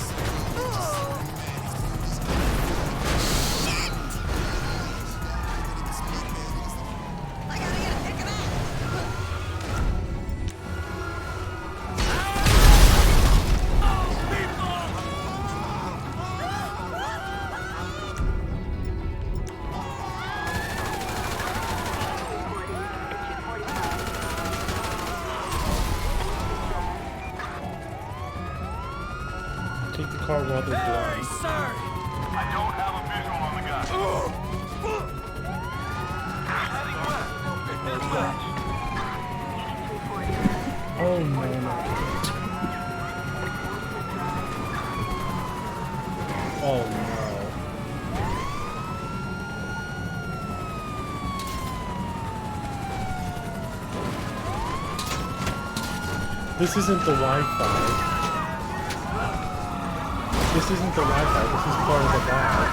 Take the car while they're Very blind. sorry. I don't have a visual on the guy. Heading west. Oh no, no. Oh no. This isn't the Wi-Fi. This isn't the Wi-Fi. This is part of the bag.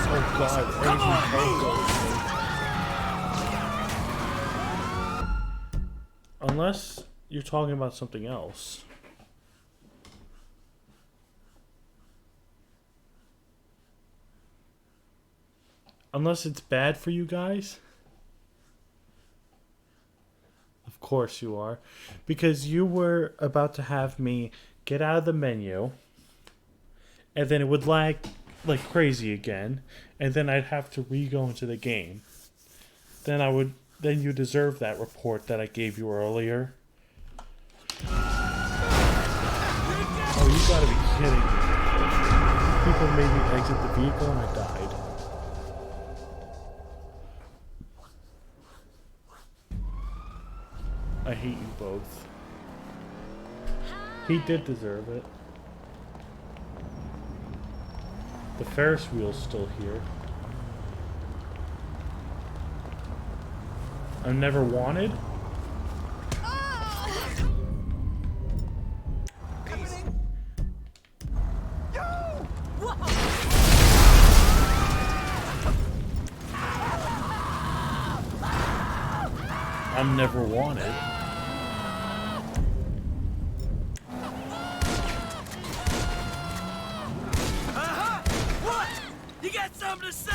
Oh god, Asian. Unless you're talking about something else. Unless it's bad for you guys. Of course you are. Because you were about to have me get out of the menu. And then it would lag like crazy again. And then I'd have to re-go into the game. Then you deserve that report that I gave you earlier. Oh, you gotta be kidding me. People made me exit the vehicle and I died. I hate you both. He did deserve it. The Ferris wheel's still here. I'm never wanted? I'm never wanted. What? You got something to say?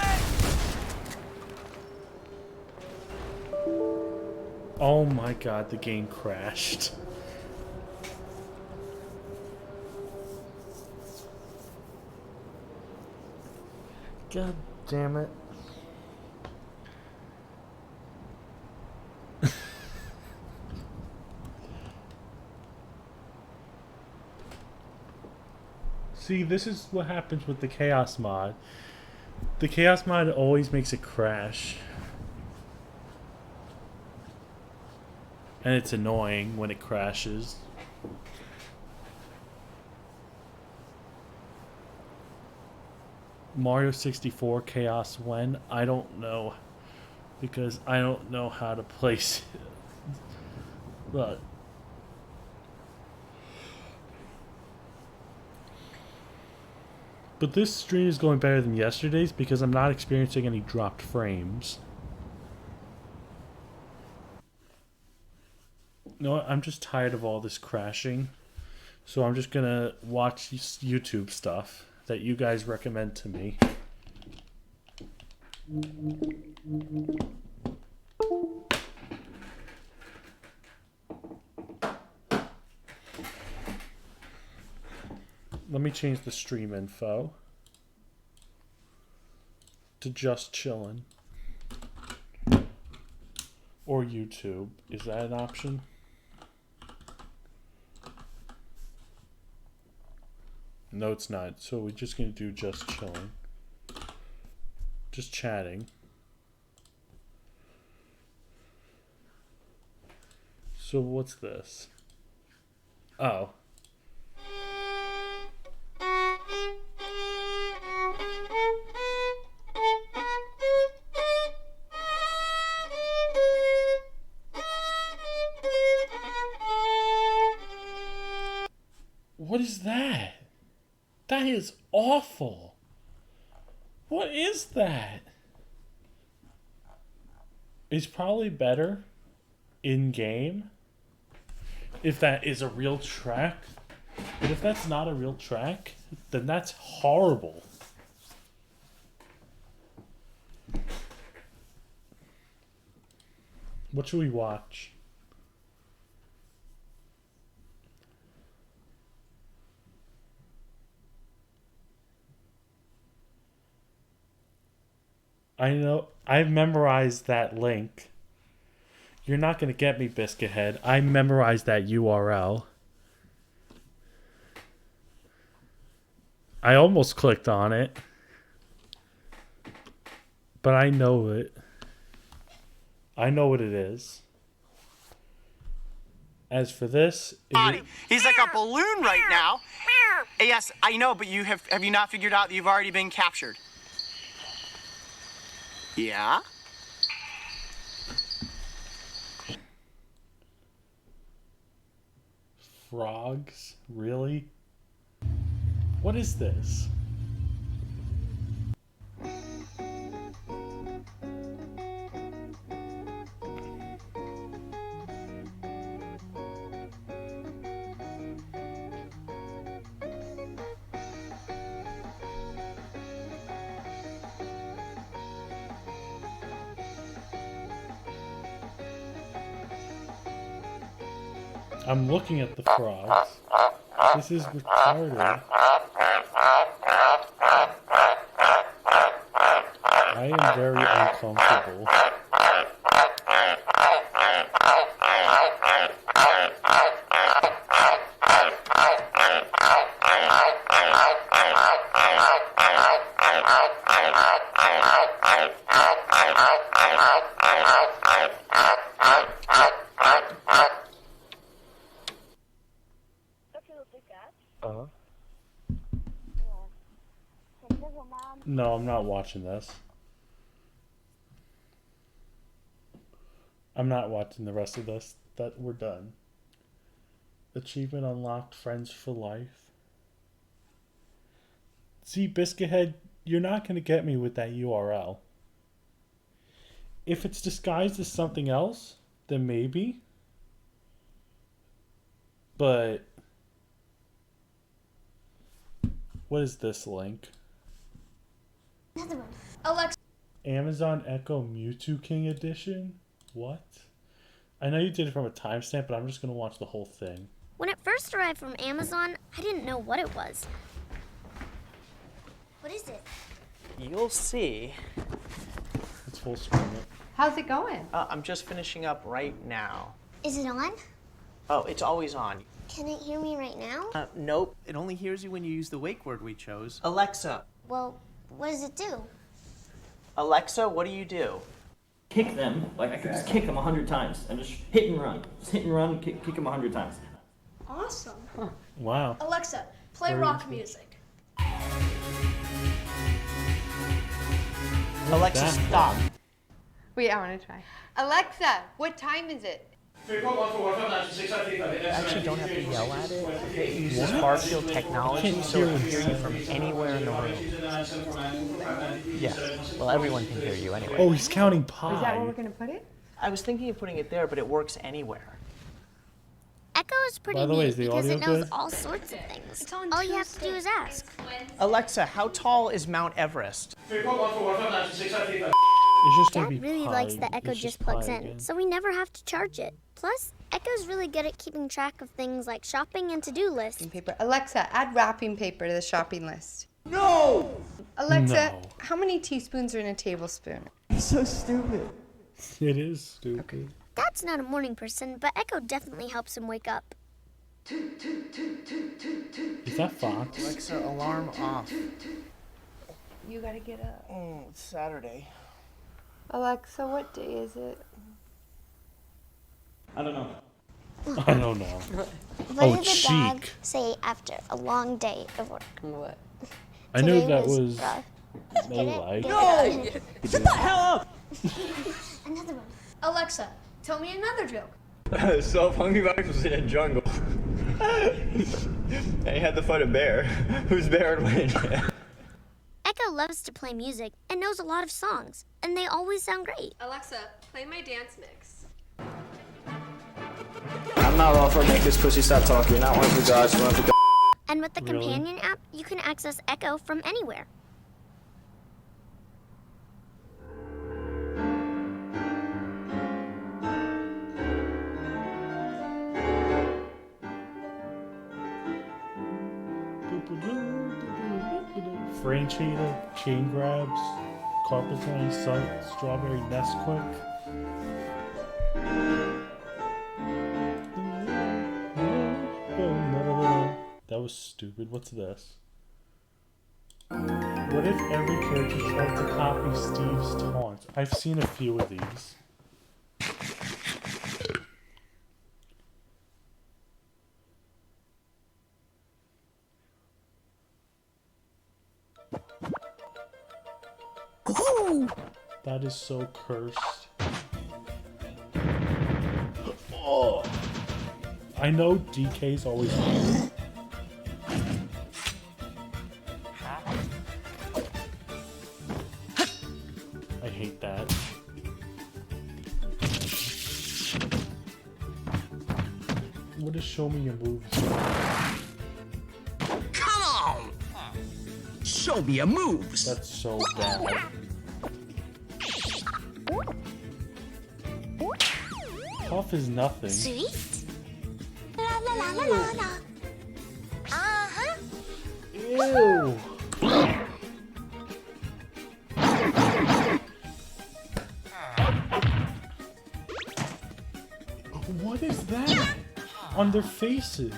Oh my god, the game crashed. God damn it. See, this is what happens with the Chaos mod. The Chaos mod always makes it crash. And it's annoying when it crashes. Mario 64 Chaos when? I don't know. Because I don't know how to place it. But this stream is going better than yesterday's because I'm not experiencing any dropped frames. You know what? I'm just tired of all this crashing. So I'm just gonna watch YouTube stuff that you guys recommend to me. Let me change the stream info to just chillin'. Or YouTube. Is that an option? No, it's not. So we're just going to do just chilling. Just chatting. So what's this? Oh. What is that? That is awful. What is that? It's probably better in game if that is a real track. But if that's not a real track, then that's horrible. What should we watch? I know. I've memorized that link. You're not going to get me, Biscuit Head. I memorized that URL. I almost clicked on it. But I know it. I know what it is. As for this... He's like a balloon right now. Yes, I know, but have you not figured out that you've already been captured? Yeah? Frogs? Really? What is this? I'm looking at the frogs. This is retarded. I am very uncomfortable. No, I'm not watching this. I'm not watching the rest of this. That we're done. Achievement unlocked, friends for life. See, Biscuithead, you're not going to get me with that URL. If it's disguised as something else, then maybe. But what is this link? Another one. Alexa. Amazon Echo Mewtwo King Edition? What? I know you did it from a timestamp, but I'm just going to watch the whole thing. When it first arrived from Amazon, I didn't know what it was. What is it? You'll see. Let's full screen it. How's it going? I'm just finishing up right now. Is it on? Oh, it's always on. Can it hear me right now? Nope. It only hears you when you use the wake word we chose. Alexa. Well, what does it do? Alexa, what do you do? Kick them, like I could just kick them 100 times and just hit and run. Just hit and run and kick them 100 times. Awesome. Wow. Alexa, play Very rock interesting. music. Alexa, that stop. Wait, I want to try. Alexa, what time is it? You actually don't have to yell at it. It uses far-field technology, so it can hear you from anywhere in the room. Yeah, well, everyone can hear you anyway. Oh, he's counting pi. Is that where we're going to put it? I was thinking of putting it there, but it works anywhere. Echo is pretty By the way, neat is the because it audio knows good? all sorts of things. It's on All you have to Tuesday. do is ask. Alexa, how tall is Mount Everest? It's just gonna Dad be really pi. likes that Echo It's just pi plugs in, again. so we never have to charge it. Plus, Echo's really good at keeping track of things like shopping and to-do lists. Paper. Alexa, add wrapping paper to the shopping list. No! Alexa, No. how many teaspoons are in a tablespoon? It is stupid. Dad's not a morning person, but Echo definitely helps him wake up. Is that Fox? Alexa, alarm off. You gotta get up. It's Saturday. Alexa, what day is it? I don't know. I don't know. What Oh, did the dog cheek. say after a long day of work? What? I knew Today that was rough. no like. Shut the hell up! Another one. Alexa, tell me another joke. So Hungry Box was in a jungle. And he had to fight a bear. Whose bear would win? Echo loves to play music and knows a lot of songs, and they always sound great. Alexa, play my dance mix. I'm not off for make this pussy stop talking. Not one for God, one for God. And with the Really? companion app, you can access Echo from anywhere. Frame cheetah, chain grabs, carpet cleaning, strawberry Nesquik. That was stupid. What's this? What if every character tried to copy Steve's taunts? I've seen a few of these. That is so cursed. Oh. I know DK's always on. I hate that. What is show me your moves? Come on! Show me your moves. That's so bad. Puff is nothing. Sweet? La la la la la la. Uh-huh. Ew. What is that? On their faces.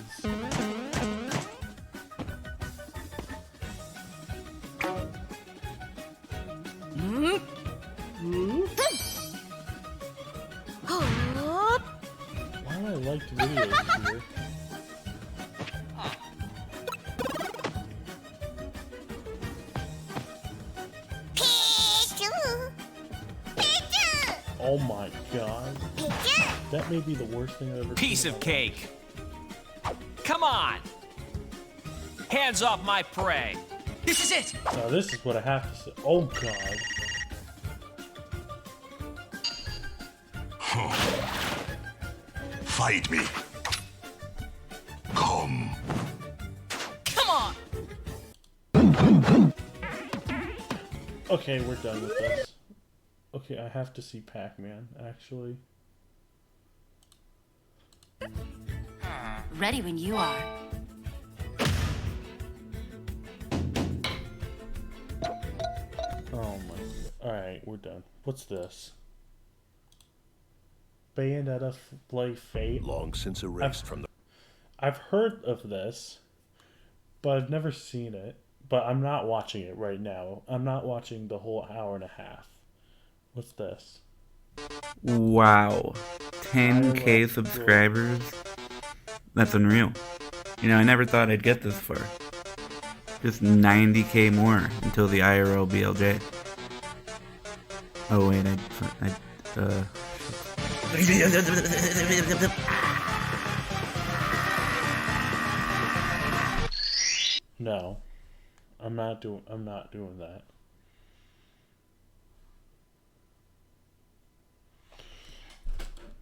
Why do I like videos here? Pikachu! Pikachu! Oh my god. Pikachu! That may be the worst thing I've ever Piece seen. of cake. Come on. Hands off my prey. This is it! Now this is what I have to say. Oh god. Fight me. Come. Come on! Okay, we're done with this. Okay, I have to see Pac-Man, actually. Ready when you are. Oh my god. Alright, we're done. What's this? Bayonetta Play Fate? Long since erased from the... I've heard of this, but I've never seen it. But I'm not watching it right now. I'm not watching the whole hour and a half. What's this? Wow. 10K subscribers? That's unreal. You know, I never thought I'd get this far. Just 90K more until the IRL BLJ. Oh wait, No. I'm not doing that.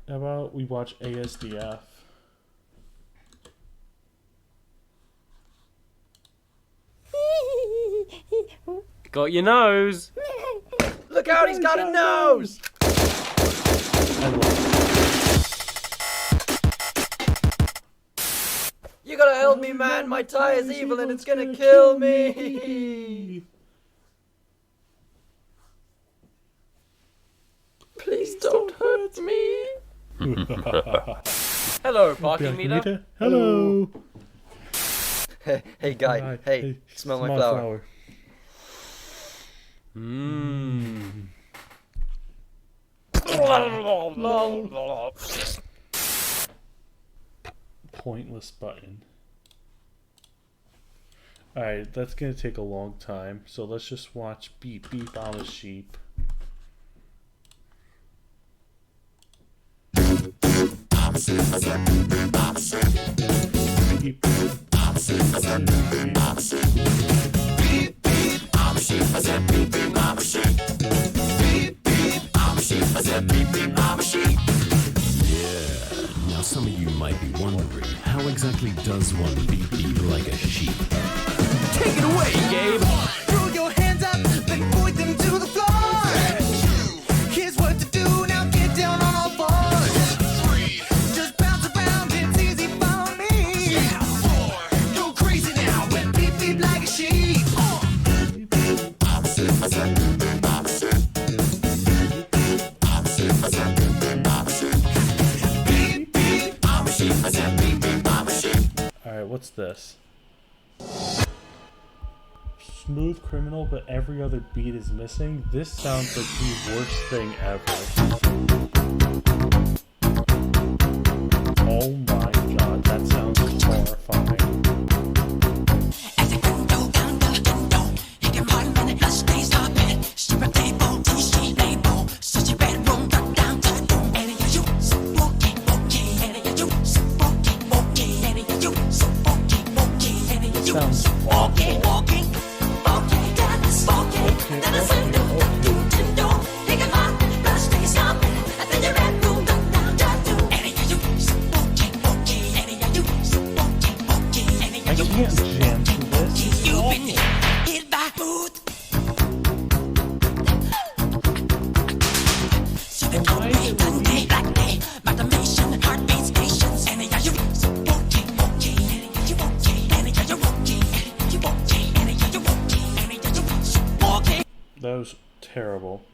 How about we watch ASDF? Got your nose. Look out, he's got a nose! You gotta help me, man. My tie is evil and it's gonna kill me. Please don't hurt me. Hello, parking meter. Hello. Hey, guy. Hey, smell my flower. Mmm. Pointless button. Alright, that's gonna take a long time, so let's just watch Beep Beep on a Sheep. Beep, Now some of you might be wondering, how exactly does one beep beep like a sheep? Take it away, Gabe. Throw your hands up and point them to the floor. Here's what to do, now get down on all fours. Just bounce around, it's easy for me. Yeah, 4, go crazy now and beep beep like a sheep. Alright, what's this? Smooth Criminal, but every other beat is missing? This sounds like the worst thing ever. Oh my god, that sounds horrifying. Sounds awful. I can't jam to this. That was terrible.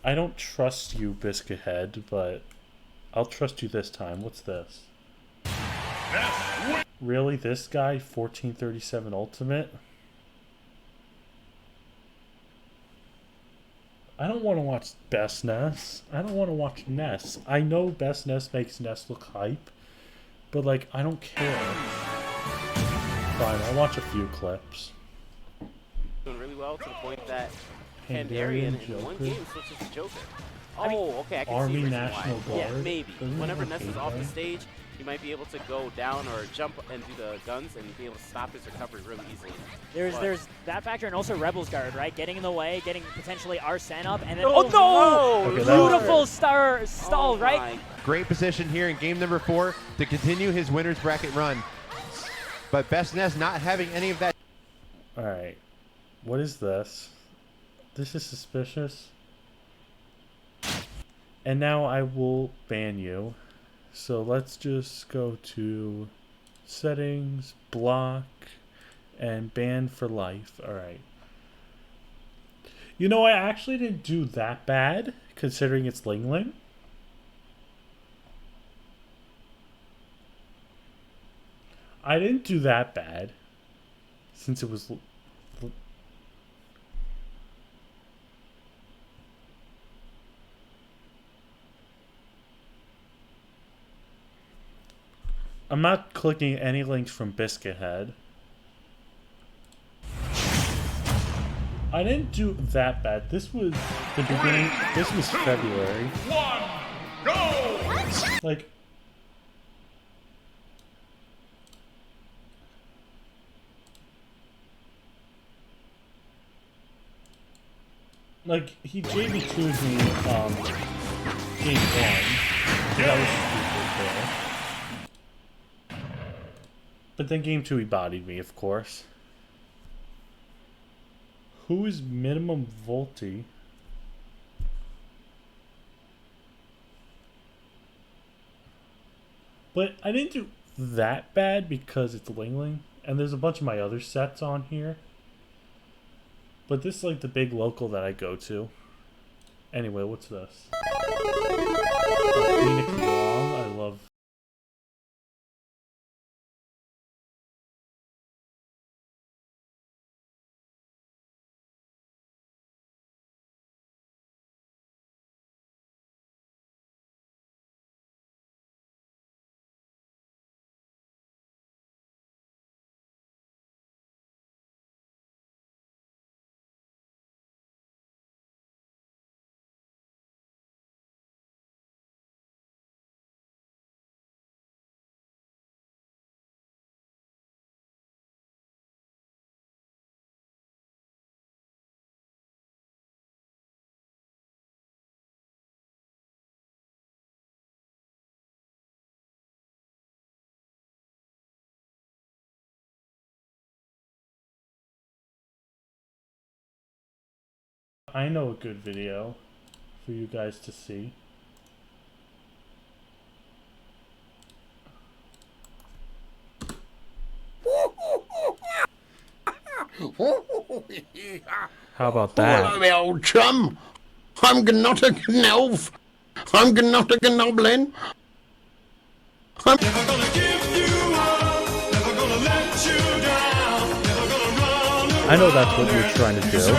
I don't trust you, Biscuit Head, but I'll trust you this time. What's this? Really? This guy? 1437 Ultimate? I don't want to watch Best Ness. I don't want to watch Ness. I know Best Ness makes Ness look hype, but like, I don't care. Fine, I'll watch a few clips. Doing really well to the point that Pandarian Pandarian in one Joker? game switches to Joker. Oh, okay, I can Army see the reason National why. Yeah, Guard? maybe. Doesn't Whenever he Ness have is a off the K-Guy? stage, he might be able to go down or jump and do the guns and be able to stop his recovery really easily. There's that factor, and also Rebel's Guard, right? Getting in the way, getting potentially Arsene up, and then Okay, beautiful stall, right? Great position here in game number 4 to continue his winner's bracket run. But Best Nest not having any of that. Alright. What is this? This is suspicious. And now I will ban you. So let's just go to settings, block, and ban for life. Alright. You know, I actually didn't do that bad, considering it's Ling Ling. I didn't do that bad, since it was... I'm not clicking any links from Biscuit Head. I didn't do that bad. This was the beginning. This was February. 1, go! Like he JV2'd me game 1. So that was stupid there. But then game 2 he bodied me, of course. Who is Minimum Volty? But I didn't do that bad because it's Ling Ling. And there's a bunch of my other sets on here. But this is like the big local that I go to. Anyway, what's this? Phoenix Long, I love. I know a good video for you guys to see. How about that? Hello, my old chum. I'm Gnotta Gnelf. I'm Gnotta Gnoblin. I'm never gonna give you up, never gonna let you down, never gonna run. I know that's what you're trying to do.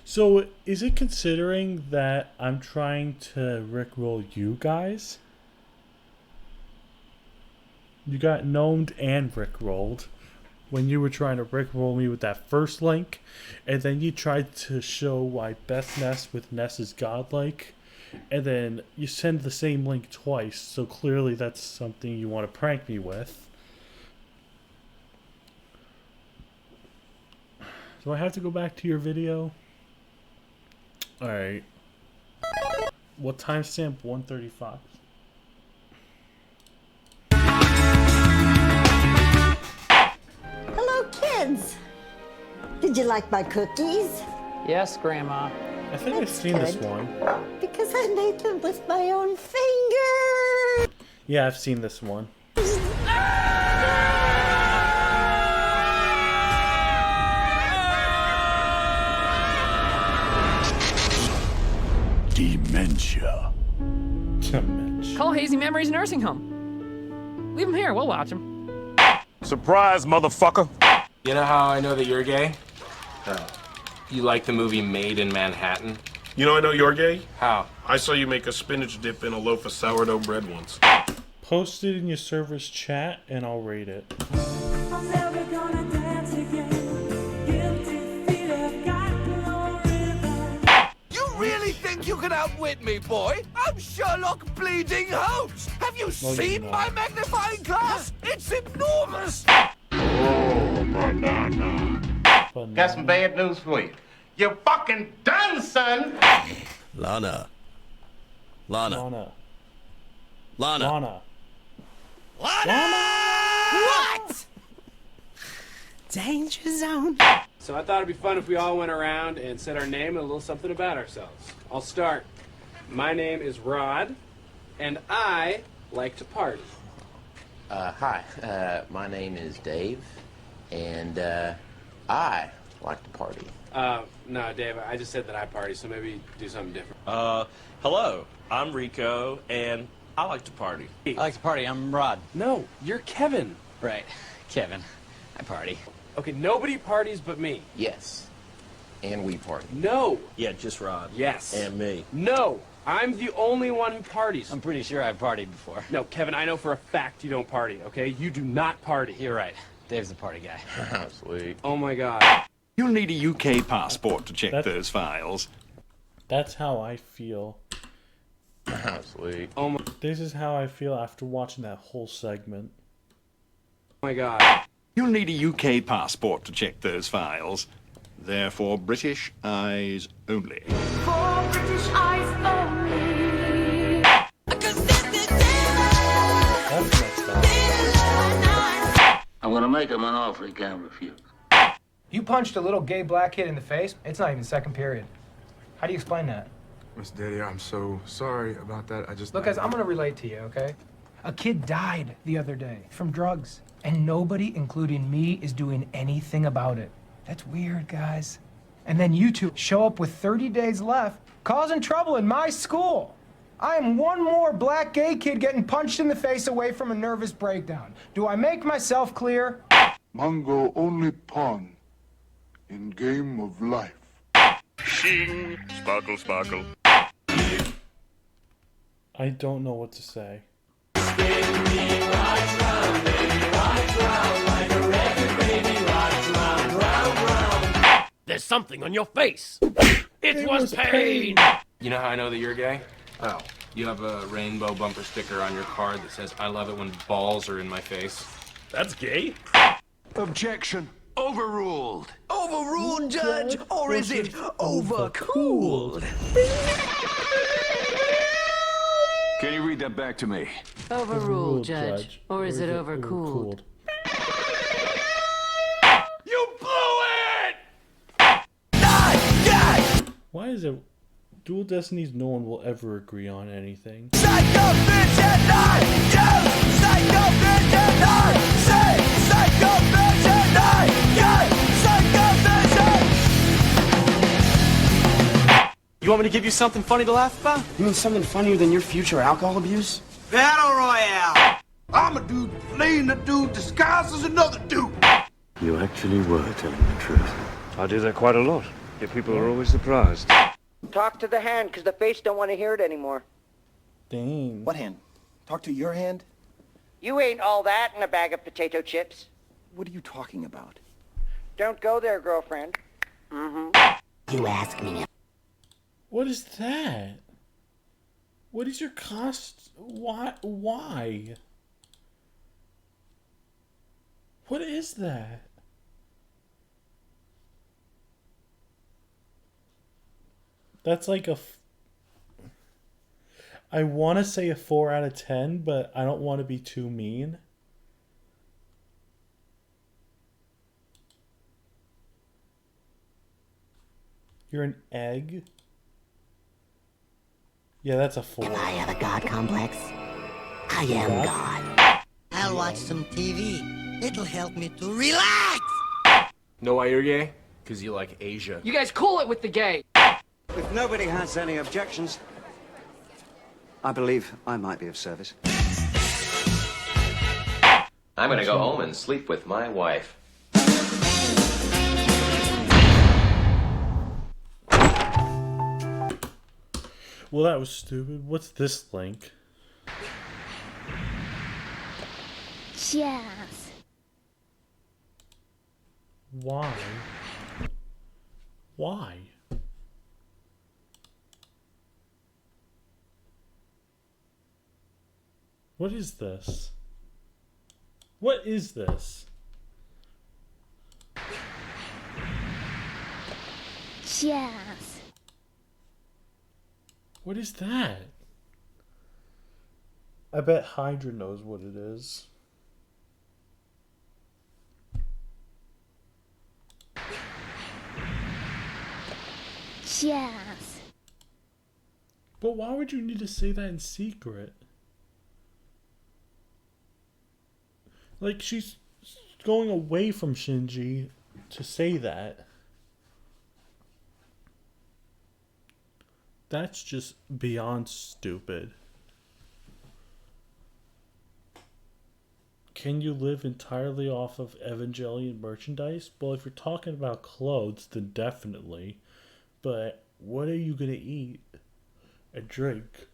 So, is it considering that I'm trying to rickroll you guys? You got gnomed and rickrolled when you were trying to rickroll me with that first link, and then you tried to show why Best Nest with Ness is godlike, and then you send the same link twice, so clearly that's something you want to prank me with. Do I have to go back to your video? Alright. What timestamp? 1:35. Hello, kids. Did you like my cookies? Yes, Grandma. I think I've seen this one. Because I made them with my own finger. Yeah, I've seen this one. Dementia. Call Hazy Memories Nursing Home. Leave him here. We'll watch him. Surprise, motherfucker. You know how I know that you're gay? You like the movie Made in Manhattan? You know I know you're gay? How? I saw you make a spinach dip in a loaf of sourdough bread once. Post it in your server's chat and I'll rate it. I'm never gonna dance again. You can outwit me, boy. I'm Sherlock Bleeding Holmes. Have you seen my magnifying glass? It's enormous. Oh, banana. Got some bad news for you. You're fucking done, son. Lana. Lana. Lana. Lana. Lana. What? Danger zone. So I thought it'd be fun if we all went around and said our name and a little something about ourselves. I'll start. My name is Rod, and I like to party. Hi, my name is Dave, and I like to party. No, Dave, I just said that I party, so maybe do something different. Hello, I'm Rico, and I like to party. I like to party. I'm Rod. No, you're Kevin. Right. Kevin. I party. Okay, nobody parties but me. Yes, and we party. No. Yeah, just Rod. Yes. And me. No, I'm the only one who parties. I'm pretty sure I've partied before. No, Kevin, I know for a fact you don't party, okay? You do not party. You're right. Dave's the party guy. Sweet. Oh my God. You'll need a UK passport to check those files. That's how I feel. Sweet. Oh my. This is how I feel after watching that whole segment. Oh my God. You'll need a UK passport to check those files. They're for British eyes only. For British eyes only. I'm gonna make him an offer he can't refuse. You punched a little gay black kid in the face. It's not even second period. How do you explain that? Miss Daddy, I'm so sorry about that. I just... Look, guys, I'm gonna relate to you, okay? A kid died the other day from drugs, and nobody, including me, is doing anything about it. That's weird, guys. And then you two show up with 30 days left, causing trouble in my school. I am one more black gay kid getting punched in the face away from a nervous breakdown. Do I make myself clear? Mungo only pawn in game of life. Shing, sparkle, sparkle. I don't know what to say. There's something on your face. It was pain. You know how I know that you're gay? Oh. You have a rainbow bumper sticker on your car that says, I love it when balls are in my face. That's gay. Objection. Overruled. Overruled, Judge, or is it overcooled? Can you read that back to me? Overruled, Judge. Or is it overcooled? You blew it! Why is it Dual Destinies no one will ever agree on anything? Psycho bitch and I! You! Psycho bitch and I! Say! Psycho bitch and I! Yeah! Psycho bitch and... You want me to give you something funny to laugh about? You mean something funnier than your future alcohol abuse? Battle Royale! I'm a dude playing a dude disguised as another dude! You actually were telling the truth. I do that quite a lot. Yet people are always surprised. Talk to the hand, because the face don't want to hear it anymore. Dang. What hand? Talk to your hand? You ain't all that in a bag of potato chips. What are you talking about? Don't go there, girlfriend. Mm-hmm. You ask me. What is that? What is your cost? Why? Why? What is that? That's like a... I want to say a 4 out of 10, but I don't want to be too mean. You're an egg? Yeah, that's a 4. I have a god complex. I am God. I'll watch some TV. It'll help me to relax. Know why you're gay? Because you like Asia. You guys cool it with the gay. If nobody has any objections, I believe I might be of service. I'm gonna go home and sleep with my wife. Well, that was stupid. What's this link? Jazz. Why? Why? What is this? What is this? Jazz. What is that? I bet Hydra knows what it is. Jazz. But why would you need to say that in secret? Like, she's going away from Shinji to say that. That's just beyond stupid. Can you live entirely off of Evangelion merchandise? Well, if you're talking about clothes, then definitely. But what are you gonna eat and drink?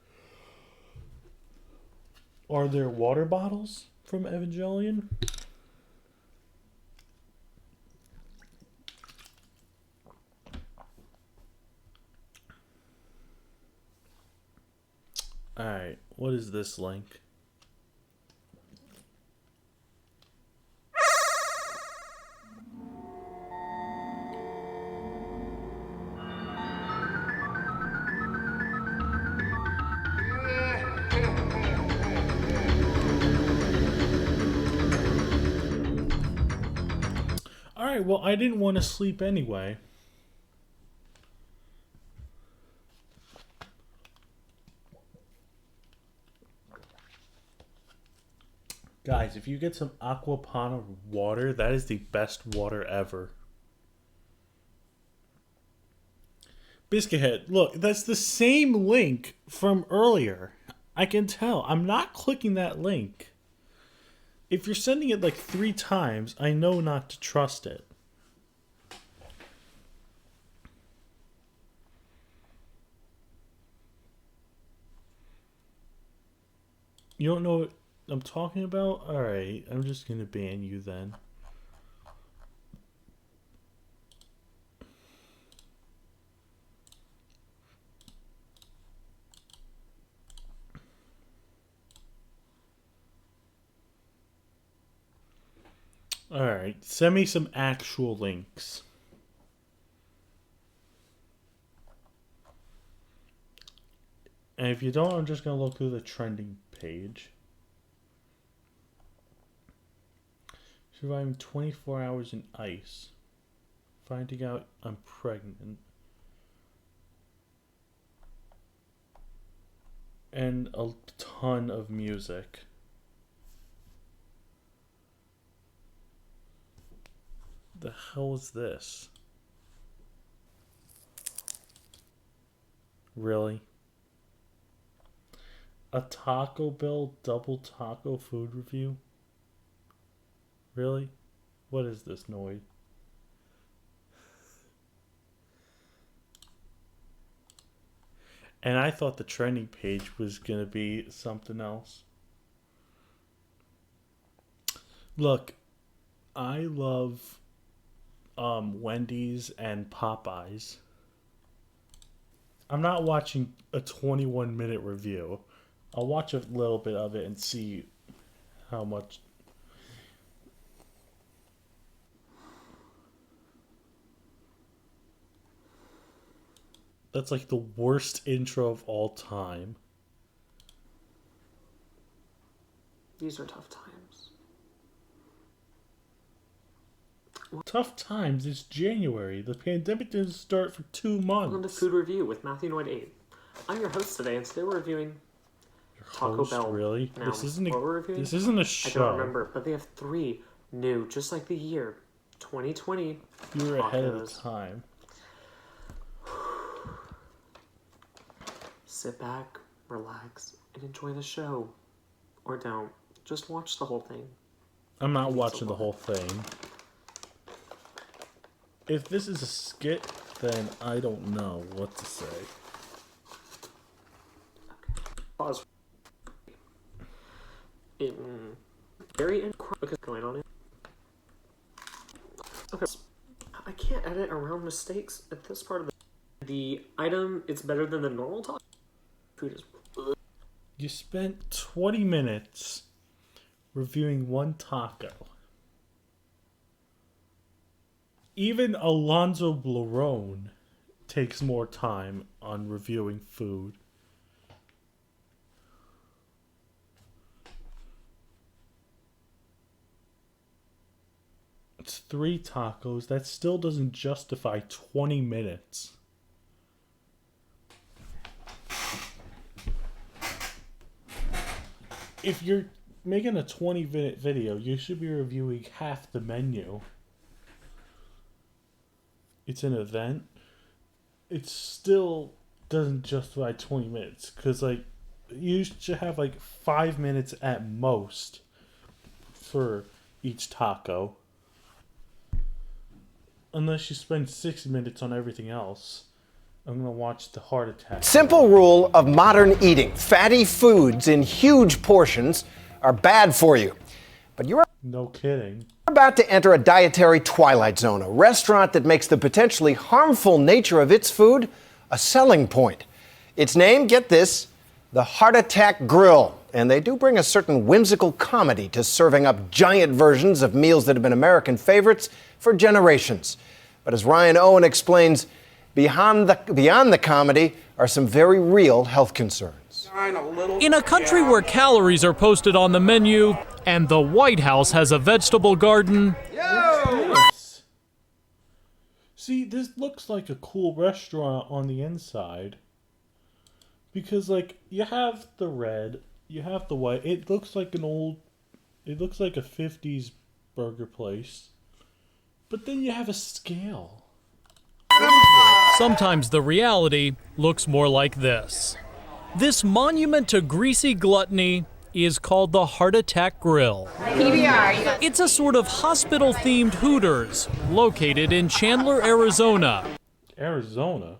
Are there water bottles from Evangelion? Alright, what is this link? Alright, well, I didn't want to sleep anyway. Guys, if you get some Aquapana water, that is the best water ever. Biscuithead, look, that's the same link from earlier. I can tell. I'm not clicking that link. If you're sending it like 3 times, I know not to trust it. You don't know what I'm talking about? Alright, I'm just gonna ban you then. Alright, send me some actual links. And if you don't, I'm just going to look through the trending page. Surviving 24 hours in ice. Finding out I'm pregnant. And a ton of music. The hell is this? Really? A Taco Bell double taco food review? Really? What is this noise? And I thought the trending page was gonna be something else. Look, I love Wendy's and Popeyes. I'm not watching a 21-minute review. I'll watch a little bit of it and see how much. That's like the worst intro of all time. These are tough times. Tough times? It's January. The pandemic didn't start for 2 months. Welcome to Food Review with Matthew Noyd 8. I'm your host today, and today we're reviewing Taco Bell. Really? Now, This isn't what we're reviewing? This isn't a show. I don't remember, but they have 3 new, just like the year 2020. You were ahead of the tacos. time. Sit back, relax, and enjoy the show. Or don't. Just watch the whole thing. I'm not watching the whole thing. If this is a skit, then I don't know what to say. Pause. Very because going on it. Okay. I can't edit around mistakes at this part of the item. It's better than the normal talk. Food is. You spent 20 minutes reviewing one taco. Even Alonzo Blarone takes more time on reviewing food. It's 3 tacos. That still doesn't justify 20 minutes. If you're making a 20-minute video, you should be reviewing half the menu. It's an event. It still doesn't justify 20 minutes. Because, like, you should have, like, 5 minutes at most for each taco. Unless you spend 6 minutes on everything else. I'm going to watch the heart attack. Simple rule of modern eating. Fatty foods in huge portions are bad for you. But you're no kidding. About to enter a dietary twilight zone, a restaurant that makes the potentially harmful nature of its food a selling point. Its name, get this, the Heart Attack Grill. And they do bring a certain whimsical comedy to serving up giant versions of meals that have been American favorites for generations. But as Ryan Owen explains, beyond the comedy are some very real health concerns. In a country where calories are posted on the menu and the White House has a vegetable garden. Yes. See, this looks like a cool restaurant on the inside. Because, like, you have the red, you have the white. It looks like a 50s burger place. But then you have a scale. Sometimes the reality looks more like this. This monument to greasy gluttony is called the Heart Attack Grill. PBR. It's a sort of hospital-themed Hooters located in Chandler, Arizona. Arizona?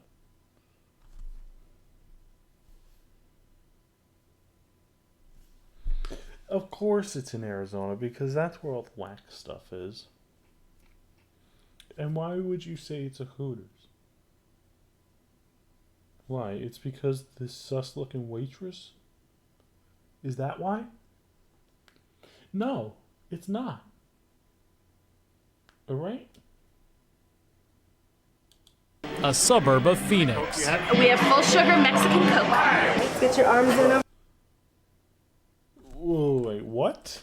Of course it's in Arizona, because that's where all the whack stuff is. And why would you say it's a Hooters? Why? It's because this sus-looking waitress? Is that why? No, it's not. Alright? A suburb of Phoenix. We have full sugar Mexican Coke. Get your arms in. Whoa, wait, what?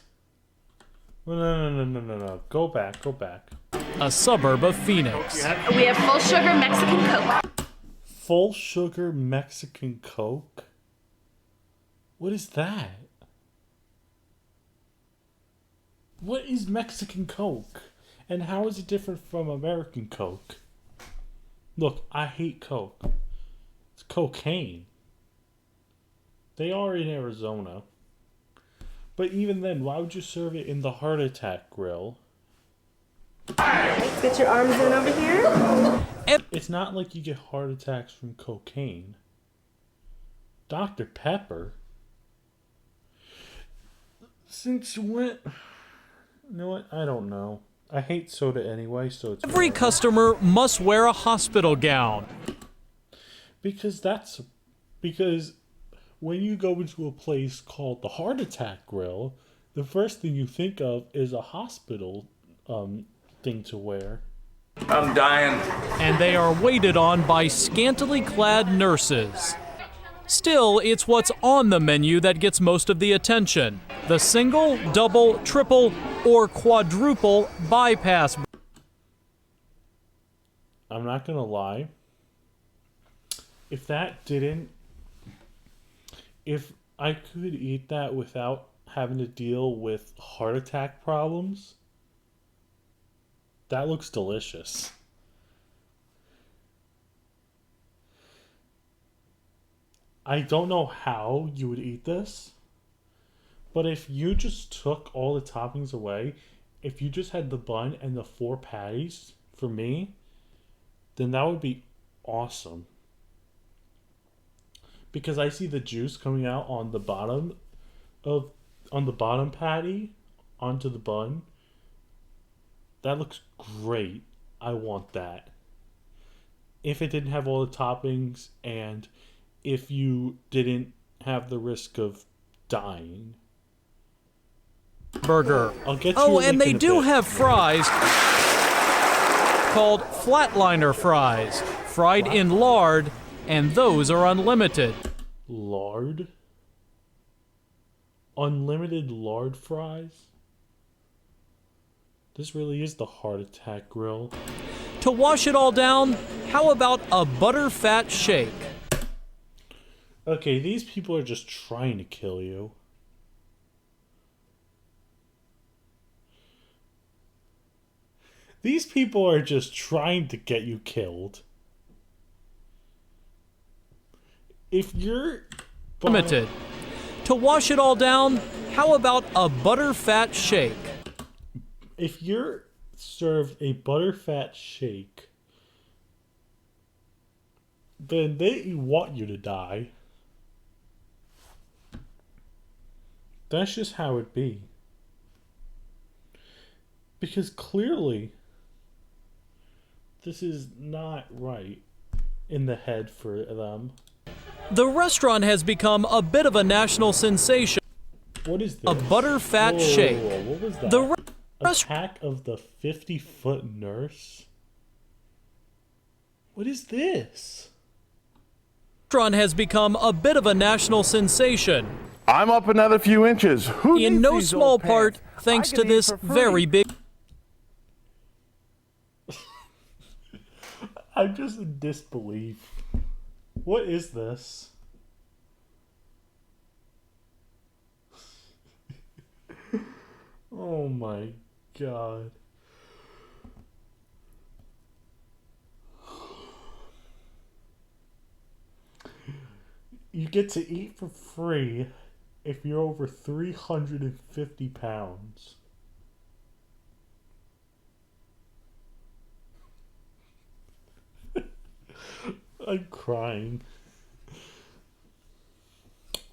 No. Go back. A suburb of Phoenix. We have full sugar Mexican Coke. Full sugar Mexican Coke? What is that? What is Mexican Coke? And how is it different from American Coke? Look, I hate Coke. It's cocaine. They are in Arizona. But even then, why would you serve it in the Heart Attack Grill? Let's get your arms in over here. It's not like you get heart attacks from cocaine. Dr. Pepper? Since when? You know what? I don't know. I hate soda anyway, so it's... Every customer must wear a hospital gown. Because when you go into a place called the Heart Attack Grill, the first thing you think of is a hospital thing to wear. I'm dying. And they are waited on by scantily clad nurses. Still, it's what's on the menu that gets most of the attention. The single, double, triple, or quadruple bypass. I'm not gonna lie. If I could eat that without having to deal with heart attack problems, that looks delicious. I don't know how you would eat this, but if you just took all the toppings away, if you just had the bun and the 4 patties for me, then that would be awesome. Because I see the juice coming out on the bottom patty onto the bun. That looks great. I want that. If it didn't have all the toppings and if you didn't have the risk of dying. Burger. I'll get you a Oh, link and they in a do bit. have fries called Flatliner fries, fried in lard, and those are unlimited. Lard? Unlimited lard fries? This really is the Heart Attack Grill. To wash it all down, how about a butterfat shake? Okay, these people are just trying to kill you. These people are just trying to get you killed. If you're Limited. To wash it all down, how about a butterfat shake? If you're served a butterfat shake, then they want you to die. That's just how it be. Because clearly, this is not right in the head for them. The restaurant has become a bit of a national sensation. What is this? A butterfat Whoa, shake. what was that? The Attack of the 50-foot nurse? What is this? restaurant has become a bit of a national sensation. I'm up another few inches. Who In needs no these small old part pants? thanks I to can eat this for free. very big. I'm just in disbelief. What is this? Oh my god. You get to eat for free if you're over 350 pounds. I'm crying.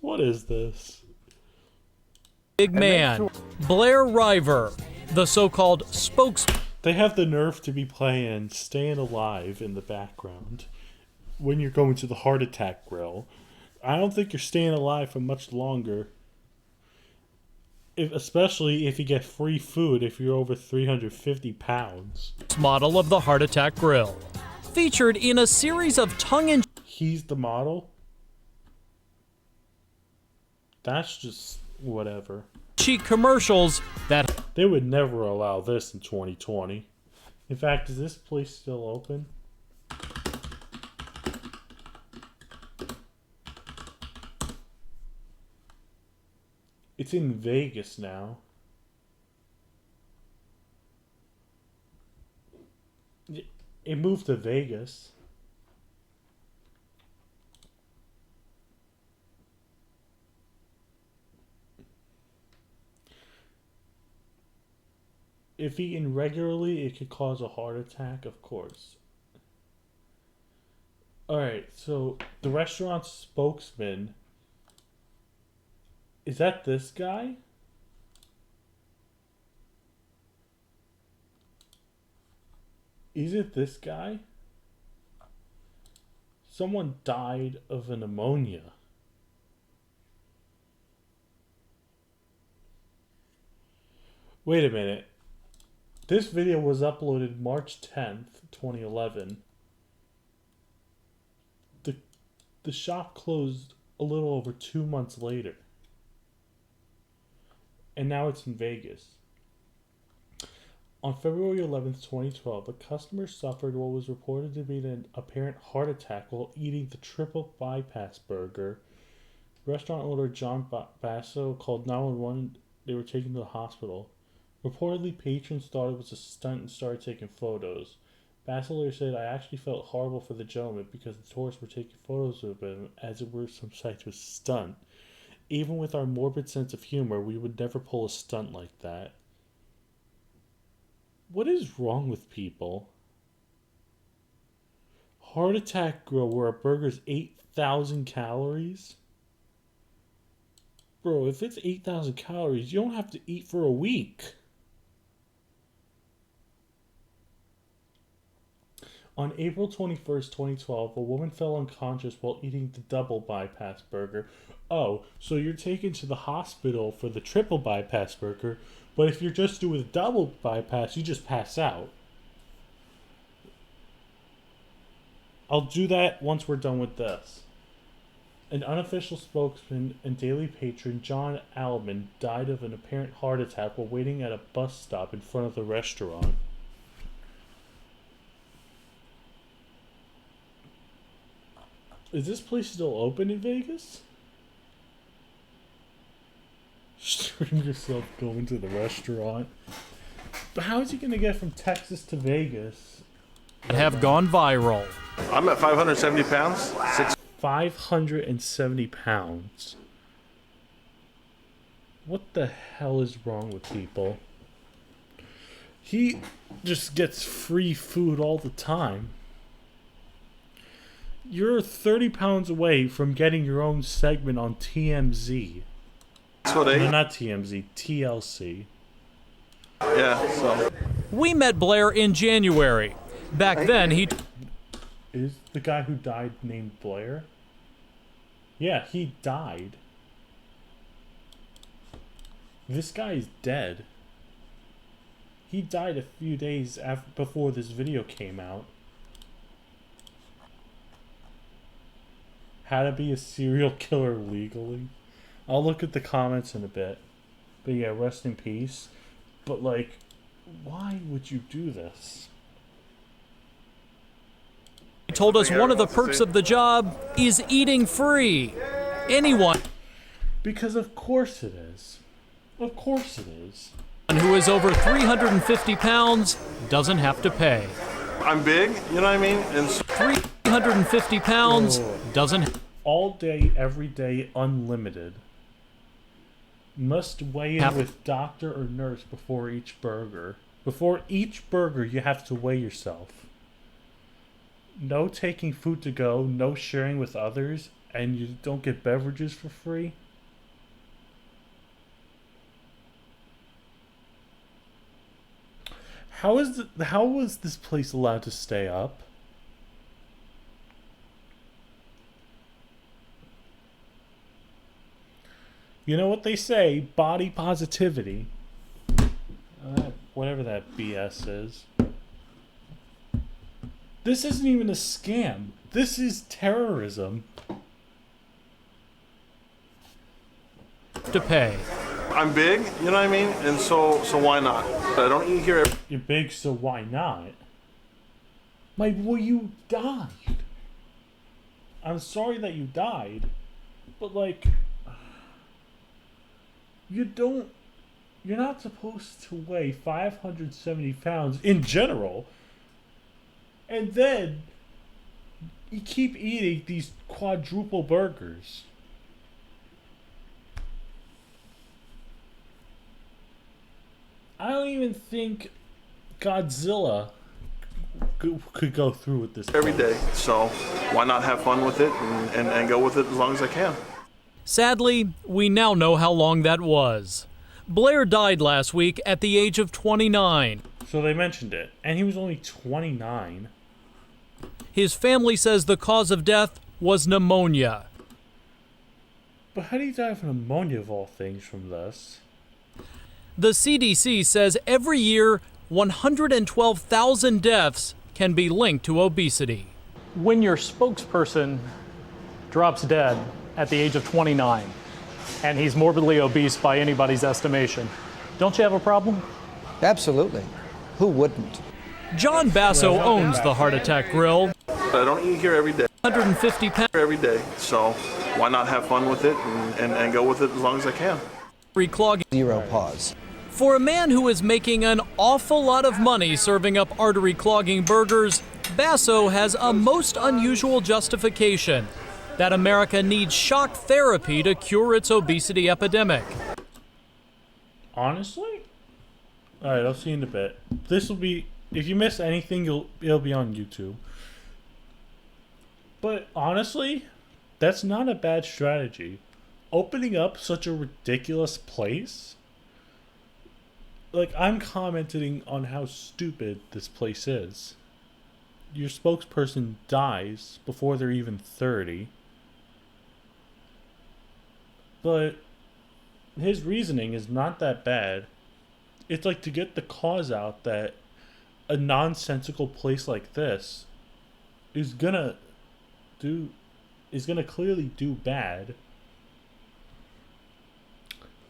What is this? Big man, Blair River, the so-called spokesman. They have the nerve to be playing Staying Alive in the background when you're going to the Heart Attack Grill. I don't think you're staying alive for much longer. Especially if you get free food if you're over 350 pounds. Model of the Heart Attack Grill. Featured in a series of tongue-in-cheek. He's the model? That's just whatever. Commercials that they would never allow this in 2020. In fact, is this place still open? It's in Vegas now. It moved to Vegas. If eaten regularly, it could cause a heart attack, of course. Alright, so the restaurant's spokesman. Is that this guy? Is it this guy? Someone died of a pneumonia. Wait a minute. This video was uploaded March 10th, 2011. The shop closed a little over 2 months later. And now it's in Vegas. On February 11th, 2012, a customer suffered what was reported to be an apparent heart attack while eating the triple bypass burger. Restaurant owner John Basso called 911. They were taken to the hospital. Reportedly, patrons thought it was a stunt and started taking photos. Basso later said, "I actually felt horrible for the gentleman because the tourists were taking photos of him as it were some sight was a stunt. Even with our morbid sense of humor, we would never pull a stunt like that." What is wrong with people? Heart Attack Grill where a burger's 8,000 calories? Bro, if it's 8,000 calories, you don't have to eat for a week. On April 21st, 2012, a woman fell unconscious while eating the double bypass burger. Oh, so you're taken to the hospital for the triple bypass burger, but if you're just doing the double bypass, you just pass out. I'll do that once we're done with this. An unofficial spokesman and daily patron, John Allman, died of an apparent heart attack while waiting at a bus stop in front of the restaurant. Is this place still open in Vegas? Stream yourself going to the restaurant. But how is he going to get from Texas to Vegas? Have gone viral. I'm at 570 pounds. 570 pounds. What the hell is wrong with people? He just gets free food all the time. You're 30 pounds away from getting your own segment on TMZ. So they... No, not TMZ, TLC. Yeah, so... We met Blair in January. Back then, he... Is the guy who died named Blair? Yeah, he died. This guy is dead. He died a few days before this video came out. How to be a serial killer legally. I'll look at the comments in a bit. But yeah, rest in peace. But like, why would you do this? He told us one of the perks of the job is eating free. Anyone Because of course it is. Of course it is. who is over 350 pounds doesn't have to pay. I'm big, you know what I mean? And so 350 pounds doesn't... All day, every day, unlimited. Must weigh in with doctor or nurse before each burger. Before each burger, you have to weigh yourself. No taking food to go, no sharing with others, and you don't get beverages for free. How was this place allowed to stay up? You know what they say, body positivity. Whatever that BS is. This isn't even a scam. This is terrorism. To pay. I'm big, you know what I mean? And so why not? I don't eat here. You're big, so why not? My boy, you died. I'm sorry that you died, but like, you're not supposed to weigh 570 pounds in general, and then you keep eating these quadruple burgers. I don't even think Godzilla could go through with this Every day, so why not have fun with it and go with it as long as I can? Sadly, we now know how long that was. Blair died last week at the age of 29. So they mentioned it, and he was only 29. His family says the cause of death was pneumonia. But how do you die of pneumonia of all things from this? The CDC says every year, 112,000 deaths can be linked to obesity. When your spokesperson drops dead at the age of 29, and he's morbidly obese by anybody's estimation, don't you have a problem? Absolutely. Who wouldn't? John Basso owns the Heart Attack Grill. I don't eat here every day. 150 pounds. Every day, so why not have fun with it and go with it as long as I can? Reclogging. Zero pause. For a man who is making an awful lot of money serving up artery clogging burgers, Basso has a most unusual justification that America needs shock therapy to cure its obesity epidemic. Honestly? Alright, I'll see you in a bit. This will be, if you miss anything, it'll be on YouTube. But honestly, that's not a bad strategy. Opening up such a ridiculous place, like, I'm commenting on how stupid this place is. your spokesperson dies before they're even 30. But his reasoning is not that bad. It's like to get the cause out that a nonsensical place like this is gonna clearly do bad.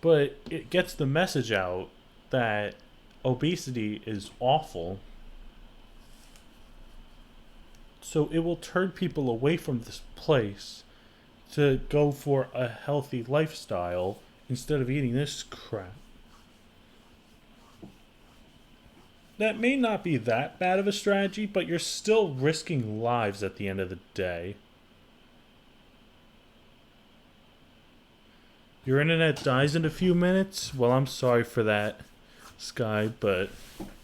But it gets the message out that obesity is awful. So it will turn people away from this place to go for a healthy lifestyle instead of eating this crap. That may not be that bad of a strategy, but you're still risking lives at the end of the day. Your internet dies in a few minutes? Well, I'm sorry for that, Sky, but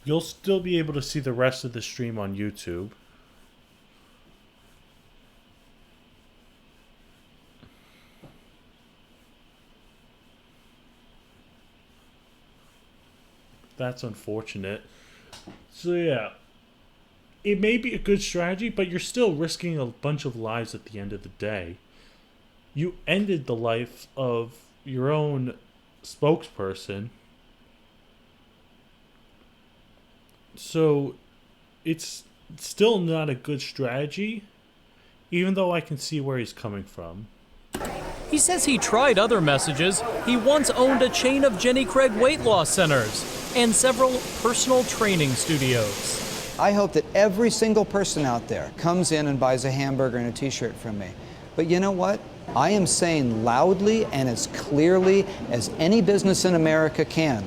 you'll still be able to see the rest of the stream on YouTube. That's unfortunate. So yeah, it may be a good strategy, but you're still risking a bunch of lives at the end of the day. You ended the life of your own spokesperson. So it's still not a good strategy, even though I can see where he's coming from. He says he tried other messages. He once owned a chain of Jenny Craig weight loss centers and several personal training studios. I hope that every single person out there comes in and buys a hamburger and a t-shirt from me. But you know what? I am saying loudly and as clearly as any business in America can,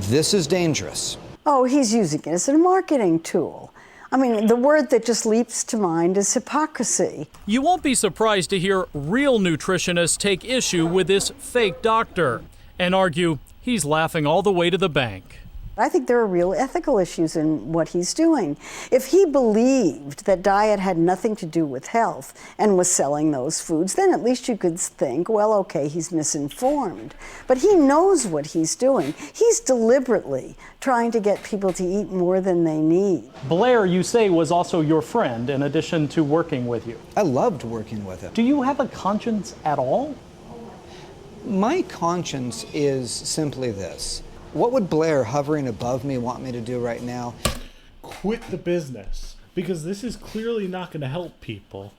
this is dangerous. Oh, he's using it as a marketing tool. I mean, the word that just leaps to mind is hypocrisy. You won't be surprised to hear real nutritionists take issue with this fake doctor and argue he's laughing all the way to the bank. I think there are real ethical issues in what he's doing. If he believed that diet had nothing to do with health and was selling those foods, then at least you could think, well, okay, he's misinformed. But he knows what he's doing. He's deliberately trying to get people to eat more than they need. Blair, you say, was also your friend in addition to working with you. I loved working with him. Do you have a conscience at all? My conscience is simply this. What would Blair, hovering above me, want me to do right now? Quit the business, because this is clearly not going to help people.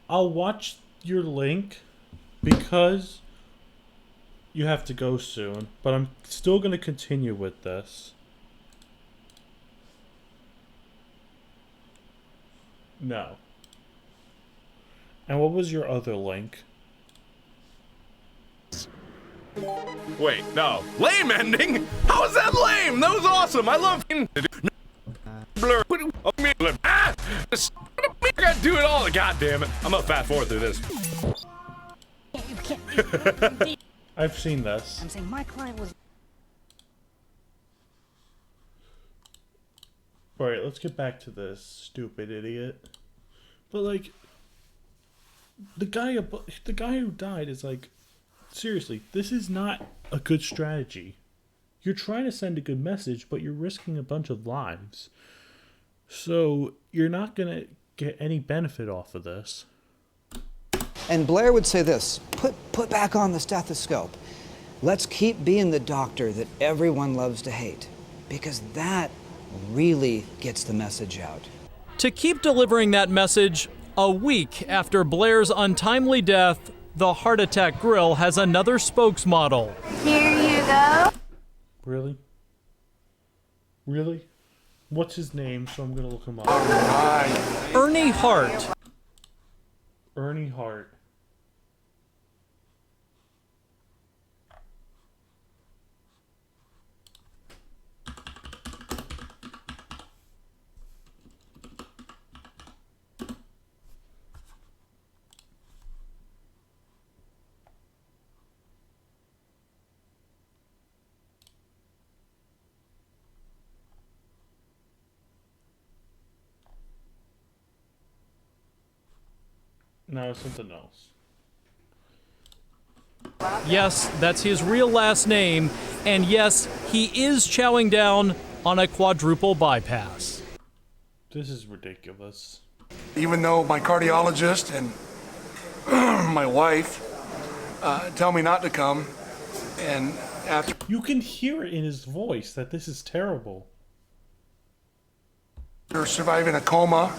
I'll watch your link because you have to go soon, but I'm still going to continue with this. No. And what was your other link? Wait, no. Lame ending? How is that lame? That was awesome. I love blur. I gotta do it all. God damn it. I'm gonna fast forward through this. I've seen this. I'm saying my client was... Alright, let's get back to this stupid idiot. But like, the guy who died is like, seriously, this is not a good strategy. You're trying to send a good message, but you're risking a bunch of lives. So you're not going to get any benefit off of this. And Blair would say this, put back on the stethoscope. Let's keep being the doctor that everyone loves to hate, because that really gets the message out. To keep delivering that message, a week after Blair's untimely death, the Heart Attack Grill has another spokesmodel. Here you go. Really? Really? What's his name? So I'm gonna look him up. Ernie Hart. Ernie Hart. No, something else. Yes, that's his real last name, and yes, he is chowing down on a quadruple bypass. This is ridiculous. Even though my cardiologist and my wife tell me not to come, and after you can hear it in his voice that this is terrible. After surviving a coma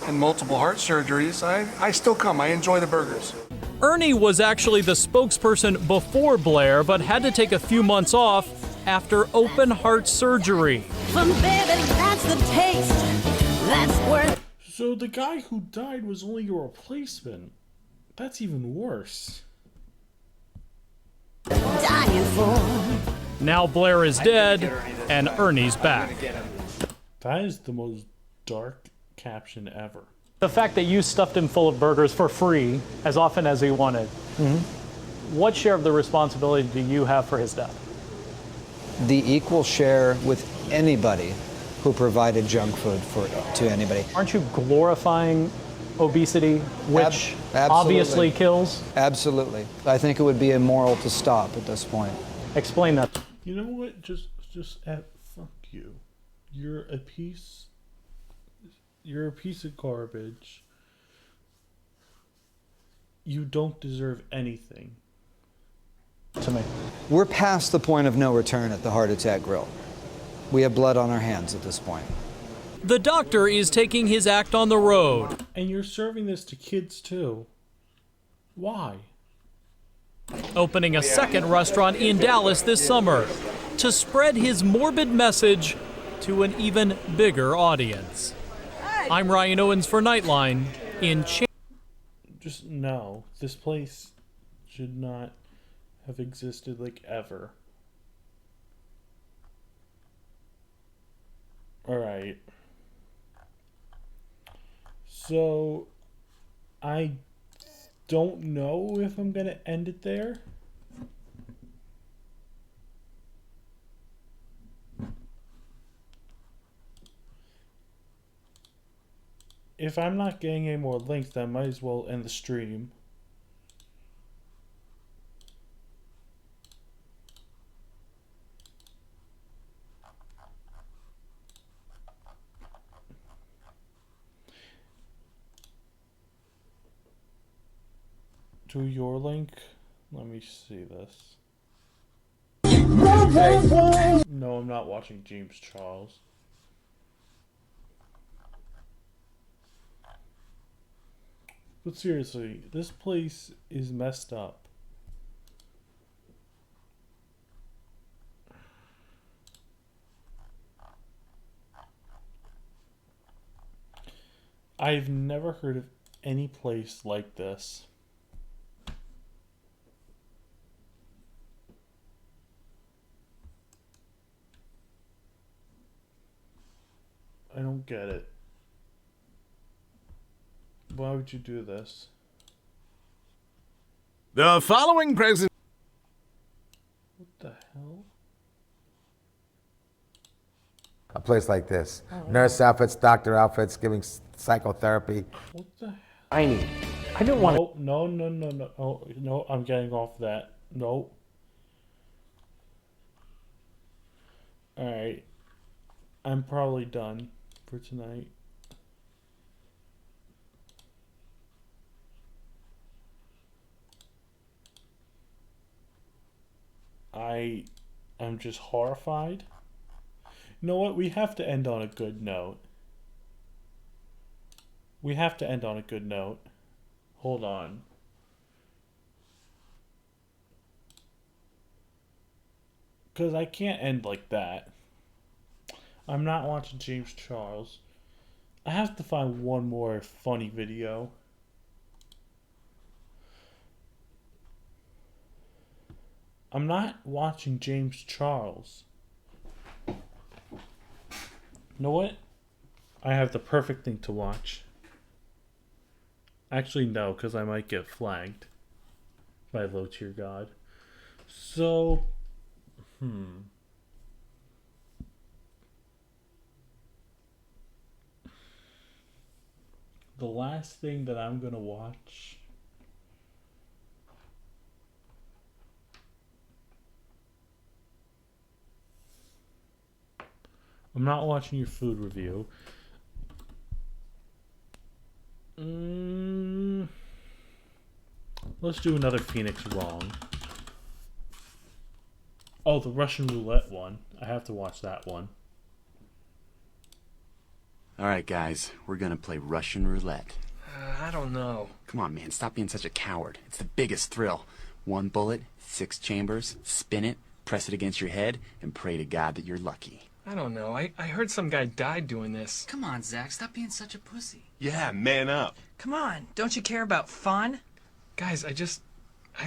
and multiple heart surgeries, I still come. I enjoy the burgers. Ernie was actually the spokesperson before Blair, but had to take a few months off after open heart surgery. That's the taste. That's where. So the guy who died was only your replacement. That's even worse. Dying for. Now Blair is dead, and Ernie's back. That is the most dark caption ever. The fact that you stuffed him full of burgers for free as often as he wanted, what share of the responsibility do you have for his death? The equal share with anybody who provided junk food to anybody. Aren't you glorifying obesity, which obviously kills? Absolutely. I think it would be immoral to stop at this point. Explain that. You know what? Just fuck you. You're a piece of garbage. You don't deserve anything. To me. We're past the point of no return at the Heart Attack Grill. We have blood on our hands at this point. The doctor is taking his act on the road. And you're serving this to kids too. Why? Opening a second restaurant in Dallas this summer to spread his morbid message to an even bigger audience. I'm Ryan Owens for Nightline in Just no. This place should not have existed like ever. Alright. So I don't know if I'm gonna end it there. If I'm not getting any more links, then I might as well end the stream. To your link? Let me see this. No, I'm not watching James Charles. But seriously, this place is messed up. I've never heard of any place like this. I don't get it. Why would you do this? The following present. What the hell? A place like this. Nurse outfits, doctor outfits, giving psychotherapy. What the hell? I don't want to. No. Oh, no, I'm getting off that. No. Alright. I'm probably done for tonight. I am just horrified. You know what? We have to end on a good note. We have to end on a good note. Hold on. Because I can't end like that. I'm not watching James Charles. I have to find one more funny video. I'm not watching James Charles. You know what? I have the perfect thing to watch. Actually, no, because I might get flagged by Low Tier God. So, the last thing that I'm going to watch I'm not watching your food review. Let's do another Phoenix Wrong. Oh, the Russian roulette one. I have to watch that one. All right, guys, we're gonna play Russian roulette. I don't know. Come on, man, stop being such a coward. It's the biggest thrill. 1 bullet, 6 chambers, spin it, press it against your head, and pray to God that you're lucky. I don't know. I heard some guy died doing this. Come on, Zach, stop being such a pussy. Yeah, man up. Come on, don't you care about fun? Guys, I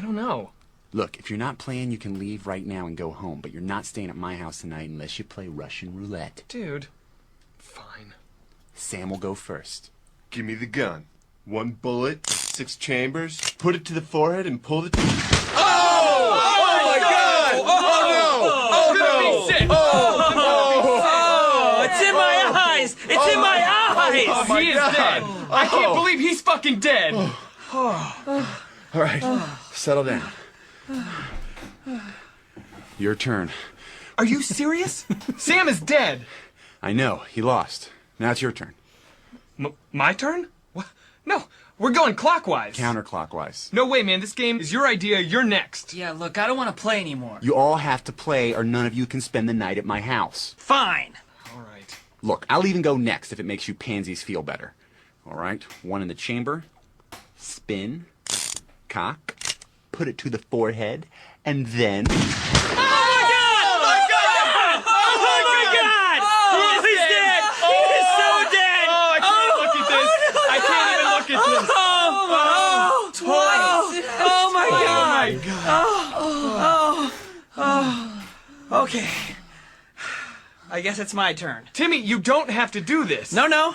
don't know. Look, if you're not playing, you can leave right now and go home, but you're not staying at my house tonight unless you play Russian roulette. Dude, fine. Sam will go first. Give me the gun. 1 bullet, 6 chambers, put it to the forehead and pull the... Oh! Oh my God! Oh no! Oh, it's in my eyes! It's in my eyes! Oh, he is dead! I can't believe he's fucking dead! All right, settle down. Your turn. Are you serious? Sam is dead! I know, he lost. Now it's your turn. My turn? What? No, we're going clockwise. Counterclockwise. No way, man. This game is your idea. You're next. Yeah, look, I don't want to play anymore. You all have to play or none of you can spend the night at my house. Fine. All right. Look, I'll even go next if it makes you pansies feel better. All right, 1 in the chamber, spin, cock, put it to the forehead, and then... Okay. I guess it's my turn. Timmy, you don't have to do this. No.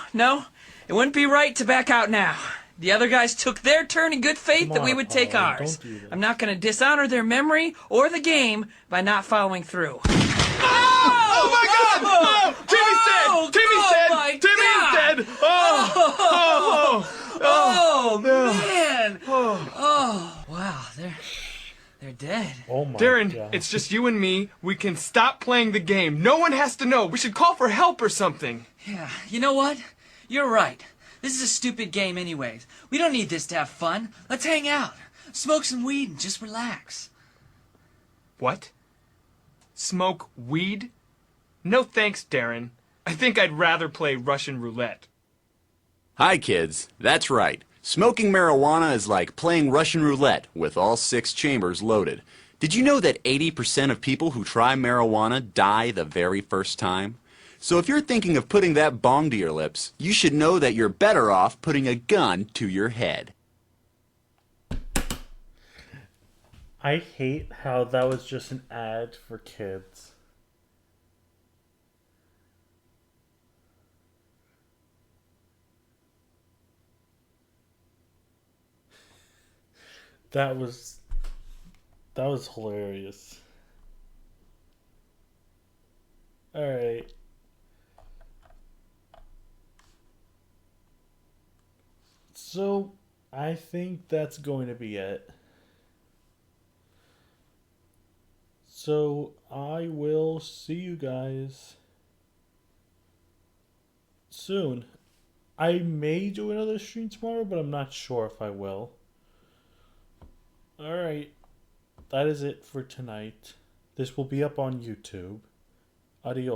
It wouldn't be right to back out now. The other guys took their turn in good faith that we would take ours. Don't do that. I'm not going to dishonor their memory or the game by not following through. Oh my God! Oh, Timmy's dead! Timmy's dead! Timmy's dead! Oh, man! Oh, wow, they're dead. Oh my Darren, God. it's just you and me. We can stop playing the game. No one has to know. We should call for help or something. Yeah, you know what? You're right. This is a stupid game anyways. We don't need this to have fun. Let's hang out, smoke some weed, and just relax. What? Smoke weed? No thanks, Darren. I think I'd rather play Russian roulette. Hi, kids. That's right. Smoking marijuana is like playing Russian roulette with all 6 chambers loaded. Did you know that 80% of people who try marijuana die the very first time? So if you're thinking of putting that bong to your lips, you should know that you're better off putting a gun to your head. I hate how that was just an ad for kids. That was hilarious. All right. So, I think that's going to be it. So, I will see you guys soon. I may do another stream tomorrow, but I'm not sure if I will. Alright, that is it for tonight. This will be up on YouTube. Adios.